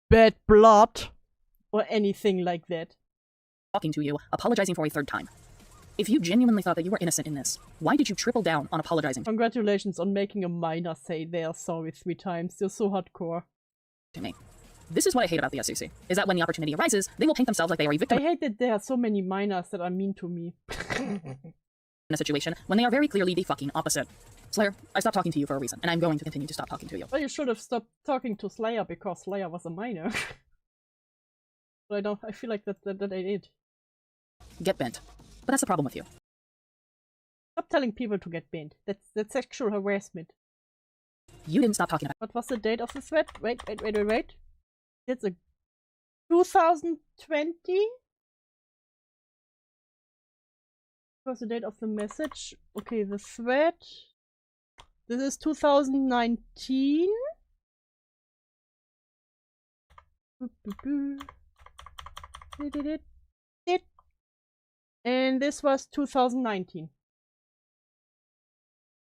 bad blood or anything like that. Talking to you, apologizing for a 3rd time. If you genuinely thought that you were innocent in this, why did you triple down on apologizing Congratulations on making a minor say they are sorry 3 times. You're so hardcore. to me? This is what I hate about the SEC, is that when the opportunity arises, they will paint themselves like they are a victim I hate that there are so many minors that are mean to me. in a situation when they are very clearly the fucking opposite. Slayer, I stopped talking to you for a reason, and I'm going to continue to stop talking to you. Well, you should have stopped talking to Slayer because Slayer was a minor. But I feel like that I did. Get bent. But that's the problem with you. Stop telling people to get banned. That's sexual harassment. You didn't stop talking about What was the date of the thread? Wait. It's a 2020? What was the date of the message? Okay, the thread. This is 2019. And this was 2019.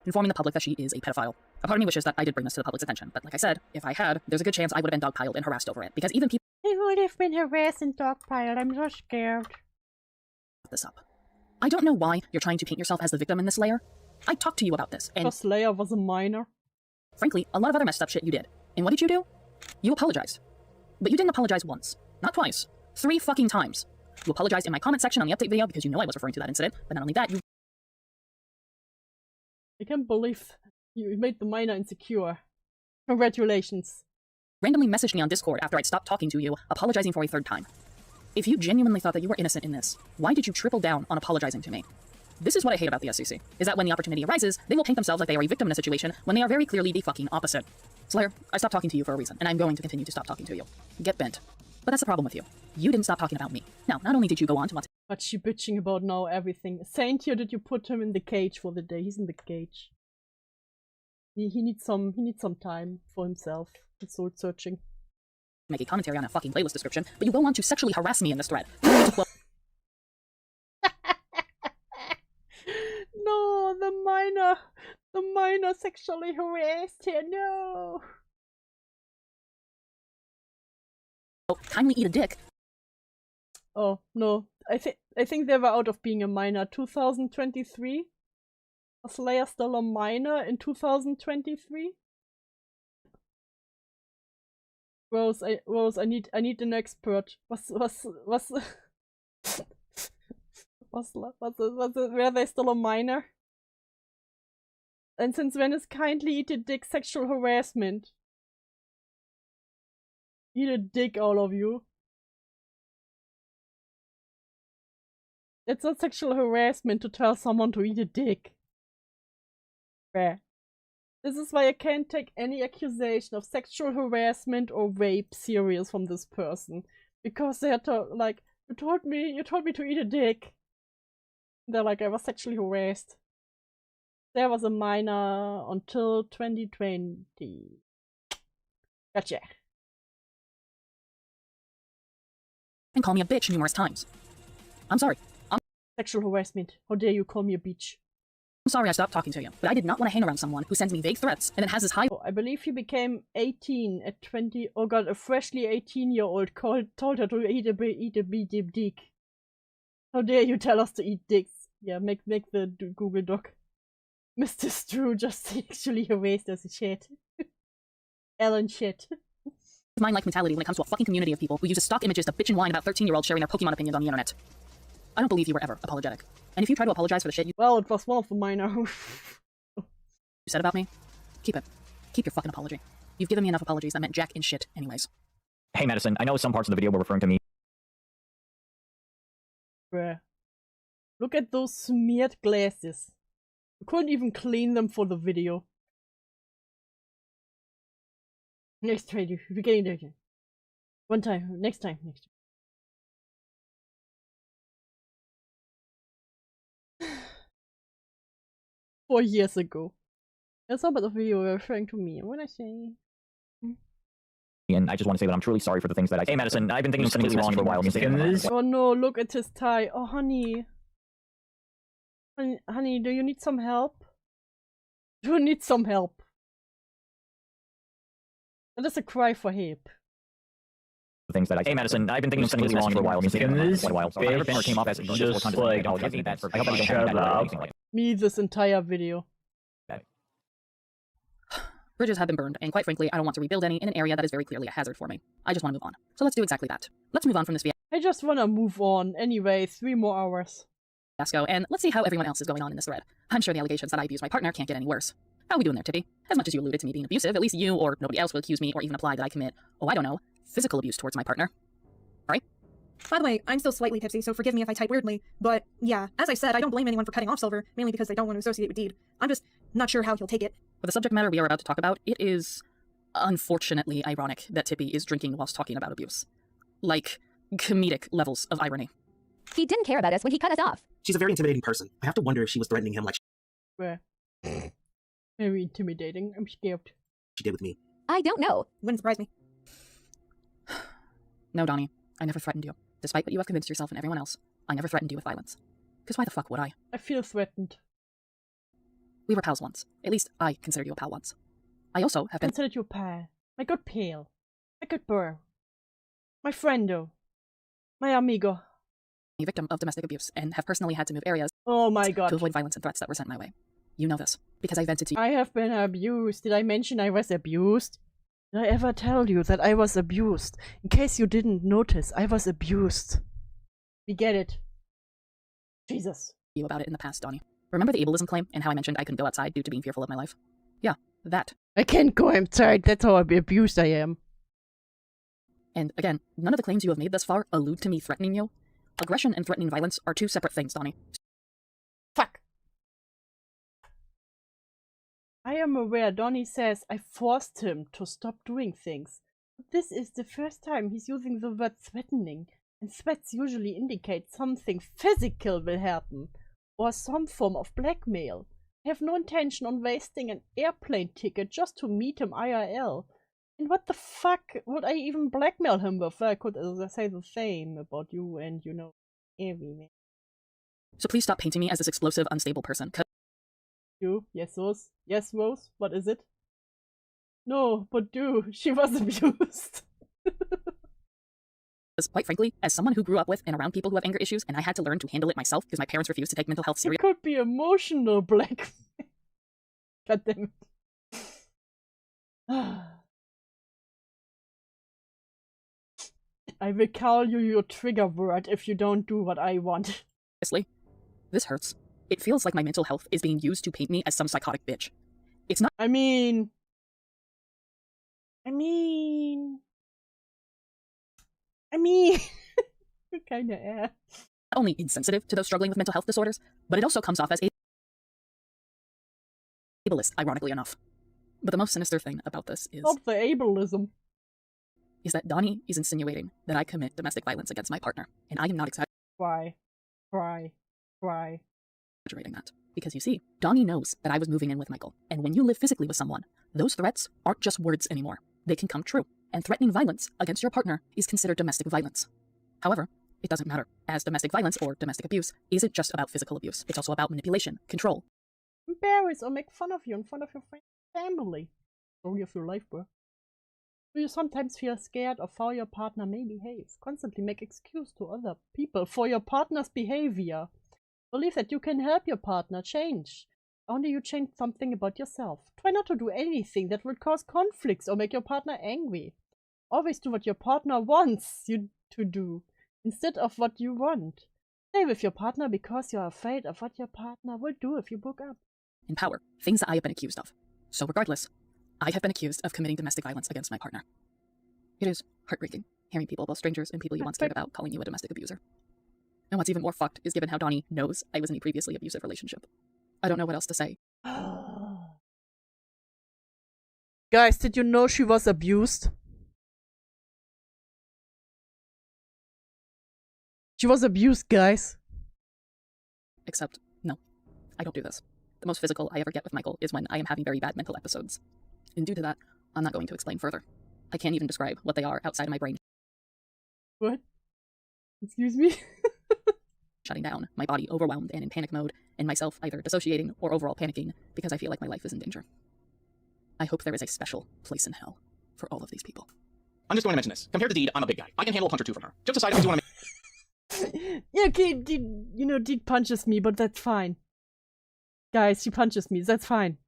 informing the public that she is a pedophile. A part of me wishes that I did bring this to the public's attention, but like I said, if I had, there's a good chance I would have been dogpiled and harassed over it, because even people I would have been harassed and dogpiled. I'm so scared. this up. I don't know why you're trying to paint yourself as the victim in this layer. I talked to you about this, and Because Slayer was a minor. frankly, a lot of other messed up shit you did. And what did you do? You apologized. But you didn't apologize once. Not twice. 3 fucking times. You apologized in my comment section on the update video because you know I was referring to that incident, but not only that, you I can't believe you made the minor insecure. Congratulations. randomly messaged me on Discord after I'd stopped talking to you, apologizing for a 3rd time. If you genuinely thought that you were innocent in this, why did you triple down on apologizing to me? This is what I hate about the SEC, is that when the opportunity arises, they will paint themselves like they are a victim in a situation when they are very clearly the fucking opposite. Slayer, I stopped talking to you for a reason, and I'm going to continue to stop talking to you. Get bent. But that's the problem with you. You didn't stop talking about me. Now, not only did you go on to want to What's she bitching about now? Everything. Saint here, did you put him in the cage for the day? He's in the cage. He needs some time for himself. He's soul searching. make a commentary on a fucking playlist description, but you go on to sexually harass me in this thread. No, the minor sexually harassed her. No. Kindly eat a dick. Oh no, I think they were out of being a minor. 2023. Was Slayer still a minor in 2023? Rose, I need an expert. Were they still a minor? And since when is kindly eat a dick sexual harassment? Eat a dick, all of you. It's not sexual harassment to tell someone to eat a dick. Bruh. This is why I can't take any accusation of sexual harassment or rape serious from this person. Because they had to, like, you told me to eat a dick. They're like, I was sexually harassed. There was a minor until 2020. Gotcha. And call me a bitch numerous times. I'm sorry. Sexual harassment. How dare you call me a bitch? I'm sorry I stopped talking to you, but I did not want to hang around someone who sends me vague threats and then has this high— I believe he became 18 at 20. Oh god, a freshly 18-year-old told her to eat a dick. How dare you tell us to eat dicks? Yeah, make the Google Doc. Mr. Strew just sexually harassed us in chat. Ellen chat. mind-like mentality when it comes to a fucking community of people who uses stock images to bitch and whine about 13-year-olds sharing their Pokemon opinions on the internet. I don't believe you were ever apologetic. And if you try to apologize for the shit you— Well, it was one of the minor you said about me, keep it. Keep your fucking apology. You've given me enough apologies that meant jack and shit anyways. Hey Madison, I know some parts of the video were referring to me Bruh. Look at those smeared glasses. You couldn't even clean them for the video. Next try, we're getting there again. One time, next time, next time. 4 years ago. That's not about the video referring to me. What did I say? And I just want to say that I'm truly sorry for the things that I... Hey, Madison, I've been thinking of sending this message for a while. Oh no, look at his tie. Oh, honey. Honey, do you need some help? Do you need some help? That is a cry for help. The things that I... Hey, Madison, I've been thinking of sending this message for a while. Came off as just like, shut up. Me this entire video. Bridges have been burned, and quite frankly, I don't want to rebuild any in an area that is very clearly a hazard for me. I just want to move on. So let's do exactly that. Let's move on from this I just want to move on. Anyway, 3 more hours. fiasco, and let's see how everyone else is going on in this thread. I'm sure the allegations that I abused my partner can't get any worse. How are we doing there, Tippy? As much as you alluded to me being abusive, at least you or nobody else will accuse me or even imply that I commit, oh, I don't know, physical abuse towards my partner. Right? By the way, I'm still slightly tipsy, so forgive me if I type weirdly, but yeah, as I said, I don't blame anyone for cutting off Silver, mainly because I don't want to associate with Deed. I'm just not sure how he'll take it. For the subject matter we are about to talk about, it is unfortunately ironic that Tippy is drinking whilst talking about abuse. Like, comedic levels of irony. He didn't care about us when he cut us off. She's a very intimidating person. I have to wonder if she was threatening him like Where? Very intimidating. I'm scared. she did with me. I don't know. Wouldn't surprise me. No, Donnie, I never threatened you. Despite what you have convinced yourself and everyone else, I never threatened you with violence. Because why the fuck would I? I feel threatened. We were pals once. At least I considered you a pal once. I also have been— considered you a pal. My good pal. My good bro. My friendo. My amigo. A victim of domestic abuse and have personally had to move areas oh my god to avoid violence and threats that were sent my way. You know this, because I vented to you. I have been abused. Did I mention I was abused? Did I ever tell you that I was abused? In case you didn't notice, I was abused. We get it. Jesus. You about it in the past, Donnie. Remember the ableism claim and how I mentioned I couldn't go outside due to being fearful of my life? Yeah, that. I can't go outside. That's how abused I am. And again, none of the claims you have made thus far allude to me threatening you. Aggression and threatening violence are two separate things, Donnie. Fuck. I am aware Donnie says I forced him to stop doing things. But this is the first time he's using the word threatening, and threats usually indicate something physical will happen, or some form of blackmail. I have no intention on wasting an airplane ticket just to meet him IRL. And what the fuck would I even blackmail him with? I could say the same about you and, you know, everything. So please stop painting me as this explosive, unstable person. You? Yes, Rose? Yes, Rose? What is it? No, but do. She was abused. Because, quite frankly, as someone who grew up with and around people who have anger issues, and I had to learn to handle it myself because my parents refused to take mental health seriously. It could be emotional blackmail. God damn it. I will call you your trigger word if you don't do what I want. Honestly, this hurts. It feels like my mental health is being used to paint me as some psychotic bitch. It's not— I mean... kinda not only insensitive to those struggling with mental health disorders, but it also comes off as ableist, ironically enough. But the most sinister thing about this is— Stop the ableism. Is that Donnie is insinuating that I commit domestic violence against my partner, and I am not Why? exaggerating that. Because you see, Donnie knows that I was moving in with Michael, and when you live physically with someone, those threats aren't just words anymore. They can come true, and threatening violence against your partner is considered domestic violence. However, it doesn't matter, as domestic violence or domestic abuse isn't just about physical abuse. It's also about manipulation, control. Embarrass or make fun of you in front of your family. Story of your life, bro. Do you sometimes feel scared of how your partner may behave? Constantly make excuse to other people for your partner's behavior. Believe that you can help your partner change. Only you change something about yourself. Try not to do anything that will cause conflicts or make your partner angry. Always do what your partner wants you to do, instead of what you want. Stay with your partner because you are afraid of what your partner will do if you broke up. In power, things that I have been accused of. So regardless, I have been accused of committing domestic violence against my partner. It is heartbreaking hearing people, both strangers and people you once cared about, calling you a domestic abuser. And what's even more fucked is given how Donnie knows I was in a previously abusive relationship. I don't know what else to say. Guys, did you know she was abused? She was abused, guys. Except, no, I don't do this. The most physical I ever get with Michael is when I am having very bad mental episodes. And due to that, I'm not going to explain further. I can't even describe what they are outside of my brain. What? Excuse me? Shutting down, my body overwhelmed and in panic mode, and myself either dissociating or overall panicking because I feel like my life is in danger. I hope there is a special place in hell for all of these people. I'm just going to mention this. Compared to Deed, I'm a big guy. I can handle a punch or two from her. Just aside if you want to Yeah, okay, Deed punches me, but that's fine. Guys, she punches me, that's fine.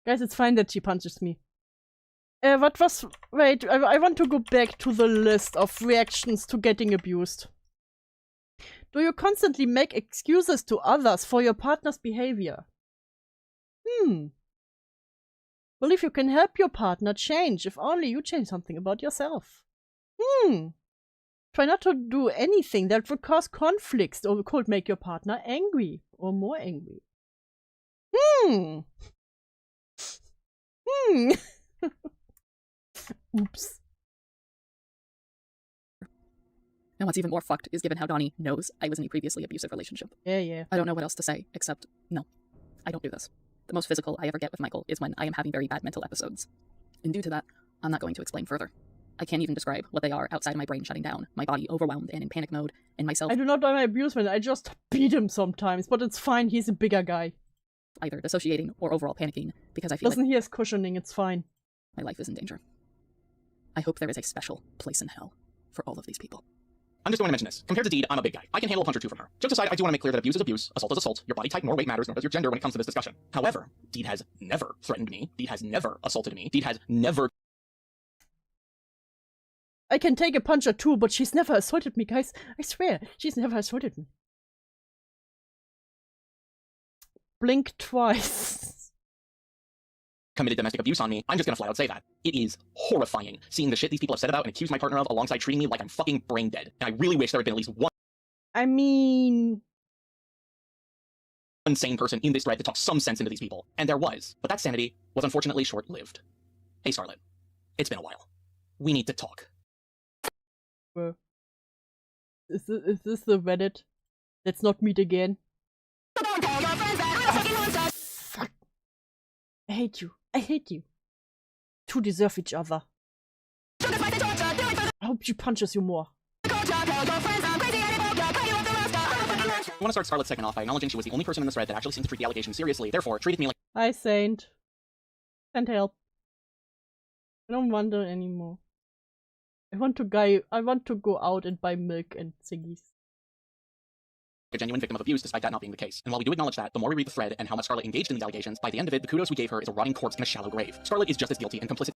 Guys, it's fine that she punches me. Wait, I want to go back to the list of reactions to getting abused. Do you constantly make excuses to others for your partner's behavior? Believe you can help your partner change if only you change something about yourself. Try not to do anything that would cause conflicts or could make your partner angry or more angry. Oops. And what's even more fucked is given how Donnie knows I was in a previously abusive relationship. Yeah. I don't know what else to say, except, no, I don't do this. The most physical I ever get with Michael is when I am having very bad mental episodes. And due to that, I'm not going to explain further. I can't even describe what they are outside of my brain shutting down, my body overwhelmed and in panic mode, and myself— I do not know my abusement, I just beat him sometimes, but it's fine, he's a bigger guy. either dissociating or overall panicking because I feel Listen, he has cushioning, it's fine. My life is in danger. I hope there is a special place in hell for all of these people. I'm just going to mention this. Compared to Deed, I'm a big guy. I can handle a punch or two from her. Jokes aside, I do want to make clear that abuse is abuse, assault is assault, your body type nor weight matters, nor does your gender when it comes to this discussion. However, Deed has never threatened me. Deed has never assaulted me. Deed has never... I can take a punch or two, but she's never assaulted me, guys. I swear, she's never assaulted me. Blink twice. committed domestic abuse on me, I'm just gonna flat out say that. It is horrifying seeing the shit these people have said about and accused my partner of alongside treating me like I'm fucking brain dead. And I really wish there had been at least one I mean... insane person in this thread to talk some sense into these people. And there was. But that sanity was unfortunately short-lived. Hey Scarlet, it's been a while. We need to talk. Is this the Reddit? Let's not meet again. Fuck. I hate you. I hate you. Two deserve each other. I hope she punches you more. I want to start Scarlet's second off by acknowledging she was the only person in this thread that actually seemed to treat the allegations seriously, therefore treated me like— Hi, Saint. Can't help. I don't wonder anymore. I want to go out and buy milk and thingies. a genuine victim of abuse, despite that not being the case. And while we do acknowledge that, the more we read the thread and how much Scarlet engaged in these allegations, by the end of it, the kudos we gave her is a rotting corpse in a shallow grave. Scarlet is just as guilty and complicit.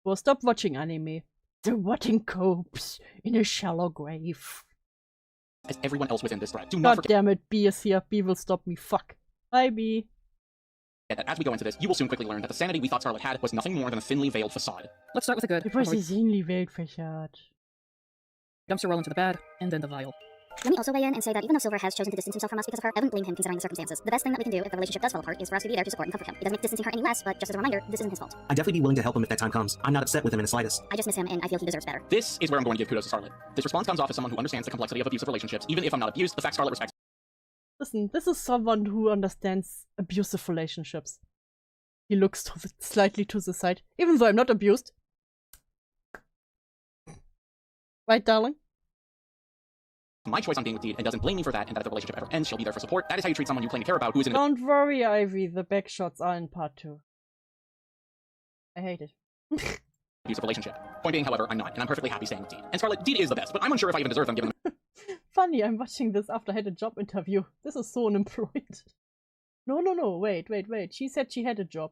Well, stop watching anime. The rotting corpse in a shallow grave. As everyone else within this thread. Do not God damn it, B is here. B will stop me. Fuck. Bye, B. That as we go into this, you will soon quickly learn that the sanity we thought Scarlet had was nothing more than a thinly veiled facade. Let's start with the good. It was a thinly veiled facade. Dumpster roll into the bad, and then the vile. Let me also weigh in and say that even though Silver has chosen to distance himself from us because of her, I wouldn't blame him considering the circumstances. The best thing that we can do if the relationship does fall apart is for us to be there to support and comfort him. It doesn't make distancing her any less, but just as a reminder, this isn't his fault. I'd definitely be willing to help him if that time comes. I'm not upset with him in the slightest. I just miss him and I feel he deserves better. This is where I'm going to give kudos to Scarlet. This response comes off as someone who understands the complexity of abusive relationships. Even if I'm not abused, the fact Scarlet respects— Listen, this is someone who understands abusive relationships. He looks slightly to the side, even though I'm not abused. Right, darling? my choice on being with Deed and doesn't blame me for that, and that if the relationship ever ends, she'll be there for support. That is how you treat someone you claim to care about who is in— Don't worry, Ivy. The backshots are in part 2. I hate it. abusive relationship. Point being, however, I'm not, and I'm perfectly happy staying with Deed. And Scarlet, Deed is the best, but I'm unsure if I even deserve them given the Funny, I'm watching this after I had a job interview. This is so unemployed. No, wait. She said she had a job.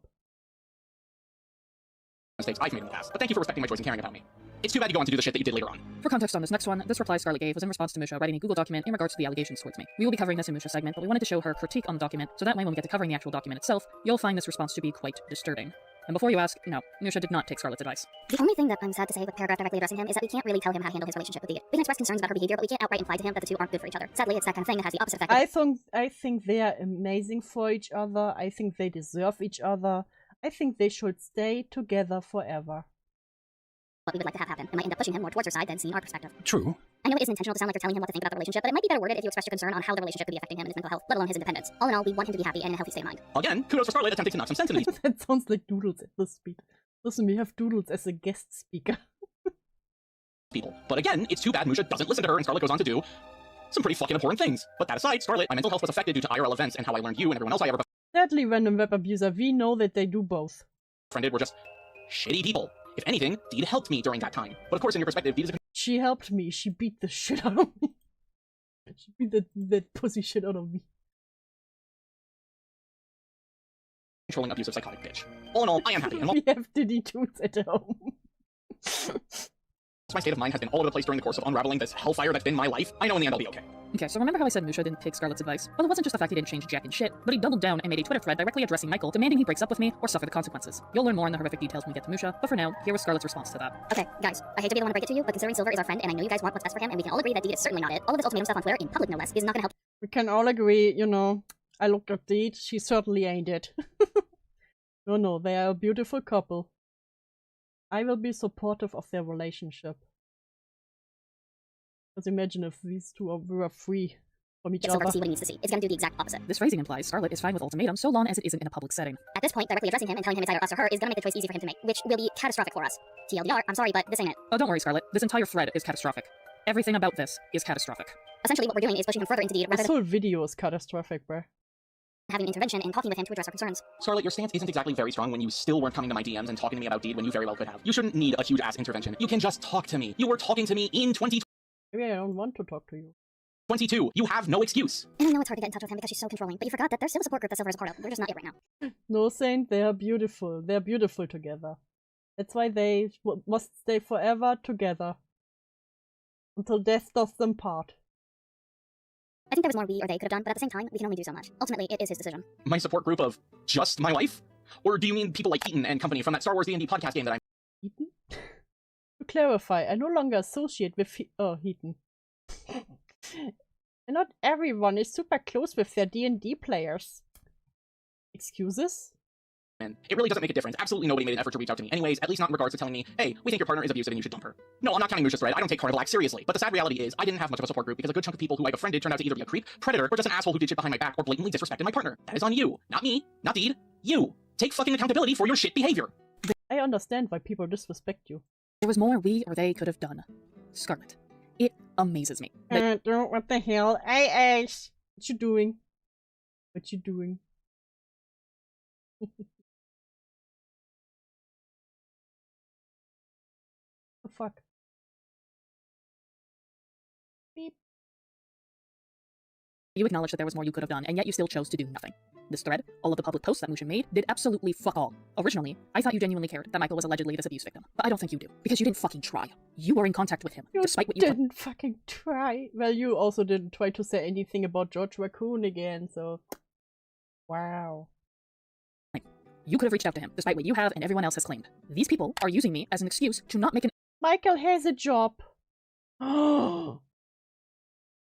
mistakes I've made in the past, but thank you for respecting my choice and caring about me. It's too bad you go on to do the shit that you did later on. For context on this next one, this reply Scarlet gave was in response to Musha writing a Google document in regards to the allegations towards me. We will be covering this in Musha's segment, but we wanted to show her critique on the document, so that way when we get to covering the actual document itself, you'll find this response to be quite disturbing. And before you ask, no, Musha did not take Scarlett's advice. The only thing that I'm sad to say with paragraph directly addressing him is that we can't really tell him how to handle his relationship with Deed. We can express concerns about her behavior, but we can't outright imply to him that the two aren't good for each other. Sadly, it's that kind of thing that has the opposite effect. I think they are amazing for each other. I think they deserve each other. I think they should stay together forever. What we would like to have happen. It might end up pushing him more towards her side than seeing our perspective. True. I know it isn't intentional to sound like you're telling him what to think about the relationship, but it might be better worded if you express your concern on how the relationship could be affecting him and his mental health, let alone his independence. All in all, we want him to be happy and in a healthy state of mind. Again, kudos for Scarlett attempting to knock some sense into these That sounds like Doodles at this speed. Listen, we have Doodles as a guest speaker. people. But again, it's too bad Musha doesn't listen to her and Scarlett goes on to do some pretty fucking abhorrent things. But that aside, Scarlett, my mental health was affected due to IRL events and how I learned you and everyone else I ever Sadly, random web abuser, we know that they do both. befriended were just shitty people. If anything, Deed helped me during that time. But of course, in your perspective, Deed is a She helped me. She beat the shit out of me. She beat that pussy shit out of me. controlling, abusive, psychotic bitch. All in all, I am happy. And while We have Diddy Toots at home. my state of mind has been all over the place during the course of unraveling this hellfire that's been my life, I know in the end I'll be okay. Okay, so remember how I said Musha didn't take Scarlett's advice? Well, it wasn't just the fact he didn't change jack and shit, but he doubled down and made a Twitter thread directly addressing Michael, demanding he breaks up with me or suffer the consequences. You'll learn more in the horrific details when we get to Musha, but for now, here was Scarlett's response to that. Okay, guys, I hate to be the one to break it to you, but considering Silver is our friend and I know you guys want what's best for him and we can all agree that Deed is certainly not it, all of this ultimatum stuff on Twitter, in public no less, is not gonna help. We can all agree, you know, I looked at Deed, she certainly ain't it. No, they are a beautiful couple. I will be supportive of their relationship. Because imagine if these two were free from each Get Silver other. to see what he needs to see. It's gonna do the exact opposite. This phrasing implies Scarlett is fine with ultimatum so long as it isn't in a public setting. At this point, directly addressing him and telling him it's either us or her is gonna make the choice easy for him to make, which will be catastrophic for us. TLDR, I'm sorry, but this ain't it. Oh, don't worry, Scarlett. This entire thread is catastrophic. Everything about this is catastrophic. Essentially, what we're doing is pushing him further into Deed rather This than whole video is catastrophic, bruh. having intervention and talking with him to address our concerns. Scarlett, your stance isn't exactly very strong when you still weren't coming to my DMs and talking to me about Deed when you very well could have. You shouldn't need a huge-ass intervention. You can just talk to me. You were talking to me in 2022. Maybe I don't want to talk to you. You have no excuse. And I know it's hard to get in touch with him because she's so controlling, but you forgot that there's still a support group that Silver is a part of. We're just not it right now. No, Saint, they are beautiful. They are beautiful together. That's why they must stay forever together. Until death does them part. I think there was more we or they could have done, but at the same time, we can only do so much. Ultimately, it is his decision. My support group of just my life? Or do you mean people like Eaton and company from that Star Wars D&D podcast game that I'm... Heaton? To clarify, I no longer associate with Heaton. And not everyone is super close with their D&D players. Excuses? And it really doesn't make a difference. Absolutely nobody made an effort to reach out to me anyways, at least not in regards to telling me, hey, we think your partner is abusive and you should dump her. No, I'm not counting Musha's thread. I don't take Carnival Act seriously. But the sad reality is, I didn't have much of a support group because a good chunk of people who I befriended turned out to either be a creep, predator, or just an asshole who did shit behind my back or blatantly disrespected my partner. That is on you. Not me. Not Deed. You. Take fucking accountability for your shit behavior. I understand why people disrespect you. There was more we or they could have done. Scarlett. It amazes me. What the hell? Hey, Ace! What you doing? What you doing? The fuck? Beep. You acknowledge that there was more you could have done, and yet you still chose to do nothing. This thread, all of the public posts that Musha made, did absolutely fuck all. Originally, I thought you genuinely cared that Michael was allegedly this abuse victim, but I don't think you do, because you didn't fucking try. You were in contact with him, despite what you didn't fucking try. Well, you also didn't try to say anything about George Raccoon again, so... Wow. You could have reached out to him, despite what you have and everyone else has claimed. These people are using me as an excuse to not make an— Michael has a job. Oh.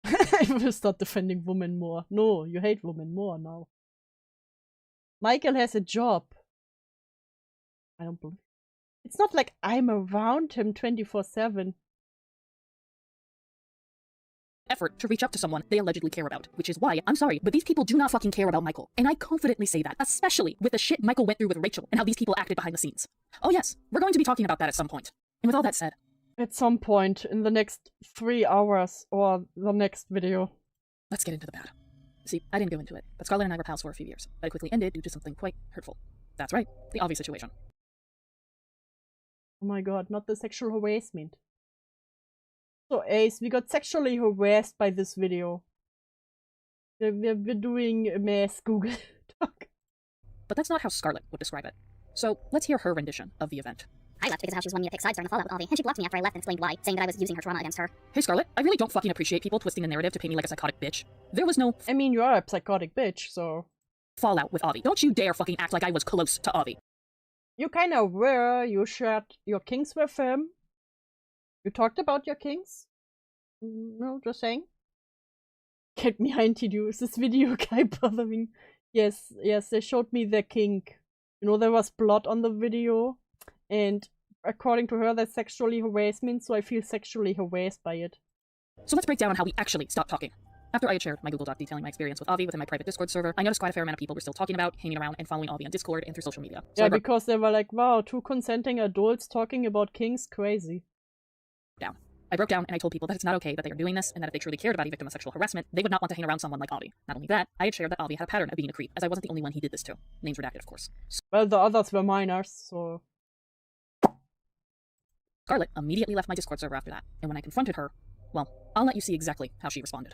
I will start defending women more. No, you hate women more now. Michael has a job. I don't believe. It's not like I'm around him 24/7. effort to reach out to someone they allegedly care about, which is why, I'm sorry, but these people do not fucking care about Michael. And I confidently say that, especially with the shit Michael went through with Rachel and how these people acted behind the scenes. Oh yes, we're going to be talking about that at some point. And with all that said, at some point in the next 3 hours or the next video. Let's get into the bad. See, I didn't go into it, but Scarlett and I were pals for a few years, but it quickly ended due to something quite hurtful. That's right, the obvious situation. Oh my god, not the sexual harassment. So Ace, we got sexually harassed by this video. We're doing a mass Google Doc. But that's not how Scarlett would describe it. So let's hear her rendition of the event. I left because of how she was wanting me to pick sides during the fallout with Avi, and she blocked me after I left and explained why, saying that I was using her trauma against her. Hey Scarlett, I really don't fucking appreciate people twisting the narrative to paint me like a psychotic bitch. There was no— I mean, you are a psychotic bitch, so— fallout with Avi. Don't you dare fucking act like I was close to Avi. You kind of were. You shared your kinks with him. You talked about your kinks. No, just saying. Get behind you. Is this video guy bothering? Yes, they showed me their kink. You know, there was blood on the video, and according to her, that's sexually harassment, so I feel sexually harassed by it. So let's break down how we actually stopped talking. After I had shared my Google Doc detailing my experience with Avi within my private Discord server, I noticed quite a fair amount of people were still talking about, hanging around, and following Avi on Discord and through social media. So yeah, because they were like, wow, 2 consenting adults talking about kinks, crazy. I broke down and I told people that it's not okay that they are doing this, and that if they truly cared about a victim of sexual harassment, they would not want to hang around someone like Avi. Not only that, I had shared that Avi had a pattern of being a creep, as I wasn't the only one he did this to. Names redacted, of course. Well, the others were minors, so... Scarlet immediately left my Discord server after that, and when I confronted her, well, I'll let you see exactly how she responded.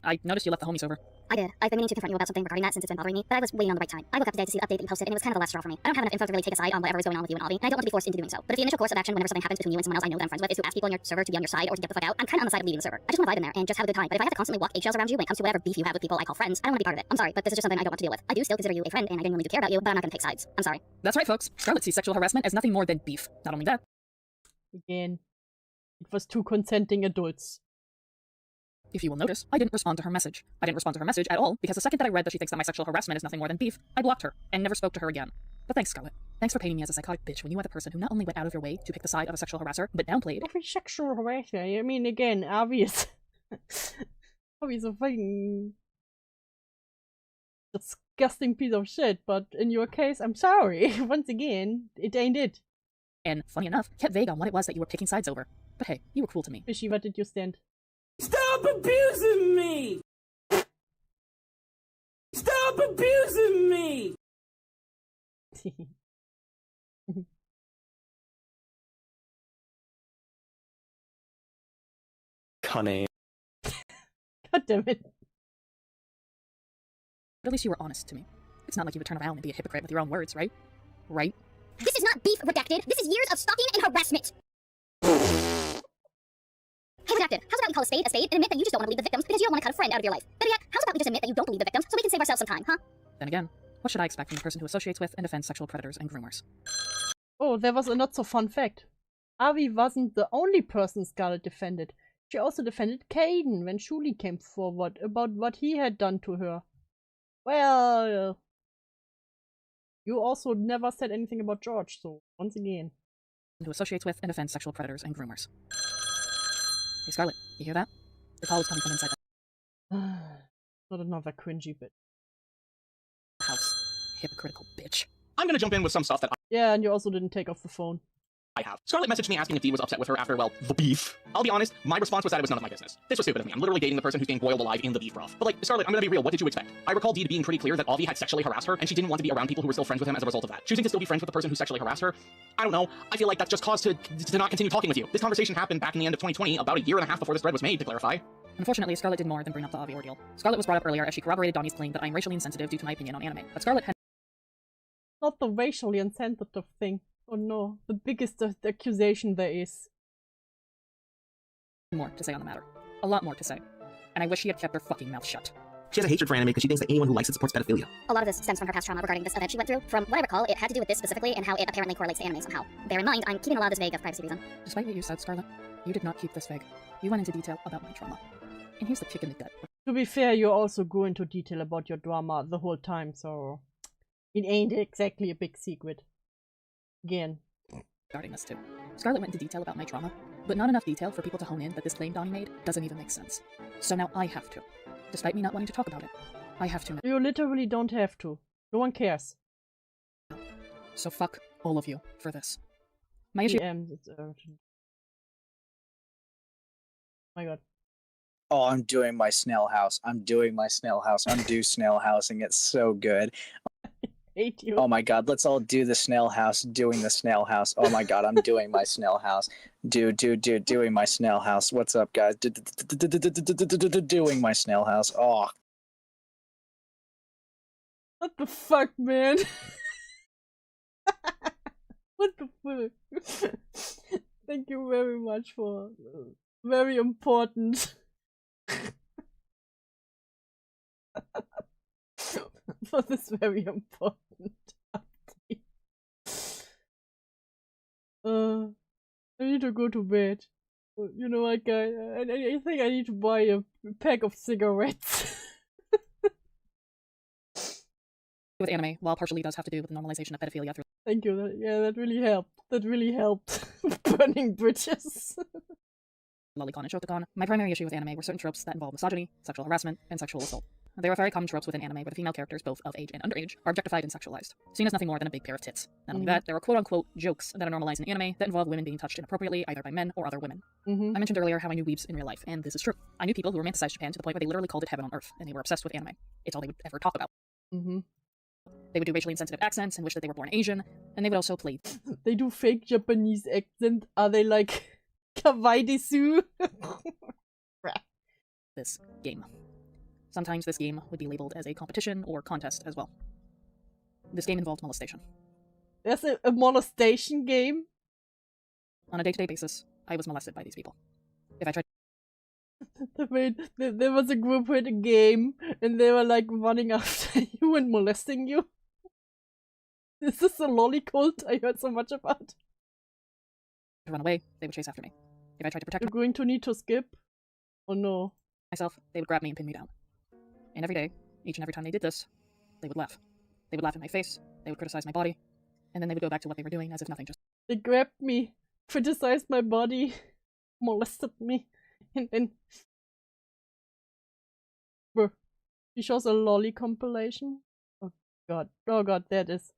I noticed you left the homie server. I did. I've been meaning to confront you about something regarding that since it's been bothering me, but I was waiting on the right time. I woke up today to see the update that you posted, and it was kind of the last straw for me. I don't have enough info to really take a side on whatever is going on with you and Avi, and I don't want to be forced into doing so. But if the initial course of action whenever something happens between you and someone else I know that I'm friends with is to ask people on your server to be on your side or to get the fuck out, I'm kind of on the side of leaving the server. I just want to vibe in there and just have a good time. But if I have to constantly walk eggshells around you when it comes to whatever beef you have with people I call friends, I don't want to be part of it. I'm sorry, but this is just something I don't want to deal with. I do still consider you a friend, and I genuinely do care about you, but I'm not going to take sides. I'm sorry. That's right, folks. Scarlet sees sexual harassment as nothing more than beef. Not only that. Again, it was 2 consenting adults. If you will notice, I didn't respond to her message. I didn't respond to her message at all, because the second that I read that she thinks that my sexual harassment is nothing more than beef, I blocked her, and never spoke to her again. But thanks, Scarlet. Thanks for painting me as a psychotic bitch when you are the person who not only went out of your way to pick the side of a sexual harasser, but downplayed. Every sexual harassment. I mean, again, obvious. Avi's a fucking disgusting piece of shit, but in your case, I'm sorry. Once again, it ain't it. And, funny enough, kept vague on what it was that you were picking sides over. But hey, you were cool to me. Fishy, what did you stand? Stop abusing me! Stop abusing me! Cunning. God damn it. At least you were honest to me. It's not like you would turn around and be a hypocrite with your own words, right? Right? This is not beef redacted. This is years of stalking and harassment. Hey, redacted, how's about we call a spade and admit that you just don't want to believe the victims because you don't want to cut a friend out of your life? Better yet, how's about we just admit that you don't believe the victims so we can save ourselves some time, huh? Then again, what should I expect from the person who associates with and defends sexual predators and groomers? Oh, there was a not so fun fact. Avi wasn't the only person Scarlet defended. She also defended Caden when Shuli came forward about what he had done to her. Well, you also never said anything about George, so once again. Who associates with and defends sexual predators and groomers. Hey, Scarlet, you hear that? The call is coming from inside Not another cringy bit. the house. Hypocritical bitch. I'm gonna jump in with some stuff that Yeah, and you also didn't take off the phone. I have. Scarlett messaged me asking if Dee was upset with her after, well, the beef. I'll be honest, my response was that it was none of my business. This was stupid of me. I'm literally dating the person who's being boiled alive in the beef broth. But like, Scarlett, I'm gonna be real, what did you expect? I recall Dee being pretty clear that Avi had sexually harassed her, and she didn't want to be around people who were still friends with him as a result of that. Choosing to still be friends with the person who sexually harassed her, I don't know. I feel like that's just cause to not continue talking with you. This conversation happened back in the end of 2020, about a year and a half before this thread was made, to clarify. Unfortunately, Scarlet did more than bring up the Avi ordeal. Scarlet was brought up earlier as she corroborated Donnie's claim that I'm racially insensitive due to my opinion on anime. But Scarlet had Not the racially insensitive thing. Oh no, the biggest accusation there is. more to say on the matter. A lot more to say. And I wish she had kept her fucking mouth shut. She has a hatred for anime because she thinks that anyone who likes it supports pedophilia. A lot of this stems from her past trauma regarding this event she went through. From what I recall, it had to do with this specifically and how it apparently correlates to anime somehow. Bear in mind, I'm keeping a lot of this vague of privacy reasons. Despite what you said, Scarlet, you did not keep this vague. You went into detail about my trauma. And here's the kick in the gut. To be fair, you also go into detail about your drama the whole time, so it ain't exactly a big secret. Again. Regarding this too. Scarlet went into detail about my trauma, but not enough detail for people to hone in that this claim Donnie made doesn't even make sense. So now I have to. Despite me not wanting to talk about it, I have to. You literally don't have to. No one cares. So fuck all of you for this. My issue. It's urgent. My god. Oh, I'm doing my SnailHouse. I'm doing my SnailHouse. I'm DewsSnailHousing. It's so good. Hate you. Oh my god, let's all do the SnailHouse, doing the SnailHouse. Oh my god, I'm doing my SnailHouse. Doing my SnailHouse. What's up, guys? Doing my SnailHouse. Oh. What the fuck, man? What the fuck? Thank you very much for very important. For this very important update. I need to go to bed. You know what, guy? I think I need to buy a pack of cigarettes. With anime, while partially does have to do with the normalization of pedophilia through Thank you. That really helped. That really helped. Burning bridges. lolicon and shotacon, my primary issue with anime were certain tropes that involve misogyny, sexual harassment, and sexual assault. There are very common tropes within anime where the female characters, both of age and underage, are objectified and sexualized, seen as nothing more than a big pair of tits. Not only that, there are quote-unquote jokes that are normalized in anime that involve women being touched inappropriately either by men or other women. I mentioned earlier how I knew weebs in real life, and this is true. I knew people who romanticized Japan to the point where they literally called it heaven on earth, and they were obsessed with anime. It's all they would ever talk about. They would do racially insensitive accents and wish that they were born Asian, and they would also play. They do fake Japanese accent. Are they like kawaii desu? This game. Sometimes this game would be labeled as a competition or contest as well. This game involved molestation. There's a molestation game? On a day-to-day basis, I was molested by these people. If I tried Wait, there was a group with a game, and they were like running after you and molesting you. Is this a lolly cult I heard so much about? to run away, they would chase after me. If I tried to protect You're going to need to skip? Oh no. myself, they would grab me and pin me down. And every day, each and every time they did this, they would laugh. They would laugh in my face, they would criticize my body, and then they would go back to what they were doing as if nothing just— They grabbed me, criticized my body, molested me, and then... Bruh. She shows a lolly compilation? Oh god, that is...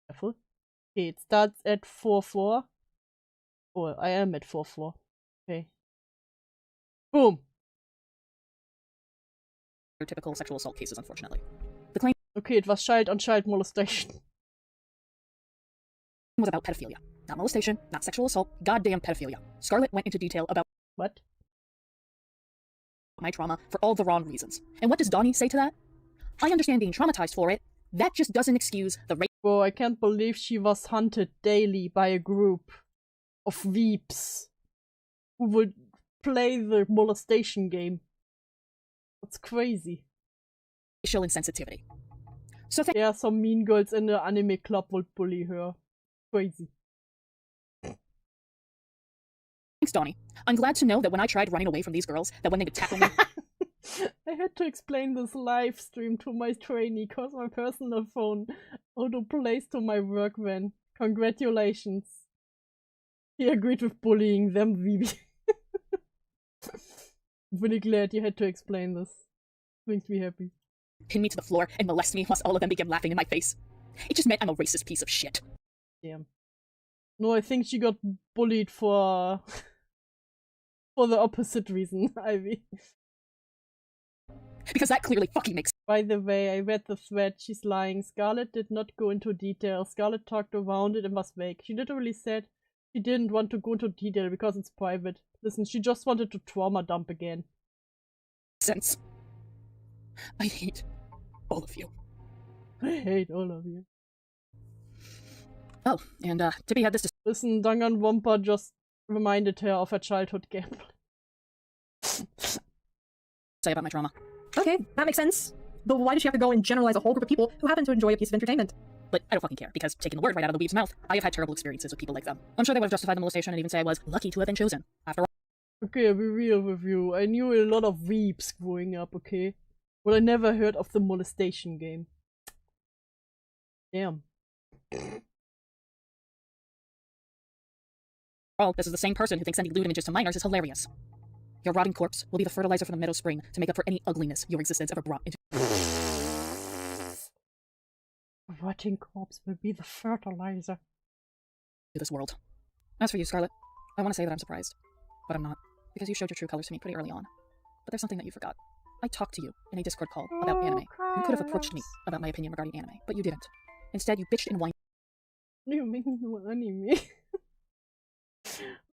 Careful. Okay, it starts at 4-4. Oh, I am at 4-4. Okay. Boom! typical sexual assault cases, unfortunately. The claim Okay, it was child-on-child molestation. was about pedophilia. Not molestation, not sexual assault, goddamn pedophilia. Scarlett went into detail about what? My trauma for all the wrong reasons. And what does Donnie say to that? I understand being traumatized for it. That just doesn't excuse the rape. Bro, I can't believe she was hunted daily by a group of weeps who would play the molestation game. That's crazy. Racial insensitivity. So yeah, some mean girls in the anime club would bully her. Crazy. Thanks, Donnie. I'm glad to know that when I tried running away from these girls, that when they would tackle me... I had to explain this live stream to my trainee cause my personal phone auto-plays to my work van. Congratulations. He agreed with bullying them, Vivi. I'm really glad you had to explain this. Makes me happy. Pin me to the floor and molest me whilst all of them began laughing in my face. It just meant I'm a racist piece of shit. Damn. No, I think she got bullied for the opposite reason, Ivy. Because that clearly fucking makes— By the way, I read the thread. She's lying. Scarlett did not go into detail. Scarlett talked around it and was vague. She literally said she didn't want to go into detail because it's private. Listen, she just wanted to trauma dump again. sense. I hate all of you. I hate all of you. Oh, and Tippy had this— Listen, Danganronpa just reminded her of her childhood gameplay. say about my trauma. Okay, that makes sense. But why does she have to go and generalize a whole group of people who happen to enjoy a piece of entertainment? But I don't fucking care, because taking the word right out of the weeb's mouth, I have had terrible experiences with people like them. I'm sure they would have justified the molestation and even say I was lucky to have been chosen. After all— Okay, I'll be real with you. I knew a lot of weeps growing up, okay? But I never heard of the molestation game. Damn. this is the same person who thinks sending lewd images to minors is hilarious. Your rotting corpse will be the fertilizer for the meadow spring to make up for any ugliness your existence ever brought into— A rotting corpse will be the fertilizer. this world. As for you, Scarlett, I want to say that I'm surprised. But I'm not, because you showed your true colors to me pretty early on. But there's something that you forgot. I talked to you in a Discord call about anime. You could have approached me about my opinion regarding anime, but you didn't. Instead, you bitched and whined. What do you mean no anime?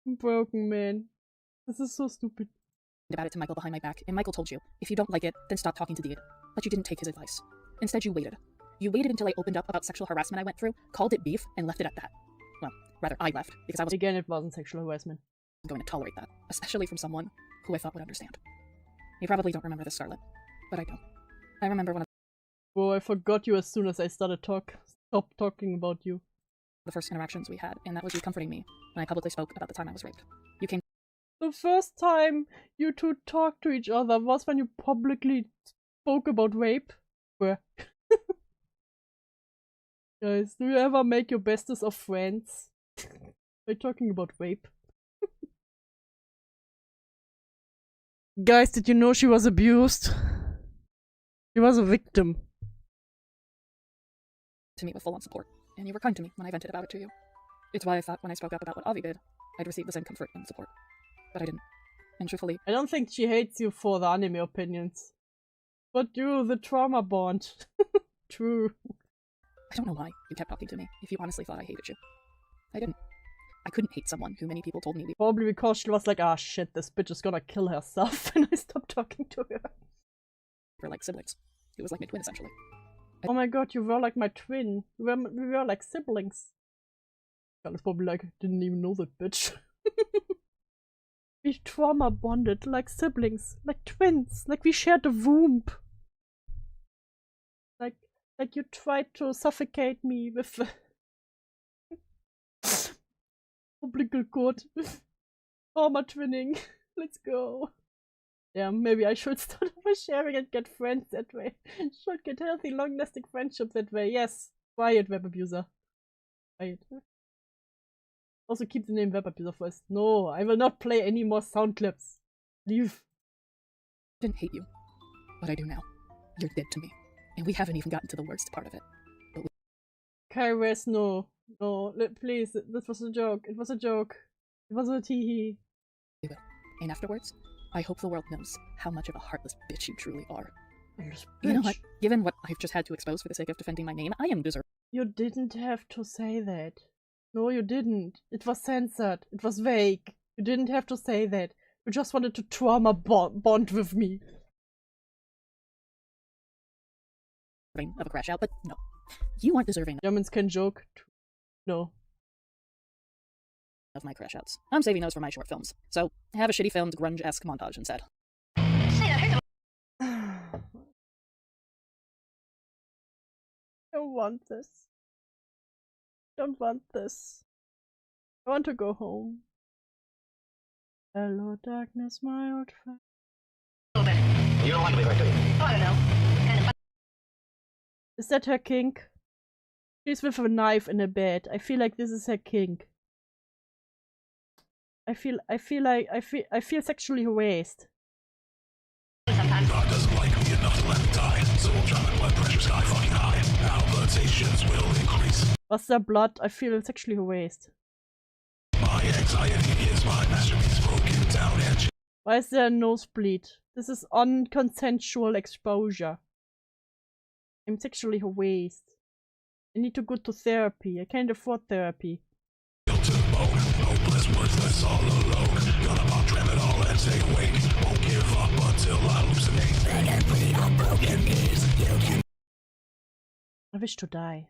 I'm broken, man. This is so stupid. About it to Michael behind my back, and Michael told you, if you don't like it, then stop talking to Deed. But you didn't take his advice. Instead, you waited. You waited until I opened up about sexual harassment I went through, called it beef, and left it at that. Well, rather, I left, because I was— Again, it wasn't sexual harassment. going to tolerate that, especially from someone who I thought would understand. You probably don't remember this, Scarlett, but I do. I remember when— Bro, I forgot you as soon as I started talk. Stop talking about you. The first interactions we had, and that was you comforting me when I publicly spoke about the time I was raped. You came. The first time you two talked to each other was when you publicly spoke about rape. Where? Guys, do you ever make your bestest of friends by talking about rape? Guys, did you know she was abused? She was a victim. To me with full-on support, and you were kind to me when I vented about it to you. It's why I thought when I spoke up about what Avi did, I'd receive the same comfort and support. But I didn't. And truthfully, I don't think she hates you for the anime opinions. But you, the trauma bond. True. I don't know why you kept talking to me if you honestly thought I hated you. I didn't. I couldn't hate someone who many people told me. Probably because she was like, ah shit, this bitch is gonna kill herself, and I stopped talking to her. We're like siblings. It was like my twin, essentially. Oh my god, you were like my twin. We were like siblings. God, it's probably like, didn't even know that bitch. We trauma bonded like siblings, like twins, like we shared a womb. Like you tried to suffocate me with umbilical cord. Trauma twinning. Let's go. Yeah, maybe I should start oversharing and get friends that way. Should get healthy, long-lasting friendships that way. Yes. Quiet, web abuser. Quiet. Also keep the name web abuser first. No, I will not play any more sound clips. Leave. I didn't hate you, but I do now. You're dead to me, and we haven't even gotten to the worst part of it. But Kairos, no. No, please, this was a joke. It was a joke. It was a tee-hee. we will. And afterwards, I hope the world knows how much of a heartless bitch you truly are. You know what? Given what I've just had to expose for the sake of defending my name, I am deserving. You didn't have to say that. No, you didn't. It was censored. It was vague. You didn't have to say that. You just wanted to trauma bond with me. Of a crash out, but no. You aren't deserving. Germans can joke. No. Of my crash outs. I'm saving those for my short films. So, have a shitty filmed grunge-esque montage instead. I don't want this. Don't want this. I want to go home. Hello, darkness, my old friend. You don't want to be right, do you? Oh, I don't know. Kind of. Is that her kink? She's with a knife in a bed. I feel like this is her kink. I feel sexually harassed. Sometimes. God doesn't like me enough to let me die, so we'll drop my blood pressure sky fucking high. Palpitations will increase. Was there blood? I feel sexually harassed. My anxiety is my masterpiece broken down and Why is there a nosebleed? This is unconsensual exposure. I'm sexually harassed. I need to go to therapy. I can't afford therapy. hopeless, worthless, all alone. Gonna pop tramadol and stay awake. Won't give up until I hallucinate. And bleed on broken knees. You can. I wish to die.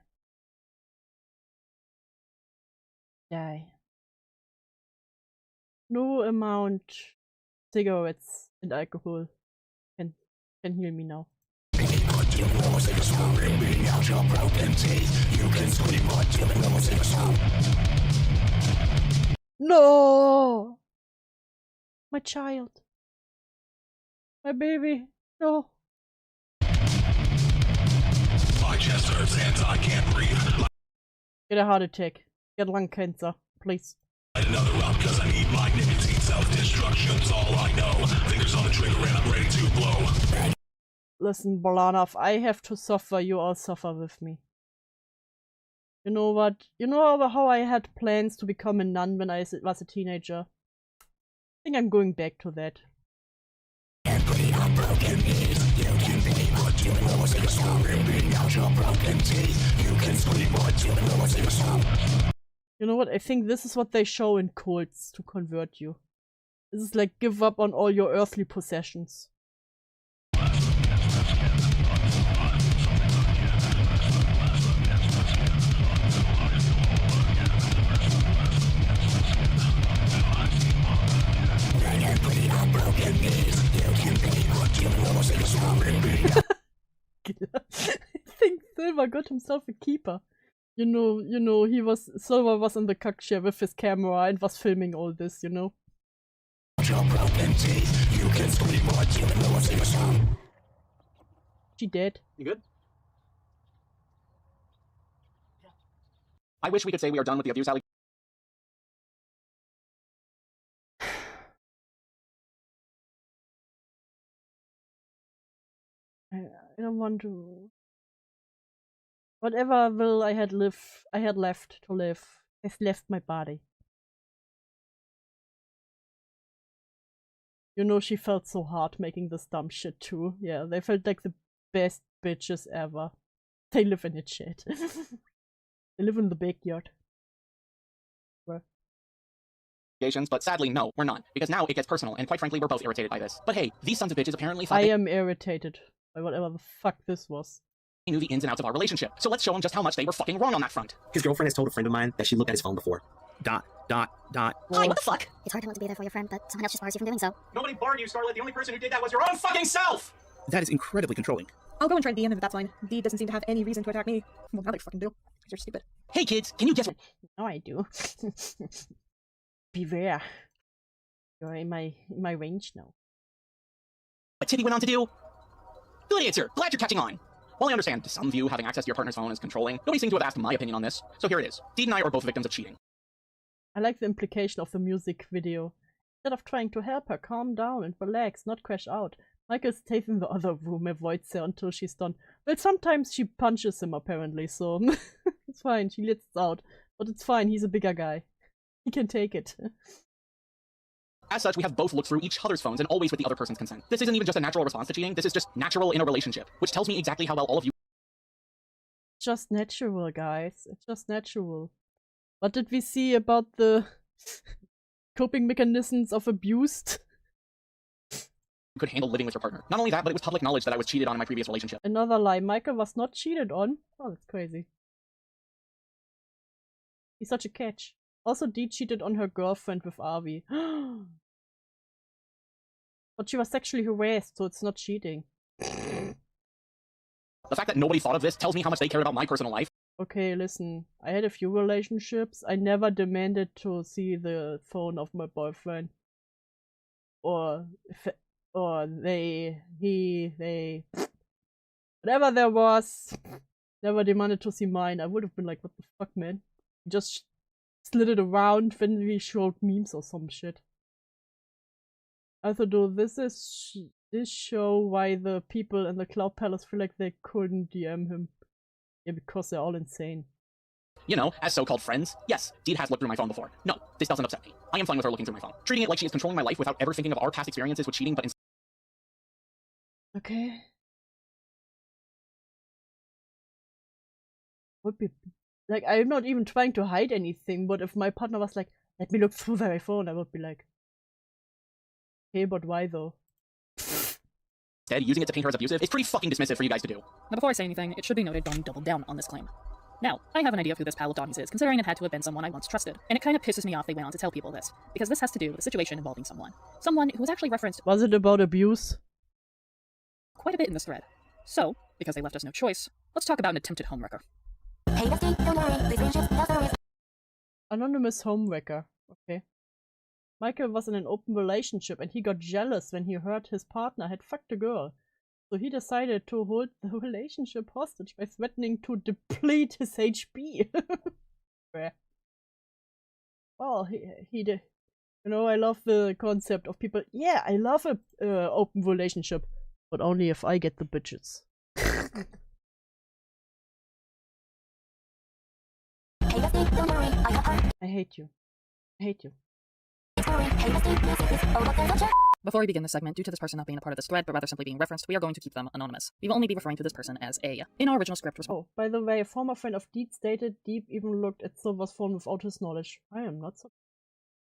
Die. No amount cigarettes and alcohol can heal me now. No! My child. My baby. No. My chest hurts and I can't breathe. Get a heart attack. Get lung cancer, please. Another round because I need my nicotine. Self-destruction's all I know. Fingers on the trigger and I'm ready to blow. Listen, Bolanov, I have to suffer, you all suffer with me. You know what? You know how I had plans to become a nun when I was a teenager? I think I'm going back to that. You know what? I think this is what they show in cults to convert you. This is like give up on all your earthly possessions. I think Silver got himself a keeper. Silver was in the cuck chair with his camera and was filming all this, you know. She dead. You good? I wish we could say we are done with the abuse allegations. I don't want to. Whatever will I had left to live has left my body. You know, she felt so hard making this dumb shit too. Yeah, they felt like the best bitches ever. They live in it shit. They live in the backyard. But sadly, no, we're not. Because now it gets personal, and quite frankly, we're both irritated by this. But hey, these sons of bitches apparently thought I am irritated by whatever the fuck this was. They knew the ins and outs of our relationship. So let's show them just how much they were fucking wrong on that front. His girlfriend has told a friend of mine that she looked at his phone before. ... Hi, what the fuck? It's hard to want to be there for your friend, but someone else just bars you from doing so. Nobody barred you, Scarlet. The only person who did that was your own fucking self! That is incredibly controlling. I'll go and try to DM him if that's fine. Dee doesn't seem to have any reason to attack me. Well, now they fucking do. Because you're stupid. Hey kids, can you guess what? Now I do. Beware. You're in my range now. What Tibby went on to do? Good answer. Glad you're catching on. While I understand to some of you having access to your partner's phone is controlling, nobody seems to have asked my opinion on this. So here it is. Deed and I are both victims of cheating. I like the implication of the music video. Instead of trying to help her calm down and relax, not crash out, Michael stays in the other room, avoids her until she's done. Well, sometimes she punches him apparently, so it's fine. She lets it out. But it's fine, he's a bigger guy. He can take it. As such, we have both looked through each other's phones and always with the other person's consent. This isn't even just a natural response to cheating, this is just natural in a relationship, which tells me exactly how well all of you— It's just natural, guys. It's just natural. What did we see about the coping mechanisms of abused? could handle living with your partner. Not only that, but it was public knowledge that I was cheated on in my previous relationship. Another lie. Michael was not cheated on. Oh, that's crazy. He's such a catch. Also, Dee cheated on her girlfriend with Avi. But she was sexually harassed, so it's not cheating. The fact that nobody thought of this tells me how much they care about my personal life. Okay, listen. I had a few relationships. I never demanded to see the phone of my boyfriend. Or they, whatever there was, never demanded to see mine. I would have been like, what the fuck, man? Just slid it around when we showed memes or some shit. Also, though, this show why the people in the Cloud Palace feel like they couldn't DM him. Yeah, because they're all insane. You know, as so-called friends, yes, Deed has looked through my phone before. No, this doesn't upset me. I am fine with her looking through my phone. Treating it like she is controlling my life without ever thinking of our past experiences with cheating, but instead— Okay. Would be like, I'm not even trying to hide anything, but if my partner was like, let me look through my phone, I would be like, okay, but why though? Instead, using it to paint her as abusive is pretty fucking dismissive for you guys to do. Now before I say anything, it should be noted Donnie doubled down on this claim. Now, I have an idea of who this pal of Donnie's is, considering it had to have been someone I once trusted. And it kind of pisses me off they went on to tell people this, because this has to do with a situation involving someone. Someone who was actually referenced— Was it about abuse? Quite a bit in this thread. So, because they left us no choice, let's talk about an attempted homewrecker. Anonymous homewrecker. Okay. Michael was in an open relationship and he got jealous when he heard his partner had fucked a girl. So he decided to hold the relationship hostage by threatening to deplete his HP. Well, he did. You know, I love the concept of people. Yeah, I love a open relationship, but only if I get the bitches. I hate you. I hate you. Before we begin this segment, due to this person not being a part of this thread, but rather simply being referenced, we are going to keep them anonymous. We will only be referring to this person as A. In our original script— Oh, by the way, a former friend of Deed stated Deep even looked at Silver's phone without his knowledge. I am not so—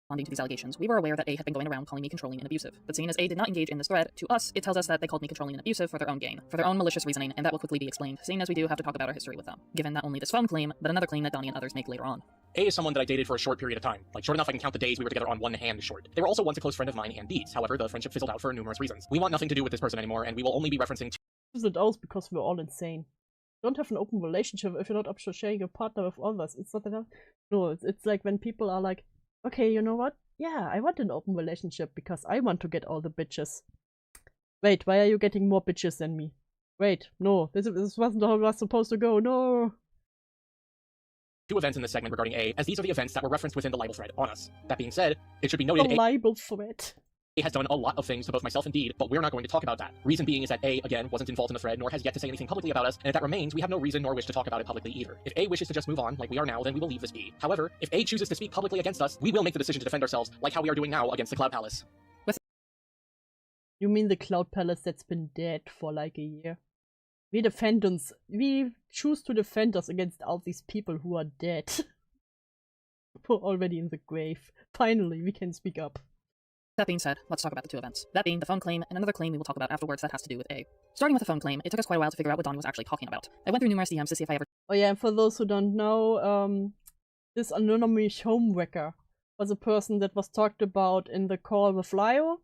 Responding to these allegations, we were aware that A had been going around calling me controlling and abusive. But seeing as A did not engage in this thread, to us, it tells us that they called me controlling and abusive for their own gain, for their own malicious reasoning, and that will quickly be explained, seeing as we do have to talk about our history with them, given not only this phone claim, but another claim that Donnie and others make later on. A is someone that I dated for a short period of time. Like, short enough I can count the days we were together on one hand short. They were also once a close friend of mine and Deed's. However, the friendship fizzled out for numerous reasons. We want nothing to do with this person anymore, and we will only be referencing— Fizzled out because we're all insane. don't have an open relationship if you're not up to sharing your partner with others. It's not enough. No, it's like when people are like, okay, you know what? Yeah, I want an open relationship because I want to get all the bitches. Wait, why are you getting more bitches than me? Wait, no, this wasn't how it was supposed to go, no! 2 events in this segment regarding A, as these are the events that were referenced within the libel thread on us. That being said, it should be noted The libel thread. A has done a lot of things to both myself and Deed, but we're not going to talk about that. Reason being is that A, again, wasn't involved in the thread, nor has yet to say anything publicly about us, and if that remains, we have no reason nor wish to talk about it publicly either. If A wishes to just move on, like we are now, then we will leave this be. However, if A chooses to speak publicly against us, we will make the decision to defend ourselves, like how we are doing now against the Cloud Palace. You mean the Cloud Palace that's been dead for like a year? We choose to defend us against all these people who are dead. Who are already in the grave. Finally, we can speak up. That being said, let's talk about the 2 events. That being the phone claim and another claim we will talk about afterwards that has to do with A. Starting with the phone claim, it took us quite a while to figure out what Donnie was actually talking about. I went through numerous DMs to see if I ever— Oh yeah, and for those who don't know, this anonymous homewrecker was a person that was talked about in the call with Lio,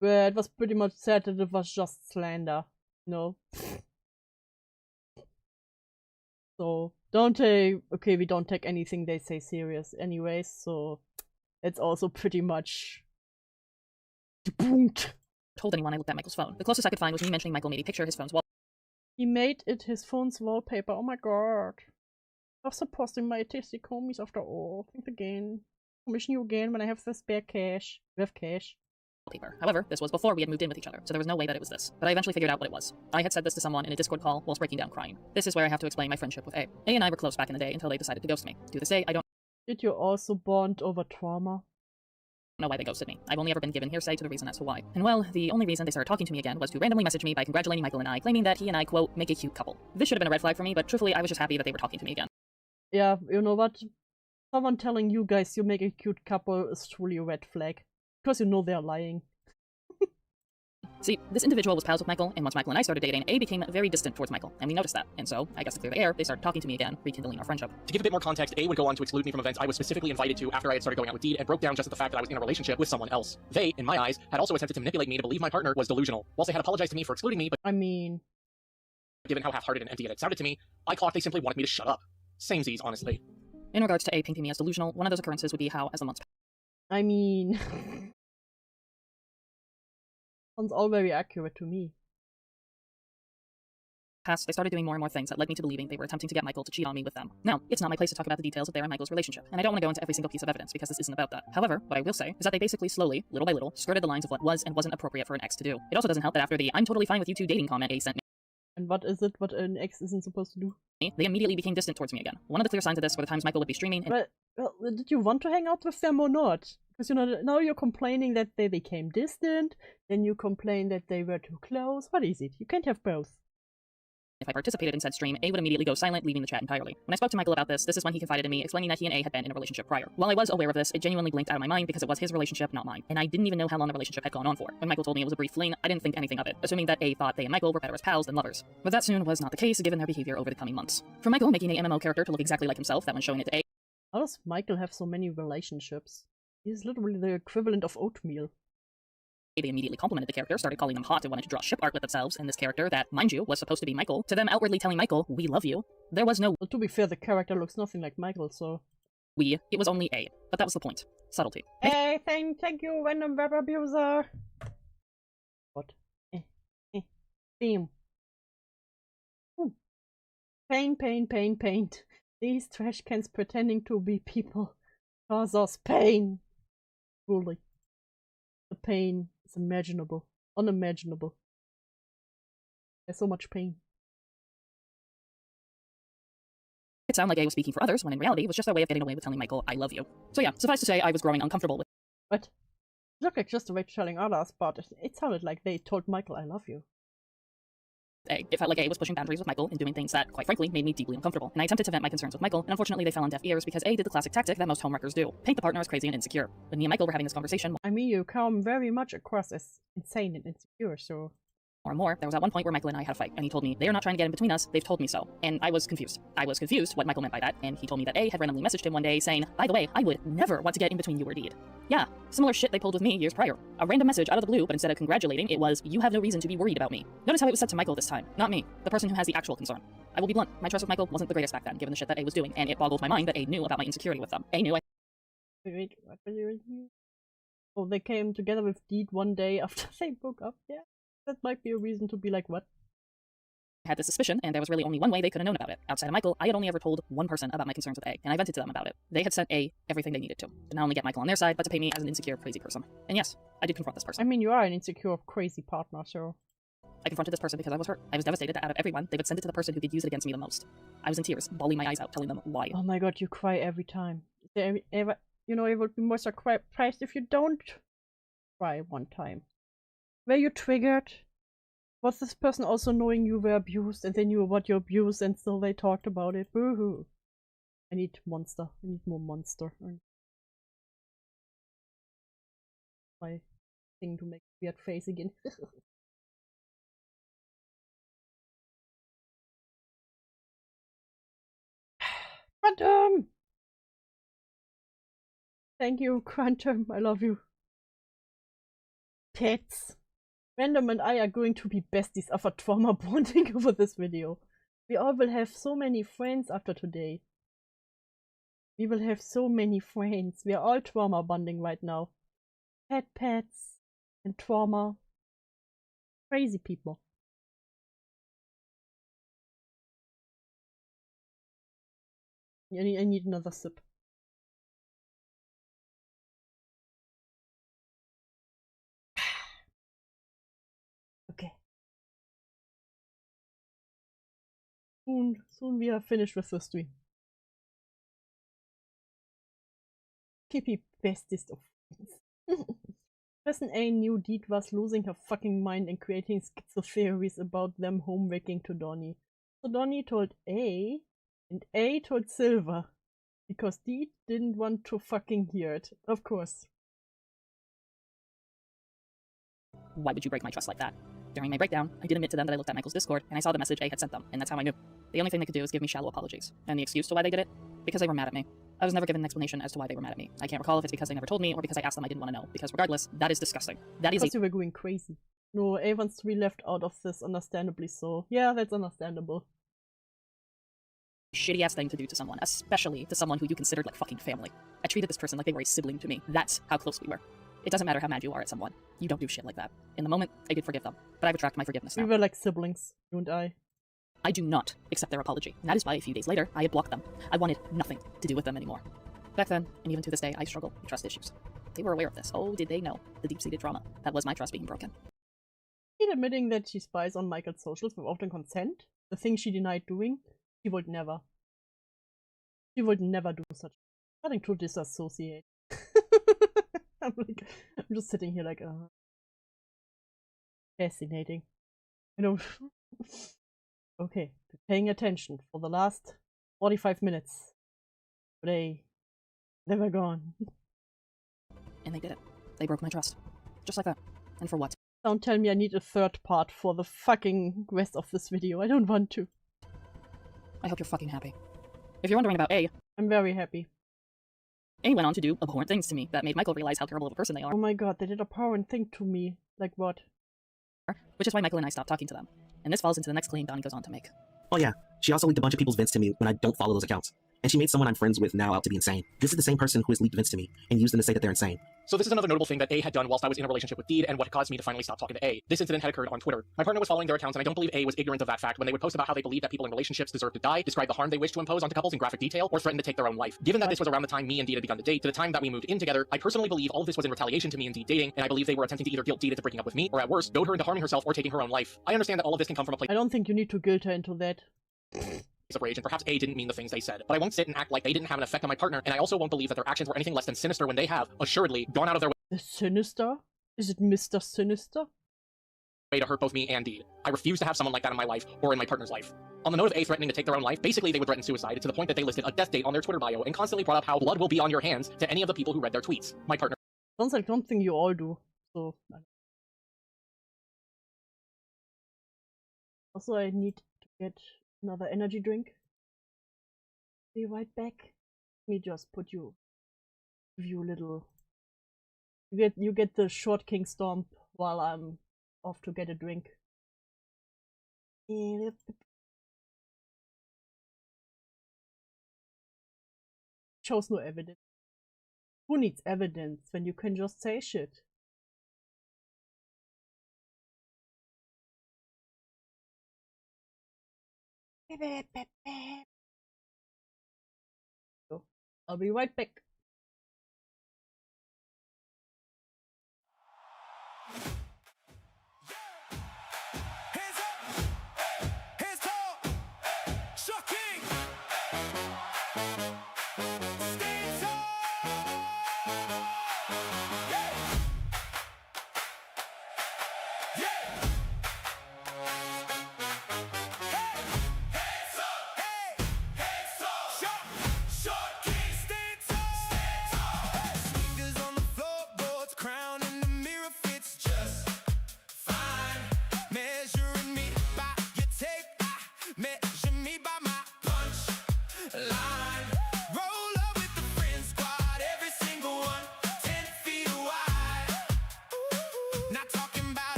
where it was pretty much said that it was just slander. No. So, don't take— okay, we don't take anything they say serious anyways, so it's also pretty much debunked. Told anyone I looked at Michael's phone. The closest I could find was me mentioning Michael made a picture of his phone's wall. He made it his phone's wallpaper, oh my god. I'm supposing my tasty homies after all. Think again. Commission you again when I have the spare cash. You have cash. Wallpaper. However, this was before we had moved in with each other, so there was no way that it was this. But I eventually figured out what it was. I had said this to someone in a Discord call whilst breaking down crying. This is where I have to explain my friendship with A. A and I were close back in the day until they decided to ghost me. To this day, I don't Did you also bond over trauma? know why they ghosted me. I've only ever been given hearsay to the reason as to why. And well, the only reason they started talking to me again was to randomly message me by congratulating Michael and I, claiming that he and I, quote, make a cute couple. This should have been a red flag for me, but truthfully, I was just happy that they were talking to me again. Yeah, you know what? Someone telling you guys you make a cute couple is truly a red flag. Because you know they're lying. See, this individual was pals with Michael, and once Michael and I started dating, A became very distant towards Michael, and we noticed that. And so, I guess to clear the air, they started talking to me again, rekindling our friendship. To give a bit more context, A would go on to exclude me from events I was specifically invited to after I had started going out with Deed, and broke down just at the fact that I was in a relationship with someone else. They, in my eyes, had also attempted to manipulate me to believe my partner was delusional. Whilst they had apologized to me for excluding me, but I mean, given how half-hearted and empty it had sounded to me, I thought they simply wanted me to shut up. Samesies, honestly. In regards to A painting me as delusional, one of those occurrences would be how, as the months I mean... sounds all very accurate to me. passed, they started doing more and more things that led me to believing they were attempting to get Michael to cheat on me with them. Now, it's not my place to talk about the details of their and Michael's relationship, and I don't want to go into every single piece of evidence because this isn't about that. However, what I will say is that they basically slowly, little by little, skirted the lines of what was and wasn't appropriate for an ex to do. It also doesn't help that after the "I'm totally fine with you two dating" comment A sent me, and what is it what an ex isn't supposed to do? They immediately became distant towards me again. One of the clear signs of this were the times Michael would be streaming and— Well, did you want to hang out with them or not? Because, you know, now you're complaining that they became distant, then you complain that they were too close. What is it? You can't have both. if I participated in said stream, A would immediately go silent, leaving the chat entirely. When I spoke to Michael about this is when he confided in me, explaining that he and A had been in a relationship prior. While I was aware of this, it genuinely blinked out of my mind because it was his relationship, not mine. And I didn't even know how long the relationship had gone on for. When Michael told me it was a brief fling, I didn't think anything of it, assuming that A thought they and Michael were better as pals than lovers. But that soon was not the case, given their behavior over the coming months. From Michael making a MMO character to look exactly like himself, that when showing it to A— how does Michael have so many relationships? He's literally the equivalent of oatmeal. They immediately complimented the character, started calling them hot, and wanted to draw ship art with themselves, and this character that, mind you, was supposed to be Michael, to them outwardly telling Michael, "We love you." There was no— well, to be fair, the character looks nothing like Michael, so— we, it was only A. But that was the point. Subtlety. Hey, thank you, random web abuser! What? Theme. Pain. These trash cans pretending to be people cause us pain. Truly. The pain is imaginable. Unimaginable. There's so much pain. It sounded like A was speaking for others, when in reality it was just their way of getting away with telling Michael, "I love you." So yeah, suffice to say, I was growing uncomfortable with— what? It looked like just a way of telling others, but it sounded like they told Michael, "I love you." A. It felt like A was pushing boundaries with Michael and doing things that, quite frankly, made me deeply uncomfortable. And I attempted to vent my concerns with Michael, and unfortunately they fell on deaf ears because A did the classic tactic that most homewreckers do: paint the partner as crazy and insecure. When me and Michael were having this conversation— I mean, you come very much across as insane and insecure, so— more and more. There was at one point where Michael and I had a fight, and he told me, they are not trying to get in between us, they've told me so. And I was confused. I was confused what Michael meant by that, and he told me that A had randomly messaged him one day saying, by the way, I would never want to get in between you or Deed. Yeah, similar shit they pulled with me years prior. A random message out of the blue, but instead of congratulating, it was, you have no reason to be worried about me. Notice how it was said to Michael this time, not me, the person who has the actual concern. I will be blunt, my trust with Michael wasn't the greatest back then, given the shit that A was doing, and it boggled my mind that A knew about my insecurity with them. A knew I— Wait, what were you reading? Oh, they came together with Deed one day after they broke up, yeah. That might be a reason to be like, what? I had this suspicion, and there was really only one way they could have known about it. Outside of Michael, I had only ever told one person about my concerns with A, and I vented to them about it. They had sent A everything they needed to not only get Michael on their side, but to paint me as an insecure, crazy person. And yes, I did confront this person. I mean, you are an insecure, crazy partner, so... I confronted this person because I was hurt. I was devastated that out of everyone, they would send it to the person who could use it against me the most. I was in tears, bawling my eyes out, telling them why. Oh my god, you cry every time. Is there ever... You know, it would be more surprised if you don't cry one time. Were you triggered? Was this person also knowing you were abused and they knew about your abuse and still they talked about it? Boo-hoo. I need monster. I need more monster. My thing to make a weird face again. Quantum! Thank you, Quantum. I love you. Pets. Random and I are going to be besties after trauma bonding over this video. We all will have so many friends after today. We will have so many friends. We are all trauma bonding right now. Pets and trauma. Crazy people. I need another sip. Okay. Soon we are finished with the stream. Kippy bestest of friends. Person A knew Deed was losing her fucking mind and creating schizo theories about them home-wrecking to Donnie. So Donnie told A, and A told Silver. Because Deed didn't want to fucking hear it. Of course. Why would you break my trust like that? During my breakdown, I did admit to them that I looked at Michael's Discord, and I saw the message A had sent them, and that's how I knew. The only thing they could do is give me shallow apologies. And the excuse to why they did it? Because they were mad at me. I was never given an explanation as to why they were mad at me. I can't recall if it's because they never told me, or because I asked them I didn't want to know. Because regardless, that is disgusting. That is because you were going crazy. No, A wants to be left out of this, understandably so. Yeah, that's understandable. Shitty ass thing to do to someone, especially to someone who you considered like fucking family. I treated this person like they were a sibling to me. That's how close we were. It doesn't matter how mad you are at someone. You don't do shit like that. In the moment, I did forgive them, but I retract my forgiveness now. We were like siblings, you and I. I do not accept their apology. And that is why a few days later, I had blocked them. I wanted nothing to do with them anymore. Back then, and even to this day, I struggle with trust issues. They were aware of this. Oh, did they know the deep-seated trauma? That was my trust being broken. She's admitting that she spies on Michael's socials without consent. The thing she denied doing, she would never. She would never do such. Starting to disassociate. I'm just sitting here like, fascinating. You know. Okay, paying attention for the last 45 minutes. They were gone. And they did it. They broke my trust. Just like that. And for what? Don't tell me I need a third part for the fucking rest of this video. I don't want to. I hope you're fucking happy. If you're wondering about A, I'm very happy. A went on to do abhorrent things to me that made Michael realize how terrible of a person they are. Oh my god, they did a abhorrent thing to me. Like what? Which is why Michael and I stopped talking to them. And this falls into the next claim Donnie goes on to make. Oh yeah, she also leaked a bunch of people's vents to me when I don't follow those accounts. And she made someone I'm friends with now out to be insane. This is the same person who has leaked vents to me and used them to say that they're insane. So this is another notable thing that A had done whilst I was in a relationship with Deed and what caused me to finally stop talking to A. This incident had occurred on Twitter. My partner was following their accounts and I don't believe A was ignorant of that fact when they would post about how they believe that people in relationships deserve to die, describe the harm they wish to impose onto couples in graphic detail, or threaten to take their own life. Given that this was around the time me and Deed had begun to date to the time that we moved in together, I personally believe all of this was in retaliation to me and Deed dating, and I believe they were attempting to either guilt Deed into breaking up with me, or at worst, goad her into harming herself or taking her own life. I understand that all of this can come from a place I don't think you need to guilt her into that. of rage, and perhaps A didn't mean the things they said, but I won't sit and act like they didn't have an effect on my partner, and I also won't believe that their actions were anything less than sinister when they have, assuredly, gone out of their Sinister? Is it Mr. Sinister? way to hurt both me and Deed. I refuse to have someone like that in my life, or in my partner's life. On the note of A threatening to take their own life, basically they would threaten suicide to the point that they listed a death date on their Twitter bio and constantly brought up how blood will be on your hands to any of the people who read their tweets. My partner Sounds like something you all do, so... Also, I need to get another energy drink. Be right back. Let me just put you, give you a little. You get the short king stomp while I'm off to get a drink. Shows no evidence. Who needs evidence when you can just say shit? So, I'll be right back.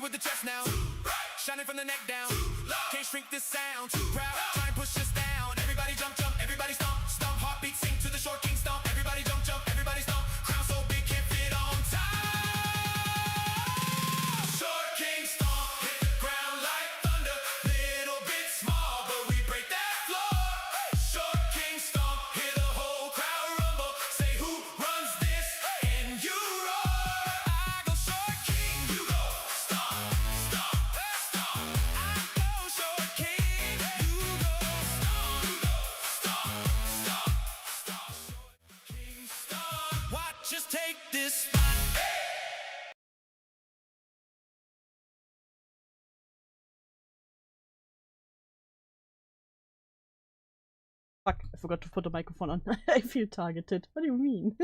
with the chest now. Shining from the neck down. Can't shrink this sound. Too proud. Try and push us down. Everybody jump, jump. Everybody stomp, stomp. Heartbeat sink to the short king stomp. Everybody jump, jump. Everybody stomp. Crown so big can't fit on top. Short king stomp. Hit the ground like thunder. Little bit small, but we break that floor. Short king stomp. Hear the whole crowd rumble. Say who runs this? And you roar. I go short king. You go stomp, stomp, stomp. I go short king. You go stomp, stomp, stomp, stomp. Short king stomp. Watch us take this spot. Fuck, I forgot to put the microphone on. I feel targeted. What do you mean?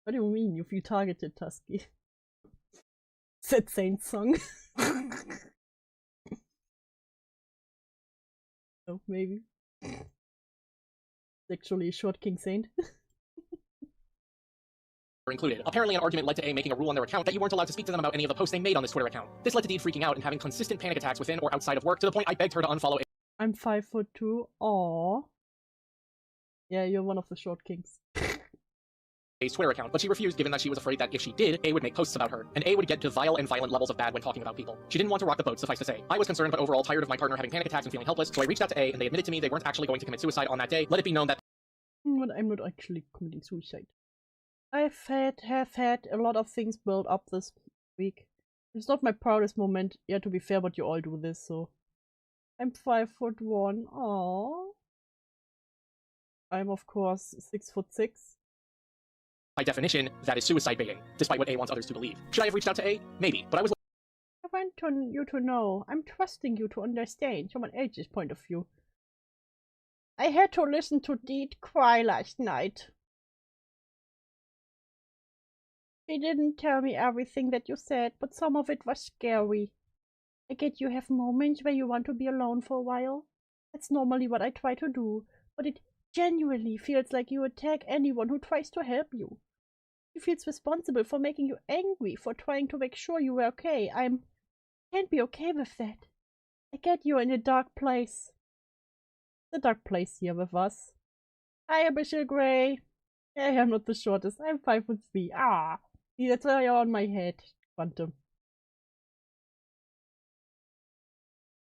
What do you mean you feel targeted, Tusky? That Saint song. Oh, maybe. Actually, Short King Saint. Included. Apparently, an argument led to A making a rule on their account that you weren't allowed to speak to them about any of the posts they made on this Twitter account. This led to Deed freaking out and having consistent panic attacks within or outside of work, to the point I begged her to unfollow I'm 5'2". Aww. Yeah, you're one of the Short Kings. A's Twitter account, but she refused given that she was afraid that if she did, A would make posts about her, and A would get to vile and violent levels of bad when talking about people. She didn't want to rock the boat, suffice to say. I was concerned but overall tired of my partner having panic attacks and feeling helpless, so I reached out to A and they admitted to me they weren't actually going to commit suicide on that day. Let it be known that But I'm not actually committing suicide. Have had a lot of things build up this week. It's not my proudest moment, yeah, to be fair, but you all do this, so. I'm 5'1". Aww. I'm of course 6'6". By definition, that is suicide baiting, despite what A wants others to believe. Should I have reached out to A? Maybe, but I was... I want you to know. I'm trusting you to understand from an age's point of view. I had to listen to Deed cry last night. She didn't tell me everything that you said, but some of it was scary. I get you have moments where you want to be alone for a while. That's normally what I try to do, but it genuinely feels like you attack anyone who tries to help you. He feels responsible for making you angry, for trying to make sure you were okay. Can't be okay with that. I get you're in a dark place. The dark place here with us. Hi, Abyssal Grey. Hey, I'm not the shortest. I'm 5'3". Ah, see, that's why you're on my head, Quantum.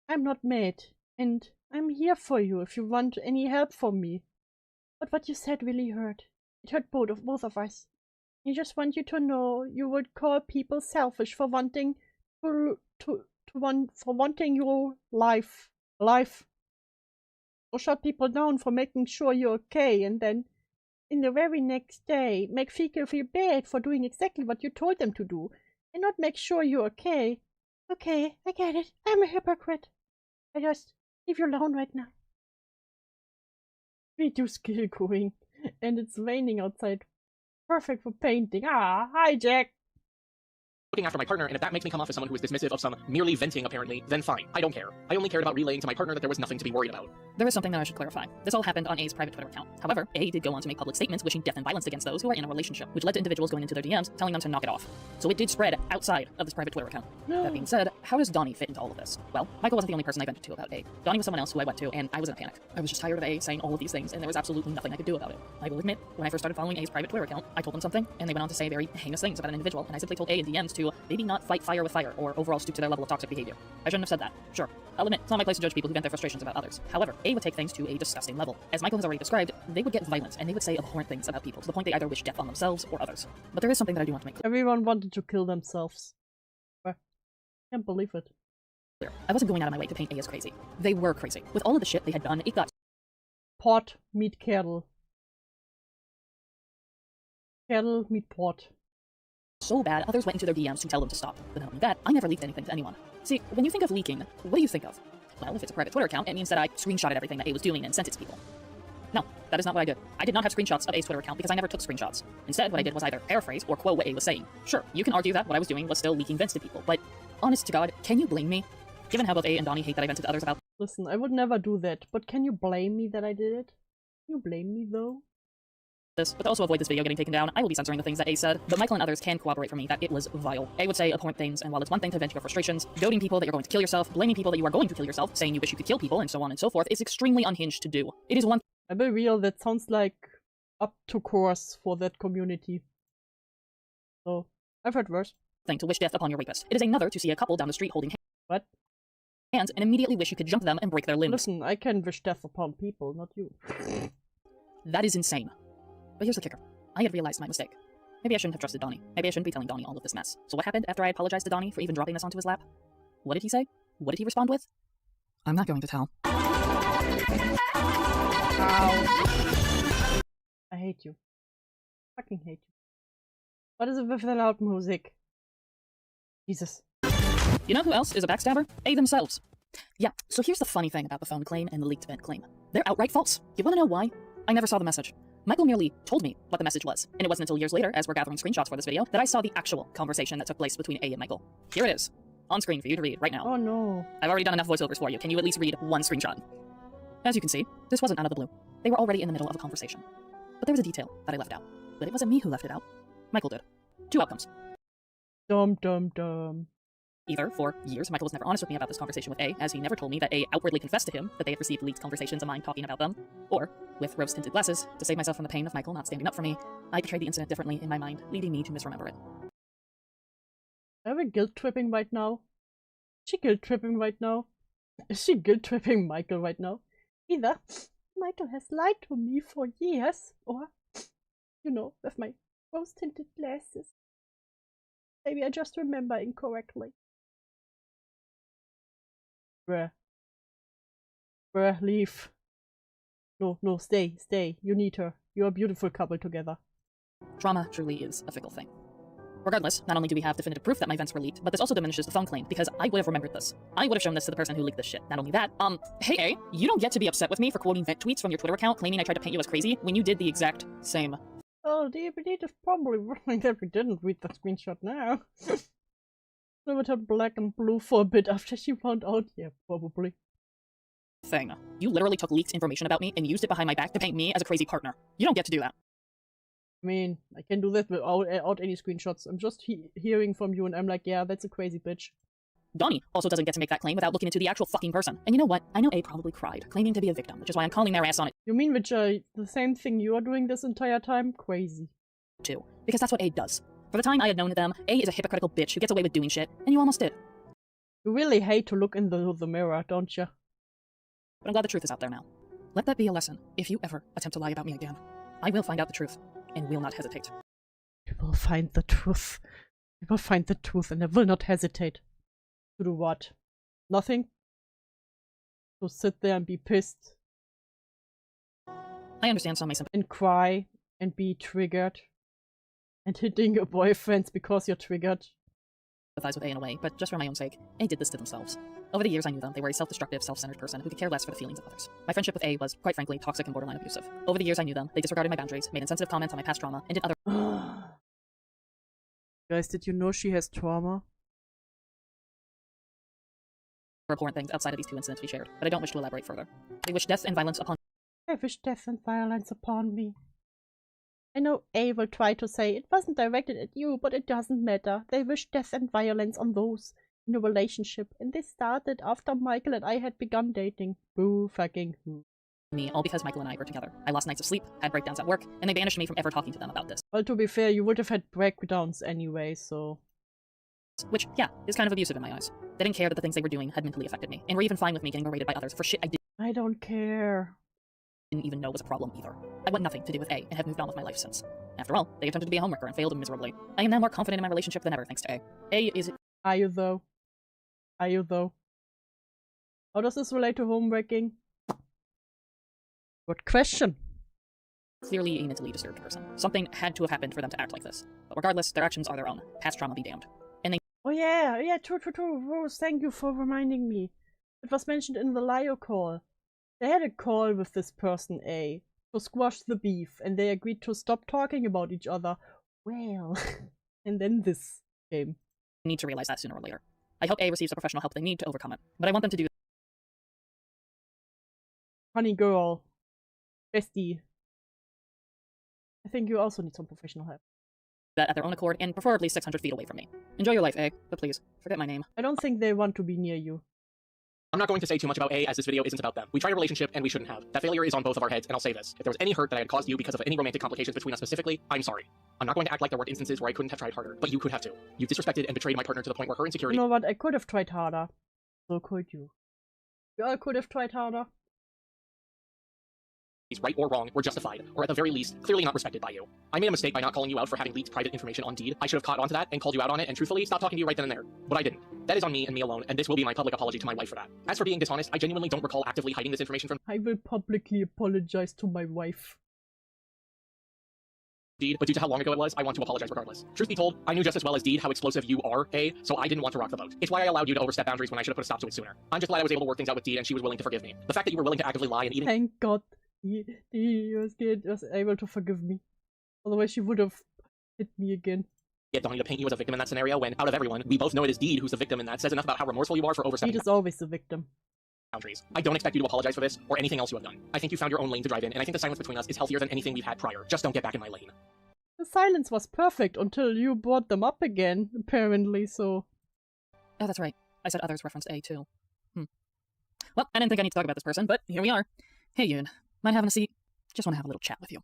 I'm not mad, and I'm here for you if you want any help from me. But what you said really hurt. It hurt both of us. I just want you to know you would call people selfish for wanting wanting your life. Or shut people down for making sure you're okay, and then in the very next day make people feel bad for doing exactly what you told them to do, and not make sure you're okay. Okay, I get it. I'm a hypocrite. I just leave you alone right now. We do skill going, and it's raining outside. Perfect for painting. Ah, hi Jack. Looking after my partner, and if that makes me come off as someone who is dismissive of some merely venting, apparently, then fine. I don't care. I only cared about relaying to my partner that there was nothing to be worried about. There is something that I should clarify. This all happened on A's private Twitter account. However, A did go on to make public statements wishing death and violence against those who are in a relationship, which led to individuals going into their DMs telling them to knock it off. So it did spread outside of this private Twitter account. No. That being said, how does Donnie fit into all of this? Well, Michael wasn't the only person I vented to about A. Donnie was someone else who I went to, and I was in a panic. I was just tired of A saying all of these things, and there was absolutely nothing I could do about it. I will admit, when I first started following A's private Twitter account, I told them something, and they went on to say very heinous things about an individual, and I simply told A in DMs to maybe not fight fire with fire, or overall stoop to their level of toxic behavior. I shouldn't have said that. Sure, I'll admit, it's not my place to judge people who vent their frustrations about others. However, A would take things to a disgusting level. As Michael has already described, they would get violent, and they would say abhorrent things about people, to the point they either wish death on themselves or others. But there is something that I do want to make clear. Everyone wanted to kill themselves. I can't believe it. I wasn't going out of my way to paint A as crazy. They were crazy. With all of the shit they had done, it got Pot meet kettle. Kettle meet pot. so bad, others went into their DMs to tell them to stop. But not only that, I never leaked anything to anyone. See, when you think of leaking, what do you think of? Well, if it's a private Twitter account, it means that I screenshotted everything that A was doing and sent it to people. No, that is not what I did. I did not have screenshots of A's Twitter account because I never took screenshots. Instead, what I did was either paraphrase or quote what A was saying. Sure, you can argue that what I was doing was still leaking vents to people, but honest to God, can you blame me? Given how both A and Donnie hate that I vented to others about Listen, I would never do that, but can you blame me that I did it? Can you blame me though? this, but to also avoid this video getting taken down, I will be censoring the things that A said, but Michael and others can corroborate for me that it was vile. A would say abhorrent things, and while it's one thing to vent your frustrations, goading people that you're going to kill yourself, blaming people that you are going to kill yourself, saying you wish you could kill people, and so on and so forth, is extremely unhinged to do. It is one I'll be real, that sounds like up to course for that community. So, I've heard worse. thing to wish death upon your rapist. It is another to see a couple down the street holding What? hands and immediately wish you could jump them and break their limbs. Listen, I can wish death upon people, not you. That is insane. But here's the kicker. I had realized my mistake. Maybe I shouldn't have trusted Donnie. Maybe I shouldn't be telling Donnie all of this mess. So what happened after I apologized to Donnie for even dropping this onto his lap? What did he say? What did he respond with? I'm not going to tell. Ow. I hate you. Fucking hate you. What is it with the loud music? Jesus. You know who else is a backstabber? A themselves. Yeah, so here's the funny thing about the phone claim and the leaked vent claim. They're outright false. You wanna know why? I never saw the message. Michael merely told me what the message was, and it wasn't until years later, as we're gathering screenshots for this video, that I saw the actual conversation that took place between A and Michael. Here it is, on screen for you to read right now. Oh no. I've already done enough voiceovers for you. Can you at least read one screenshot? As you can see, this wasn't out of the blue. They were already in the middle of a conversation. But there was a detail that I left out. But it wasn't me who left it out. Michael did. Two outcomes. Dum dum dum. Either, for years, Michael was never honest with me about this conversation with A, as he never told me that A outwardly confessed to him that they had received leaked conversations of mine talking about them. Or, with rose-tinted glasses, to save myself from the pain of Michael not standing up for me, I portrayed the incident differently in my mind, leading me to misremember it. Are we guilt-tripping right now? Is she guilt-tripping right now? Is she guilt-tripping Michael right now? Either Michael has lied to me for years, or, you know, with my rose-tinted glasses. Maybe I just remember incorrectly. Bruh. Bruh, leave. No, stay. You need her. You're a beautiful couple together. Trauma truly is a fickle thing. Regardless, not only do we have definitive proof that my vents were leaked, but this also diminishes the phone claim, because I would have remembered this. I would have shown this to the person who leaked this shit. Not only that, hey A, you don't get to be upset with me for quoting vent tweets from your Twitter account claiming I tried to paint you as crazy when you did the exact same. Oh, the DPD is probably wrong that we didn't read the screenshot now. So it turned black and blue for a bit after she found out. Yeah, probably. Thing. You literally took leaked information about me and used it behind my back to paint me as a crazy partner. You don't get to do that. I mean, I can do that without any screenshots. I'm just hearing from you and I'm like, yeah, that's a crazy bitch. Donnie also doesn't get to make that claim without looking into the actual fucking person. And you know what? I know A probably cried, claiming to be a victim, which is why I'm calling their ass on it. You mean which the same thing you are doing this entire time? Crazy. Too. Because that's what A does. For the time I had known them, A is a hypocritical bitch who gets away with doing shit, and you almost did. You really hate to look in the mirror, don't you? But I'm glad the truth is out there now. Let that be a lesson. If you ever attempt to lie about me again, I will find out the truth, and will not hesitate. You will find the truth. You will find the truth, and I will not hesitate. To do what? Nothing? To sit there and be pissed. I understand some may and cry, and be triggered. And hitting your boyfriends because you're triggered. Sympathize with A in a way, but just for my own sake, A did this to themselves. Over the years I knew them, they were a self-destructive, self-centered person who could care less for the feelings of others. My friendship with A was, quite frankly, toxic and borderline abusive. Over the years I knew them, they disregarded my boundaries, made insensitive comments on my past trauma, and did other— Guys, did you know she has trauma? abhorrent things outside of these two incidents we shared, but I don't wish to elaborate further. They wish death and violence upon— I wish death and violence upon me. I know A will try to say it wasn't directed at you, but it doesn't matter. They wish death and violence on those in a relationship, and they started after Michael and I had begun dating. Boo fucking who. Me, all because Michael and I were together. I lost nights of sleep, had breakdowns at work, and they banished me from ever talking to them about this. Well, to be fair, you would have had breakdowns anyway, so... Which, yeah, is kind of abusive in my eyes. They didn't care that the things they were doing had mentally affected me, and were even fine with me getting berated by others for shit I don't care. Didn't even know was a problem either. I want nothing to do with A, and have moved on with my life since. After all, they attempted to be a homewrecker and failed miserably. I am now more confident in my relationship than ever, thanks to A. A is— Are you though? Are you though? How does this relate to homewrecking? Good question. Clearly a mentally disturbed person. Something had to have happened for them to act like this. But regardless, their actions are their own. Past trauma be damned. And they— Oh yeah, true. Rose, thank you for reminding me. It was mentioned in the Lio call. They had a call with this person, A, to squash the beef, and they agreed to stop talking about each other. Well, and then this came. Need to realize that sooner or later. I hope A receives the professional help they need to overcome it, but I want them to do— Honey girl. Bestie. I think you also need some professional help. that at their own accord, and preferably 600 feet away from me. Enjoy your life, A, but please, forget my name. I don't think they want to be near you. I'm not going to say too much about A, as this video isn't about them. We tried a relationship, and we shouldn't have. That failure is on both of our heads, and I'll say this. If there was any hurt that I had caused you because of any romantic complications between us specifically, I'm sorry. I'm not going to act like there weren't instances where I couldn't have tried harder, but you could have too. You've disrespected and betrayed my partner to the point where her insecurity— You know what? I could have tried harder. So could you. You all could have tried harder. right or wrong were justified, or at the very least, clearly not respected by you. I made a mistake by not calling you out for having leaked private information on Deed. I should have caught onto that and called you out on it and truthfully stopped talking to you right then and there. But I didn't. That is on me and me alone, and this will be my public apology to my wife for that. As for being dishonest, I genuinely don't recall actively hiding this information from— I will publicly apologize to my wife. Deed, but due to how long ago it was, I want to apologize regardless. Truth be told, I knew just as well as Deed how explosive you are, A, so I didn't want to rock the boat. It's why I allowed you to overstep boundaries when I should have put a stop to it sooner. I'm just glad I was able to work things out with Deed and she was willing to forgive me. The fact that you were willing to actively lie and even— Thank God he was able to forgive me. Otherwise she would have hit me again. Get Donnie to paint you as a victim in that scenario when, out of everyone, we both know it is Deed who's the victim in that says enough about how remorseful you are for overstepping— Deed is always the victim. Boundaries. I don't expect you to apologize for this, or anything else you have done. I think you found your own lane to drive in, and I think the silence between us is healthier than anything we've had prior. Just don't get back in my lane. The silence was perfect until you brought them up again, apparently, so... Oh, that's right. I said others referenced A, too. Well, I didn't think I need to talk about this person, but here we are. Hey, Yoon. Mind having a seat? Just want to have a little chat with you.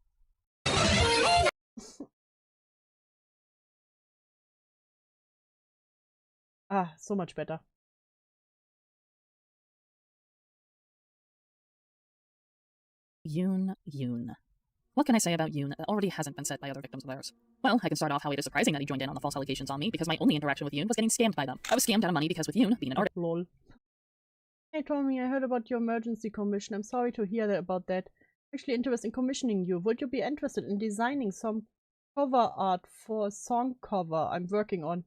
Ah, so much better. Yoon. What can I say about Yoon that already hasn't been said by other victims of theirs? Well, I can start off how it is surprising that he joined in on the false allegations on me because my only interaction with Yoon was getting scammed by them. I was scammed out of money because with Yoon, being an artist— Lol. Hey Tommy, I heard about your emergency commission. I'm sorry to hear about that. Actually interested in commissioning you. Would you be interested in designing some cover art for a song cover I'm working on?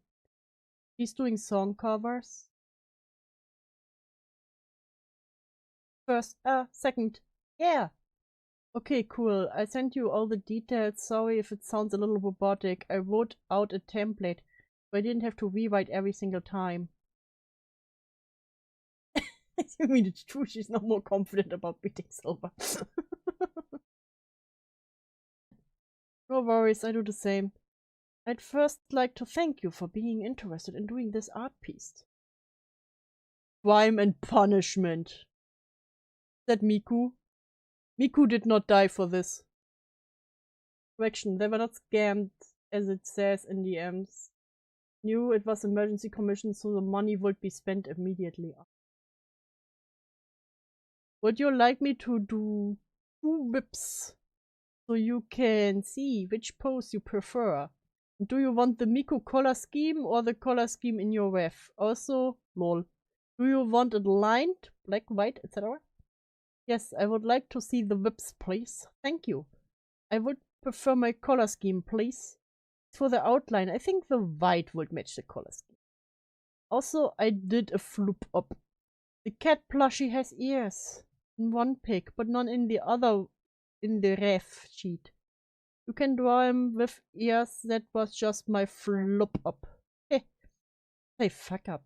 He's doing song covers. First, second. Yeah. Okay, cool. I sent you all the details. Sorry if it sounds a little robotic. I wrote out a template, so I didn't have to rewrite every single time. I mean, it's true, she's not more confident about beating Silver. No worries, I do the same. I'd first like to thank you for being interested in doing this art piece. Crime and punishment. Is that Miku? Miku did not die for this. Correction, they were not scammed, as it says in the M's. Knew it was emergency commission, so the money would be spent immediately. Would you like me to do 2 whips so you can see which pose you prefer? Do you want the Miku color scheme or the color scheme in your ref? Also, lol. Do you want it lined, black, white, etc.? Yes, I would like to see the whips, please. Thank you. I would prefer my color scheme, please. For the outline, I think the white would match the color scheme. Also, I did a floop up. The cat plushie has ears in one pic, but none in the other, in the ref sheet. You can draw him with ears. That was just my flop up. Hey, say fuck up.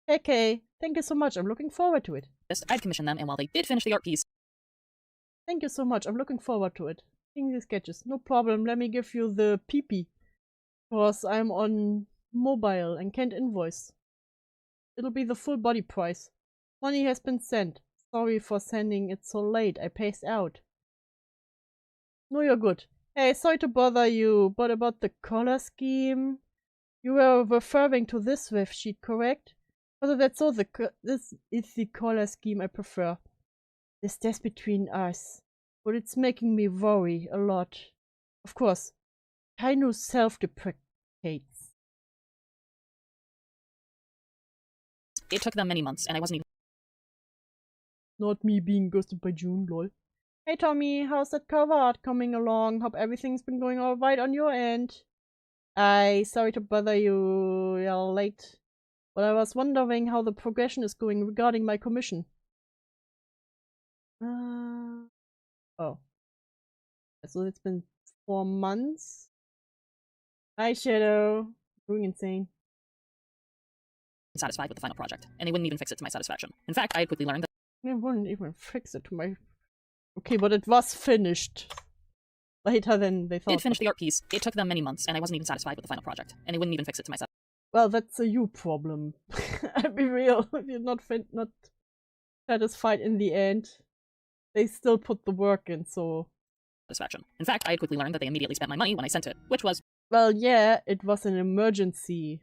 Okay, thank you so much. I'm looking forward to it. I'd commissioned them, and while they did finish the art piece, Thank you so much. I'm looking forward to it. Seeing the sketches. No problem. Let me give you the PP. Because I'm on mobile and can't invoice. It'll be the full body price. Money has been sent. Sorry for sending it so late. I paced out. No, you're good. Hey, sorry to bother you, but about the color scheme, you were referring to this ref sheet, correct? Whether that's so, this is the color scheme I prefer. This stays between us, but it's making me worry a lot. Of course, Kainu self-deprecates. it took them many months, and I wasn't even. Not me being ghosted by June, lol. Hey Tommy, how's that cover art coming along? Hope everything's been going alright on your end. Sorry to bother you, you're late. But I was wondering how the progression is going regarding my commission. Oh. So it's been 4 months? Hi Shadow. Going insane. Satisfied with the final project, and they wouldn't even fix it to my satisfaction. In fact, I had quickly learned that They wouldn't even fix it to my... Okay, but it was finished. Later than they thought. did finish the art piece. It took them many months, and I wasn't even satisfied with the final project, and they wouldn't even fix it to my satisfaction. Well, that's a you problem. I'll be real. If you're not satisfied in the end, they still put the work in, so... In fact, I had quickly learned that they immediately spent my money when I sent it, which was... Well, yeah, it was an emergency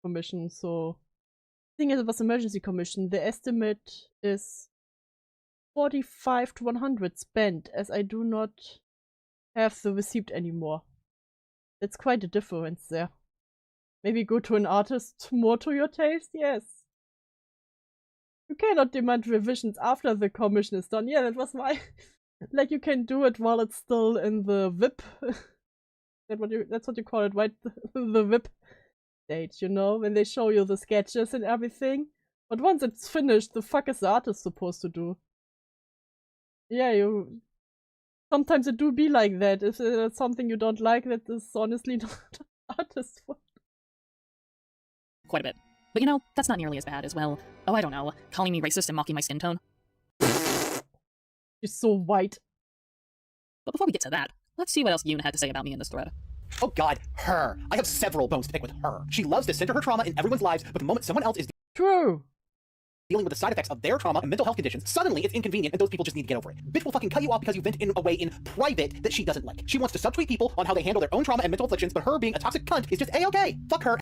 commission, so... The thing is, it was emergency commission. The estimate is 45 to 100 spent, as I do not have the receipt anymore. It's quite a difference there. Maybe go to an artist more to your taste? Yes. You cannot demand revisions after the commission is done. Yeah, that was why. Like, you can do it while it's still in the VIP. That's what you call it, right? The VIP stage, you know? When they show you the sketches and everything. But once it's finished, the fuck is the artist supposed to do? Yeah, sometimes it do be like that. If it's something you don't like, that is honestly not the artist's fault. Quite a bit. But you know, that's not nearly as bad as, well, oh, I don't know, calling me racist and mocking my skin tone. You're so white. But before we get to that, let's see what else Yoon had to say about me in this thread. Oh god, her. I have several bones to pick with her. She loves to center her trauma in everyone's lives, but the moment someone else is true dealing with the side effects of their trauma and mental health conditions, suddenly it's inconvenient and those people just need to get over it. Bitch will fucking cut you off because you vent in a way in private that she doesn't like. She wants to subtweet people on how they handle their own trauma and mental afflictions, but her being a toxic cunt is just A-okay. Fuck her.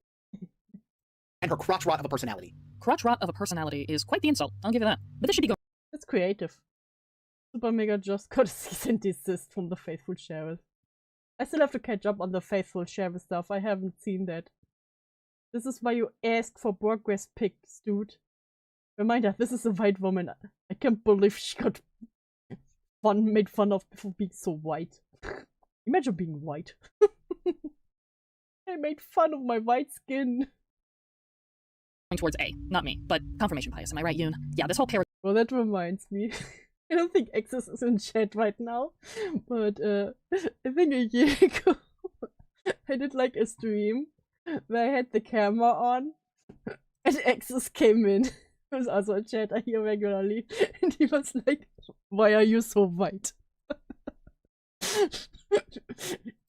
And her crotch rot of a personality. Crotch rot of a personality is quite the insult, I'll give you that. But this should be going. That's creative. Super Mega just got a cease and desist from the Faithful Sheriff. I still have to catch up on the Faithful Sheriff stuff. I haven't seen that. This is why you ask for progress pics, dude. Reminder, this is a white woman. I can't believe she got made fun of for being so white. Imagine being white. They made fun of my white skin. Towards A, not me, but confirmation bias, am I right, Yoon? Yeah, this whole pair. Well, that reminds me. I don't think Access is in chat right now, but I think a year ago I did like a stream where I had the camera on and Access came in. He was also a chat I hear regularly, and he was like, "Why are you so white?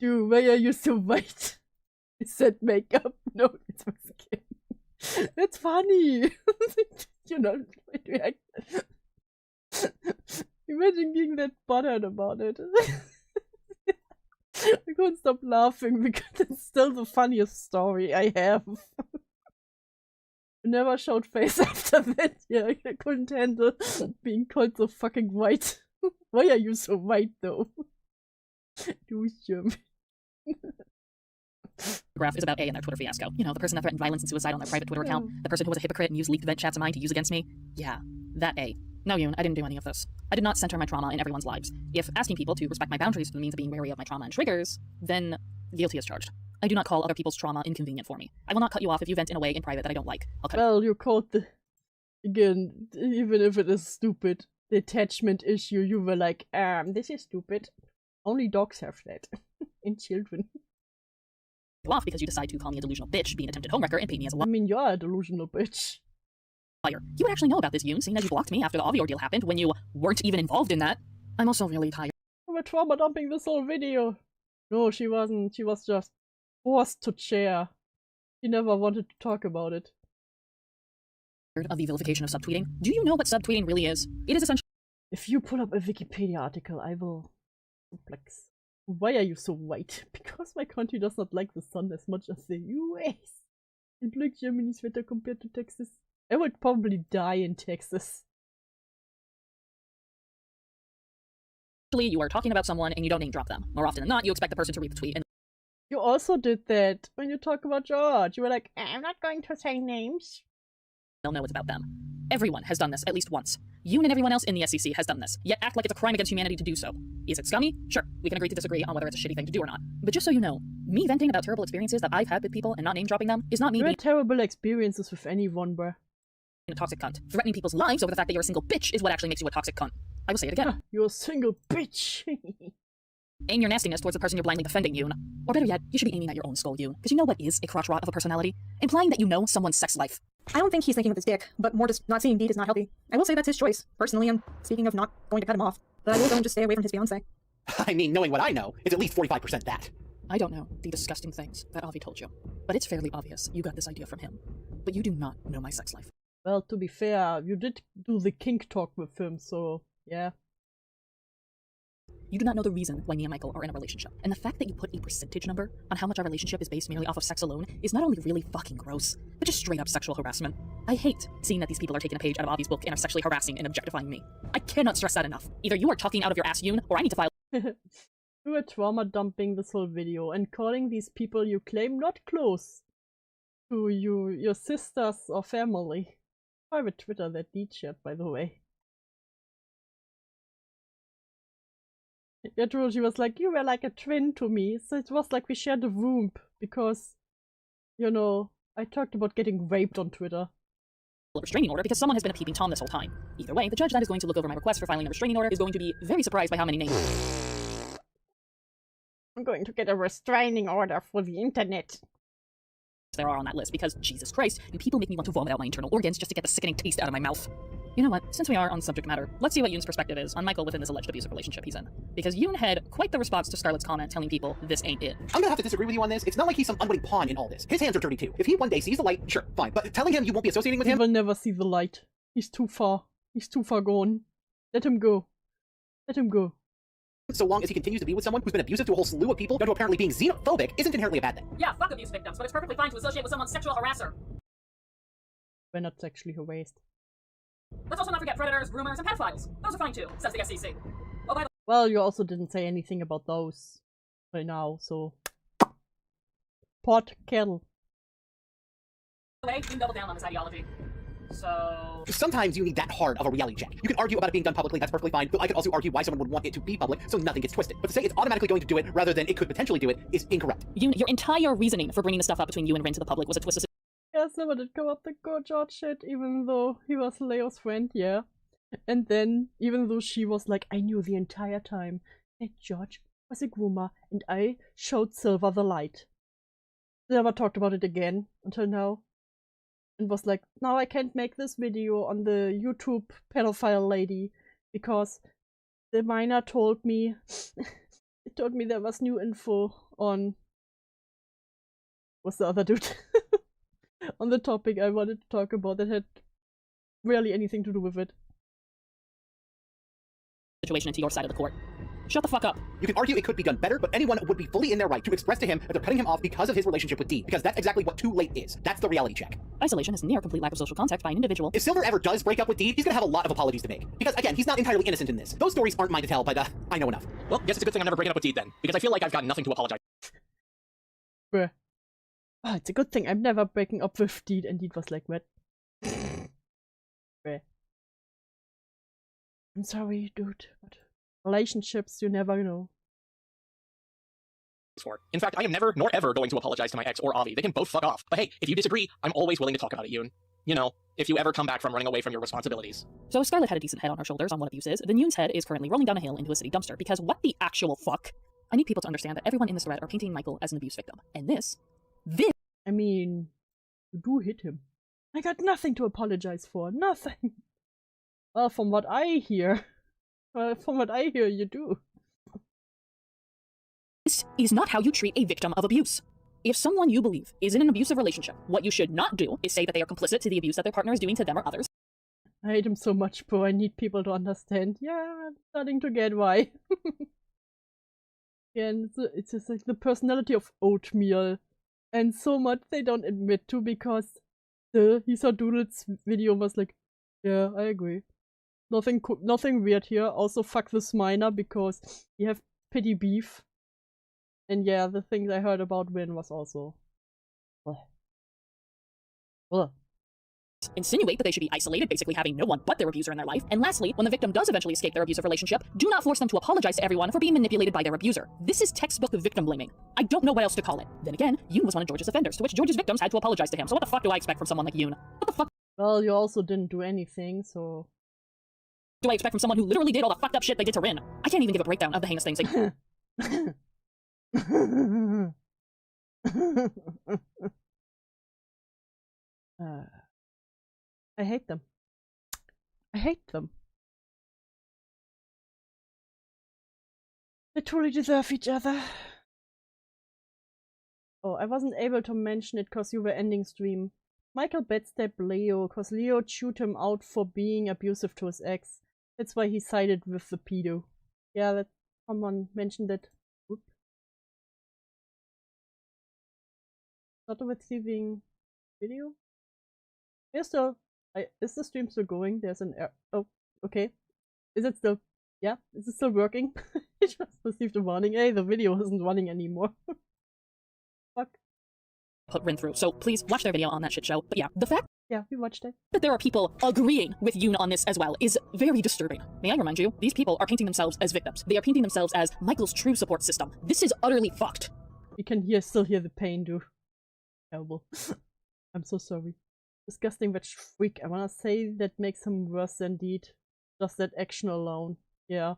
Dude, why are you so white?" He said makeup. No, it's my skin. That's funny. You know, react. Imagine being that bothered about it. I couldn't stop laughing because it's still the funniest story I have. I never showed face after that. Yeah, I couldn't handle being called so fucking white. Why are you so white though? Do German. Graph is about A and their Twitter fiasco. You know, the person that threatened violence and suicide on their private Twitter account, the person who was a hypocrite and used leaked vent chats of mine to use against me. Yeah, that A. No, Yoon, I didn't do any of this. I did not center my trauma in everyone's lives. If asking people to respect my boundaries for the means of being wary of my trauma and triggers, then guilty as charged. I do not call other people's trauma inconvenient for me. I will not cut you off if you vent in a way in private that I don't like. I'll cut Well, you called the... Again, even if it is stupid, the attachment issue, you were like, this is stupid. Only dogs have that. And children. you off because you decide to call me a delusional bitch, be an attempted homewrecker, and paint me as a liar. I mean, you're a delusional bitch. You would actually know about this, Yoon, seeing as you blocked me after the Avi ordeal happened when you weren't even involved in that. I'm also really tired. We were trauma dumping this whole video. No, she wasn't. She was just forced to share. She never wanted to talk about it. Of the vilification of subtweeting. Do you know what subtweeting really is? It is essentially... If you pull up a Wikipedia article, I will complex. Why are you so white? Because my country does not like the sun as much as the US. And look, Germany's weather compared to Texas. I would probably die in Texas. You are talking about someone and you don't name drop them. More often than not, you expect the person to read the tweet and... You also did that when you talk about George. You were like, I'm not going to say names. They'll know it's about them. Everyone has done this at least once. You and everyone else in the SEC has done this, yet act like it's a crime against humanity to do so. Is it scummy? Sure, we can agree to disagree on whether it's a shitty thing to do or not. But just so you know, me venting about terrible experiences that I've had with people and not name dropping them is not me You being had terrible experiences with anyone, bruh. a toxic cunt. Threatening people's lives over the fact that you're a single bitch is what actually makes you a toxic cunt. I will say it again. You're a single bitch. Aim your nastiness towards the person you're blindly defending, Yoon. Or better yet, you should be aiming at your own skull, Yoon. Because you know what is a crotch rot of a personality? Implying that you know someone's sex life. I don't think he's thinking of his dick, but more just not seeing Deed is not healthy. I will say that's his choice. Personally, I'm speaking of not going to cut him off, but I will go and just stay away from his fiancé. I mean, knowing what I know, it's at least 45% that. I don't know the disgusting things that Avi told you, but it's fairly obvious you got this idea from him. But you do not know my sex life. Well, to be fair, you did do the kink talk with him, so yeah. You do not know the reason why me and Michael are in a relationship. And the fact that you put a percentage number on how much our relationship is based merely off of sex alone is not only really fucking gross, but just straight up sexual harassment. I hate seeing that these people are taking a page out of Avi's book and are sexually harassing and objectifying me. I cannot stress that enough. Either you are talking out of your ass, Yoon, or I need to file- You were trauma dumping this whole video and calling these people you claim not close to you, your sisters or family. Private Twitter that Deed shared, by the way. Yeah, true, she was like, you were like a twin to me, so it was like we shared a womb, because, you know, I talked about getting raped on Twitter. A restraining order because someone has been a peeping Tom this whole time. Either way, the judge that is going to look over my request for filing a restraining order is going to be very surprised by how many names. I'm going to get a restraining order for the internet. There are on that list because, Jesus Christ, you people make me want to vomit out my internal organs just to get the sickening taste out of my mouth. You know what, since we are on subject matter, let's see what Yoon's perspective is on Michael within this alleged abusive relationship he's in. Because Yoon had quite the response to Scarlett's comment telling people this ain't it. I'm gonna have to disagree with you on this. It's not like he's some unwitting pawn in all this. His hands are dirty too. If he one day sees the light, sure, fine. But telling him you won't be associating with him... He will never see the light. He's too far. He's too far gone. Let him go. Let him go. So long as he continues to be with someone who's been abusive to a whole slew of people, down to apparently being xenophobic, isn't inherently a bad thing. Yeah, fuck abuse victims, but it's perfectly fine to associate with someone's sexual harasser. We're not sexually harassed. Let's also not forget predators, groomers, and pedophiles. Those are fine too, says the SEC. Oh, by the Well, you also didn't say anything about those right now, so... Pot kettle. way, you can double down on this ideology. So... Sometimes you need that hard of a reality check. You can argue about it being done publicly, that's perfectly fine, but I could also argue why someone would want it to be public so nothing gets twisted. But to say it's automatically going to do it rather than it could potentially do it is incorrect. Your entire reasoning for bringing the stuff up between you and Rin to the public was a twist of... Yeah, Silver did come up the George shit, even though he was Leo's friend, yeah. And then, even though she was like, I knew the entire time that George was a groomer, and I showed Silver the light. Never talked about it again until now. And was like, now I can't make this video on the YouTube pedophile lady because the miner told me it told me there was new info on what's the other dude on the topic I wanted to talk about that had rarely anything to do with it. Situation into your side of the court. Shut the fuck up. You can argue it could be done better, but anyone would be fully in their right to express to him that they're cutting him off because of his relationship with Dee, because that's exactly what too late is. That's the reality check. Isolation is near complete lack of social contact by an individual. If Silver ever does break up with Dee, he's gonna have a lot of apologies to make. Because again, he's not entirely innocent in this. Those stories aren't mine to tell, but I know enough. Well, guess it's a good thing I'm never breaking up with Dee then, because I feel like I've got nothing to apologize. Bruh. Oh, it's a good thing I'm never breaking up with Deed, and Deed was like, what? Bruh. I'm sorry, dude, but relationships, you never know. For. In fact, I am never, nor ever, going to apologize to my ex or Avi. They can both fuck off. But hey, if you disagree, I'm always willing to talk about it, Yoon. You know, if you ever come back from running away from your responsibilities. So if Scarlett had a decent head on her shoulders on what abuse is, then Yoon's head is currently rolling down a hill into a city dumpster, because what the actual fuck? I need people to understand that everyone in this thread are painting Michael as an abuse victim. And this... I mean, you do hit him. I got nothing to apologize for. Nothing. Well, from what I hear... you do. This is not how you treat a victim of abuse. If someone you believe is in an abusive relationship, what you should not do is say that they are complicit to the abuse that their partner is doing to them or others. I hate him so much, bro. I need people to understand. Yeah, I'm starting to get why. Yeah, and it's just like the personality of oatmeal. And so much they don't admit to, because he saw Doodle's video and was like, yeah, I agree. Nothing weird here. Also, fuck this miner because you have petty beef. And yeah, the things I heard about Win was also... Insinuate that they should be isolated, basically having no one but their abuser in their life. And lastly, when the victim does eventually escape their abusive relationship, do not force them to apologize to everyone for being manipulated by their abuser. This is textbook victim blaming. I don't know what else to call it. Then again, Yoon was one of George's offenders, to which George's victims had to apologize to him. So what the fuck do I expect from someone like Yoon? What the fuck? Well, you also didn't do anything, so... do I expect from someone who literally did all the fucked up shit they did to Rin? I can't even give a breakdown of the heinous things they... I hate them. I hate them. They truly deserve each other. Oh, I wasn't able to mention it because you were ending stream. Michael backstabbed Leo because Leo chewed him out for being abusive to his ex. That's why he sided with the pedo. Yeah, that someone mentioned it. Whoop. Not receiving video? We're still... is the stream still going? There's an error. Oh, okay. Is it still... yeah? Is it still working? I just received a warning. Hey, the video isn't running anymore. Fuck. Put Rin through. So please watch their video on that shit show. But yeah, the fact... yeah, we watched it. that there are people agreeing with Yoon on this as well is very disturbing. May I remind you, these people are painting themselves as victims. They are painting themselves as Michael's true support system. This is utterly fucked. You can still hear the pain, dude. Terrible. I'm so sorry. Disgusting wretched freak. I wanna say that makes him worse than Deed. Just that action alone. Yeah.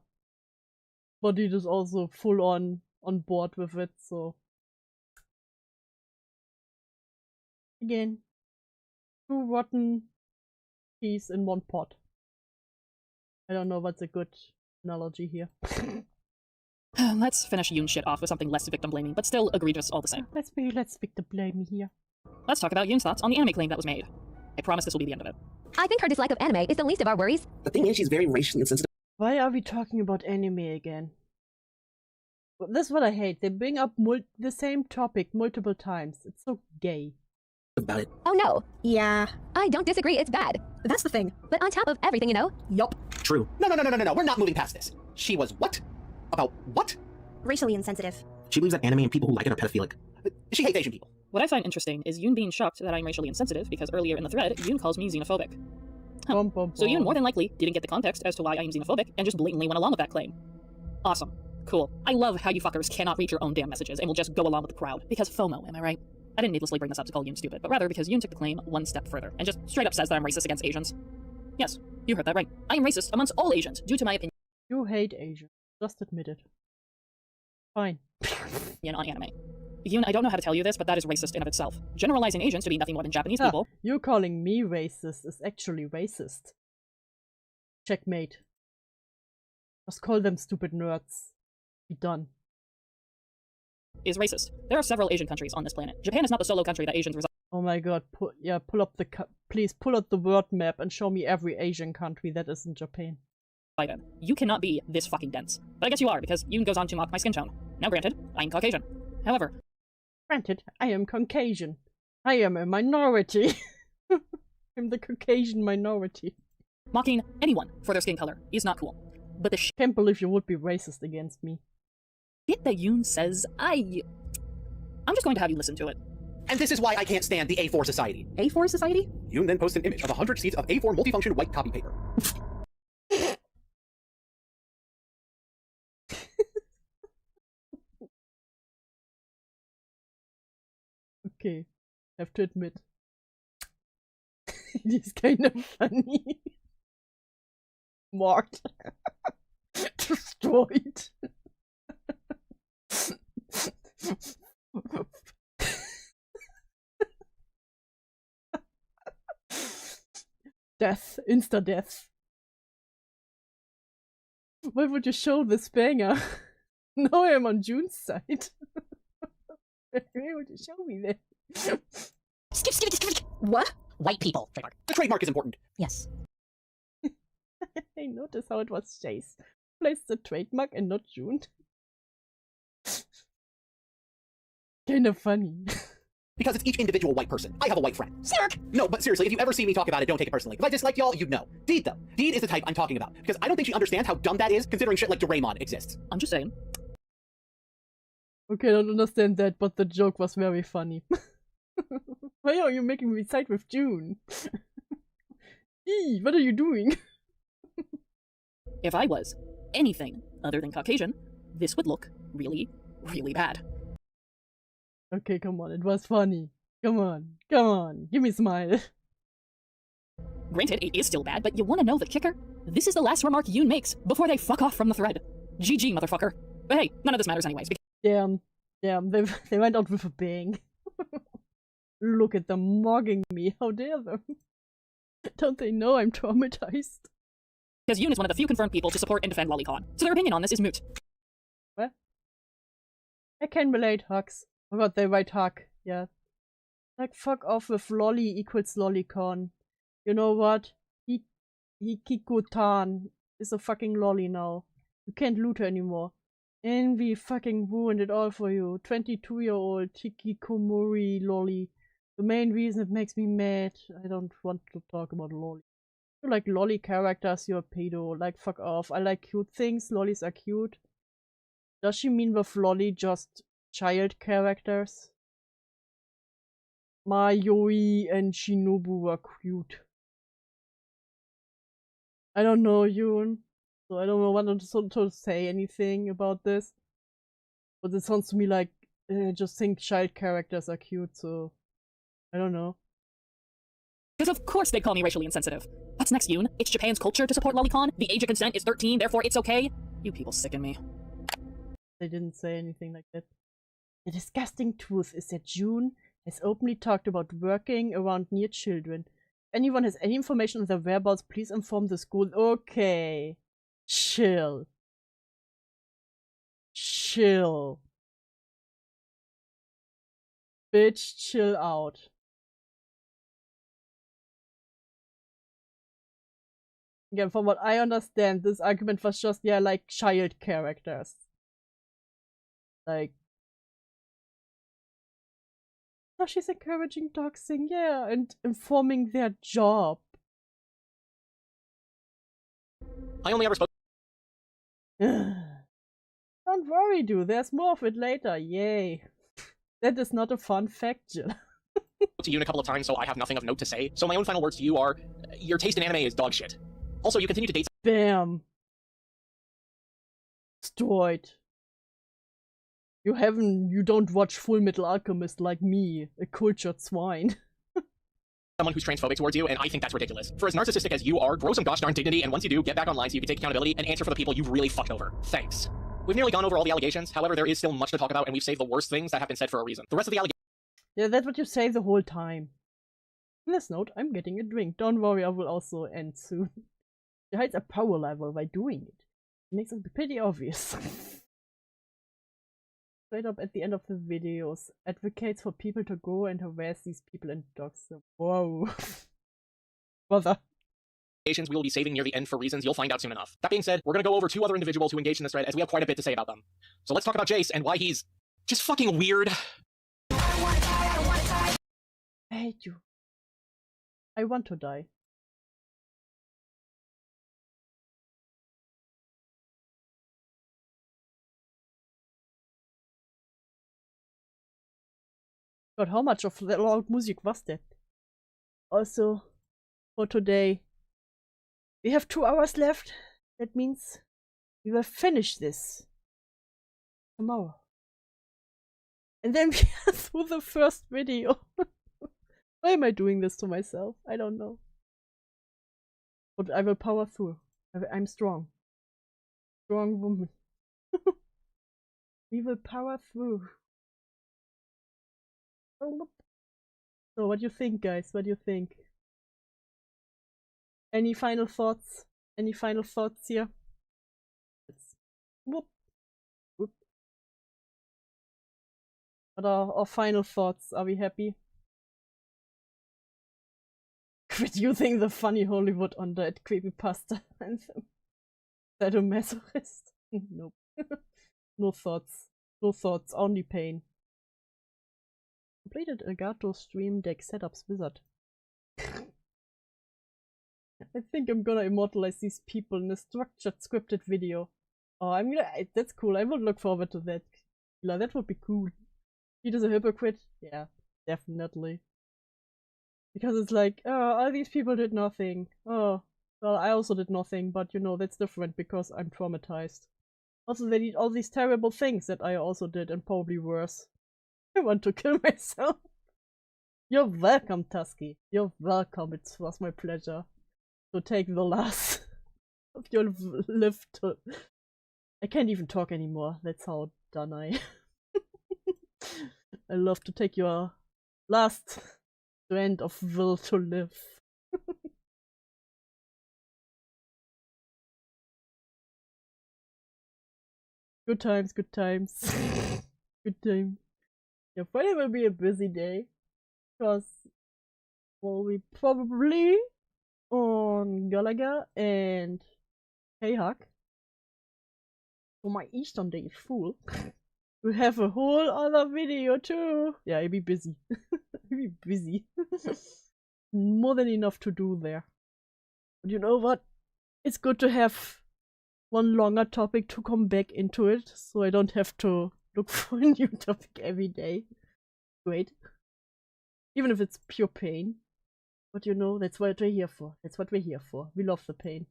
But Deed is also full on board with it, so... again. Two rotten peas in one pot. I don't know what's a good analogy here. Let's finish Yoon shit off with something less victim blaming, but still egregious all the same. Let's victim blaming here. Let's talk about Yoon's thoughts on the anime claim that was made. I promise this will be the end of it. I think her dislike of anime is the least of our worries. The thing is, she's very racially insensitive. Why are we talking about anime again? Well, this is what I hate. They bring up the same topic multiple times. It's so gay. About it. Oh no. Yeah. I don't disagree, it's bad. That's the thing. But on top of everything, you know? Yup. True. No, we're not moving past this. She was what? About what? Racially insensitive. She believes that anime and people who like it are pedophilic. She hates Asian people. What I find interesting is Yoon being shocked that I'm racially insensitive because earlier in the thread, Yoon calls me xenophobic. Huh. So Yoon more than likely didn't get the context as to why I am xenophobic and just blatantly went along with that claim. Awesome. Cool. I love how you fuckers cannot read your own damn messages and will just go along with the crowd. Because FOMO, am I right? I didn't needlessly bring this up to call Yoon stupid, but rather because Yoon took the claim one step further and just straight up says that I'm racist against Asians. Yes, you heard that right. I am racist amongst all Asians due to my opinion. You hate Asians. Just admit it. Fine. On anime. Yoon, I don't know how to tell you this, but that is racist in of itself. Generalizing Asians to be nothing more than Japanese people. You calling me racist is actually racist. Checkmate. Just call them stupid nerds. Be done. Is racist. There are several Asian countries on this planet. Japan is not the solo country that Asians reside. Oh my god, pull up the please pull up the world map and show me every Asian country that isn't Japan. You cannot be this fucking dense. But I guess you are, because Yoon goes on to mock my skin tone. Now granted, I'm Caucasian. However... Granted, I am Caucasian. I am a minority. I'm the Caucasian minority. Mocking anyone for their skin color is not cool. But the can't believe you would be racist against me. Shit that Yoon says, I'm just going to have you listen to it. And this is why I can't stand the A4 Society. A4 Society? Yoon then posts an image of 100 sheets of A4 multifunction white copy paper. Okay, have to admit. It is kind of funny. Marked. Destroyed. Death. Insta-death. Why would you show this banger? Now I'm on June's side. Why would you show me that? Skip. What? White people. Trademark. The trademark is important. Yes. I noticed how it was Chase. Placed the trademark and not June. Kind of funny. Because it's each individual white person. I have a white friend. Snark! No, but seriously, if you ever see me talk about it, don't take it personally. If I dislike y'all, you'd know. Deed, though. Deed is the type I'm talking about. Because I don't think she understands how dumb that is, considering shit like Doraemon exists. I'm just saying. Okay, I don't understand that, but the joke was very funny. Why are you making me side with June? Eee, what are you doing? If I was anything other than Caucasian, this would look really, really bad. Okay, come on, it was funny. Come on, give me a smile. Granted, it is still bad, but you want to know the kicker? This is the last remark Yoon makes before they fuck off from the thread. GG, motherfucker. But hey, none of this matters anyways. Damn, they went out with a bang. Look at them mocking me, how dare them? Don't they know I'm traumatized? Because Yoon is one of the few confirmed people to support and defend lolicon, so their opinion on this is moot. What? I can relate, Hux. Oh god, they write Hug, yeah. Like, fuck off with lolly equals lolicon. You know what? Hikiko-tan is a fucking lolly now. You can't loot her anymore. And we fucking ruined it all for you. 22-year-old Hikikomori lolly. The main reason it makes me mad. I don't want to talk about lolly. You like lolly characters, you're a pedo. Like, fuck off. I like cute things. Lollies are cute. Does she mean with lolly just child characters? Mayoi and Shinobu were cute. I don't know, Yoon. So I don't know what to say anything about this. But it sounds to me like I just think child characters are cute, so I don't know. Because of course they call me racially insensitive. What's next, Yoon? It's Japan's culture to support lolicon? The age of consent is 13, therefore it's okay? You people sicken me. They didn't say anything like that. The disgusting truth is that June has openly talked about working around near children. If anyone has any information on their whereabouts, please inform the school. Okay. Chill. Chill. Bitch, chill out. Again, from what I understand, this argument was just, yeah, like child characters. Like, oh, she's encouraging doxing, yeah, and informing their job. I only ever spoke. Don't worry, dude, there's more of it later, yay. That is not a fun fact, Jill. to you in a couple of times, so I have nothing of note to say. So my own final words to you are, your taste in anime is dog shit. Also, you continue to date— Bam. Destroyed. You don't watch Full Metal Alchemist like me, a cultured swine. someone who's transphobic towards you, and I think that's ridiculous. For as narcissistic as you are, grow some gosh darn dignity, and once you do, get back online so you can take accountability and answer for the people you've really fucked over. Thanks. We've nearly gone over all the allegations, however, there is still much to talk about, and we've saved the worst things that have been said for a reason. The rest of the allegations— Yeah, that's what you say the whole time. On this note, I'm getting a drink. Don't worry, I will also end soon. It hides a power level by doing it. It makes it pretty obvious. Straight up at the end of the videos, advocates for people to go and harass these people and dogs. So, whoa. Brother. we will be saving near the end for reasons you'll find out soon enough. That being said, we're gonna go over 2 other individuals who engaged in this thread, as we have quite a bit to say about them. So let's talk about Jace and why he's just fucking weird. I hate you. I want to die. God, how much of the loud music was that? Also, for today, we have 2 hours left. That means we will finish this tomorrow. And then we are through the first video. Why am I doing this to myself? I don't know. But I will power through. I'm strong. Strong woman. We will power through. So what do you think, guys? What do you think? Any final thoughts? Any final thoughts here? Whoop. Whoop. What are our final thoughts? Are we happy? Quit using the funny Hollywood on that creepypasta anthem. Sadomasochist? Nope. No thoughts. No thoughts, only pain. Completed Elgato Stream Deck Setups Wizard. I think I'm gonna immortalize these people in a structured scripted video. Oh, I'm gonna— that's cool. I would look forward to that. Yeah, that would be cool. He is a hypocrite? Yeah, definitely. Because it's like, oh, all these people did nothing. Oh, well, I also did nothing, but you know, that's different because I'm traumatized. Also, they did all these terrible things that I also did, and probably worse. I want to kill myself. You're welcome, Tusky. You're welcome. It was my pleasure to take the last of your live to— I can't even talk anymore. That's how done I I love to take your last strand of will to live. Good times, good times. Good times. Yeah, Friday will be a busy day. Because, well, we probably on Galaga and Hayhack. So my Eastern day is full. We have a whole other video too. Yeah, I'll be busy. I'll be busy. More than enough to do there. But you know what? It's good to have one longer topic to come back into it, so I don't have to look for a new topic every day. Great. Even if it's pure pain. But you know, that's what we're here for. That's what we're here for. We love the pain.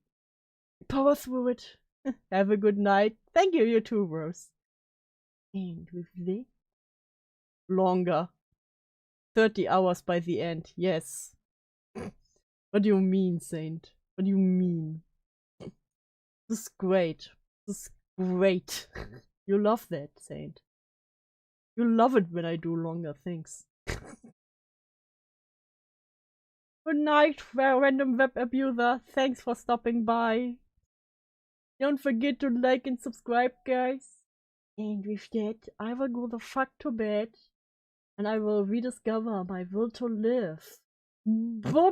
Power through it. Have a good night. Thank you, YouTubers. And with the longer. 30 hours by the end. Yes. What do you mean, Saint? What do you mean? This is great. This is great. You love that, Saint. You love it when I do longer things. Good night, random web abuser. Thanks for stopping by. Don't forget to like and subscribe, guys. And with that, I will go the fuck to bed. And I will rediscover my will to live. Bye-bye!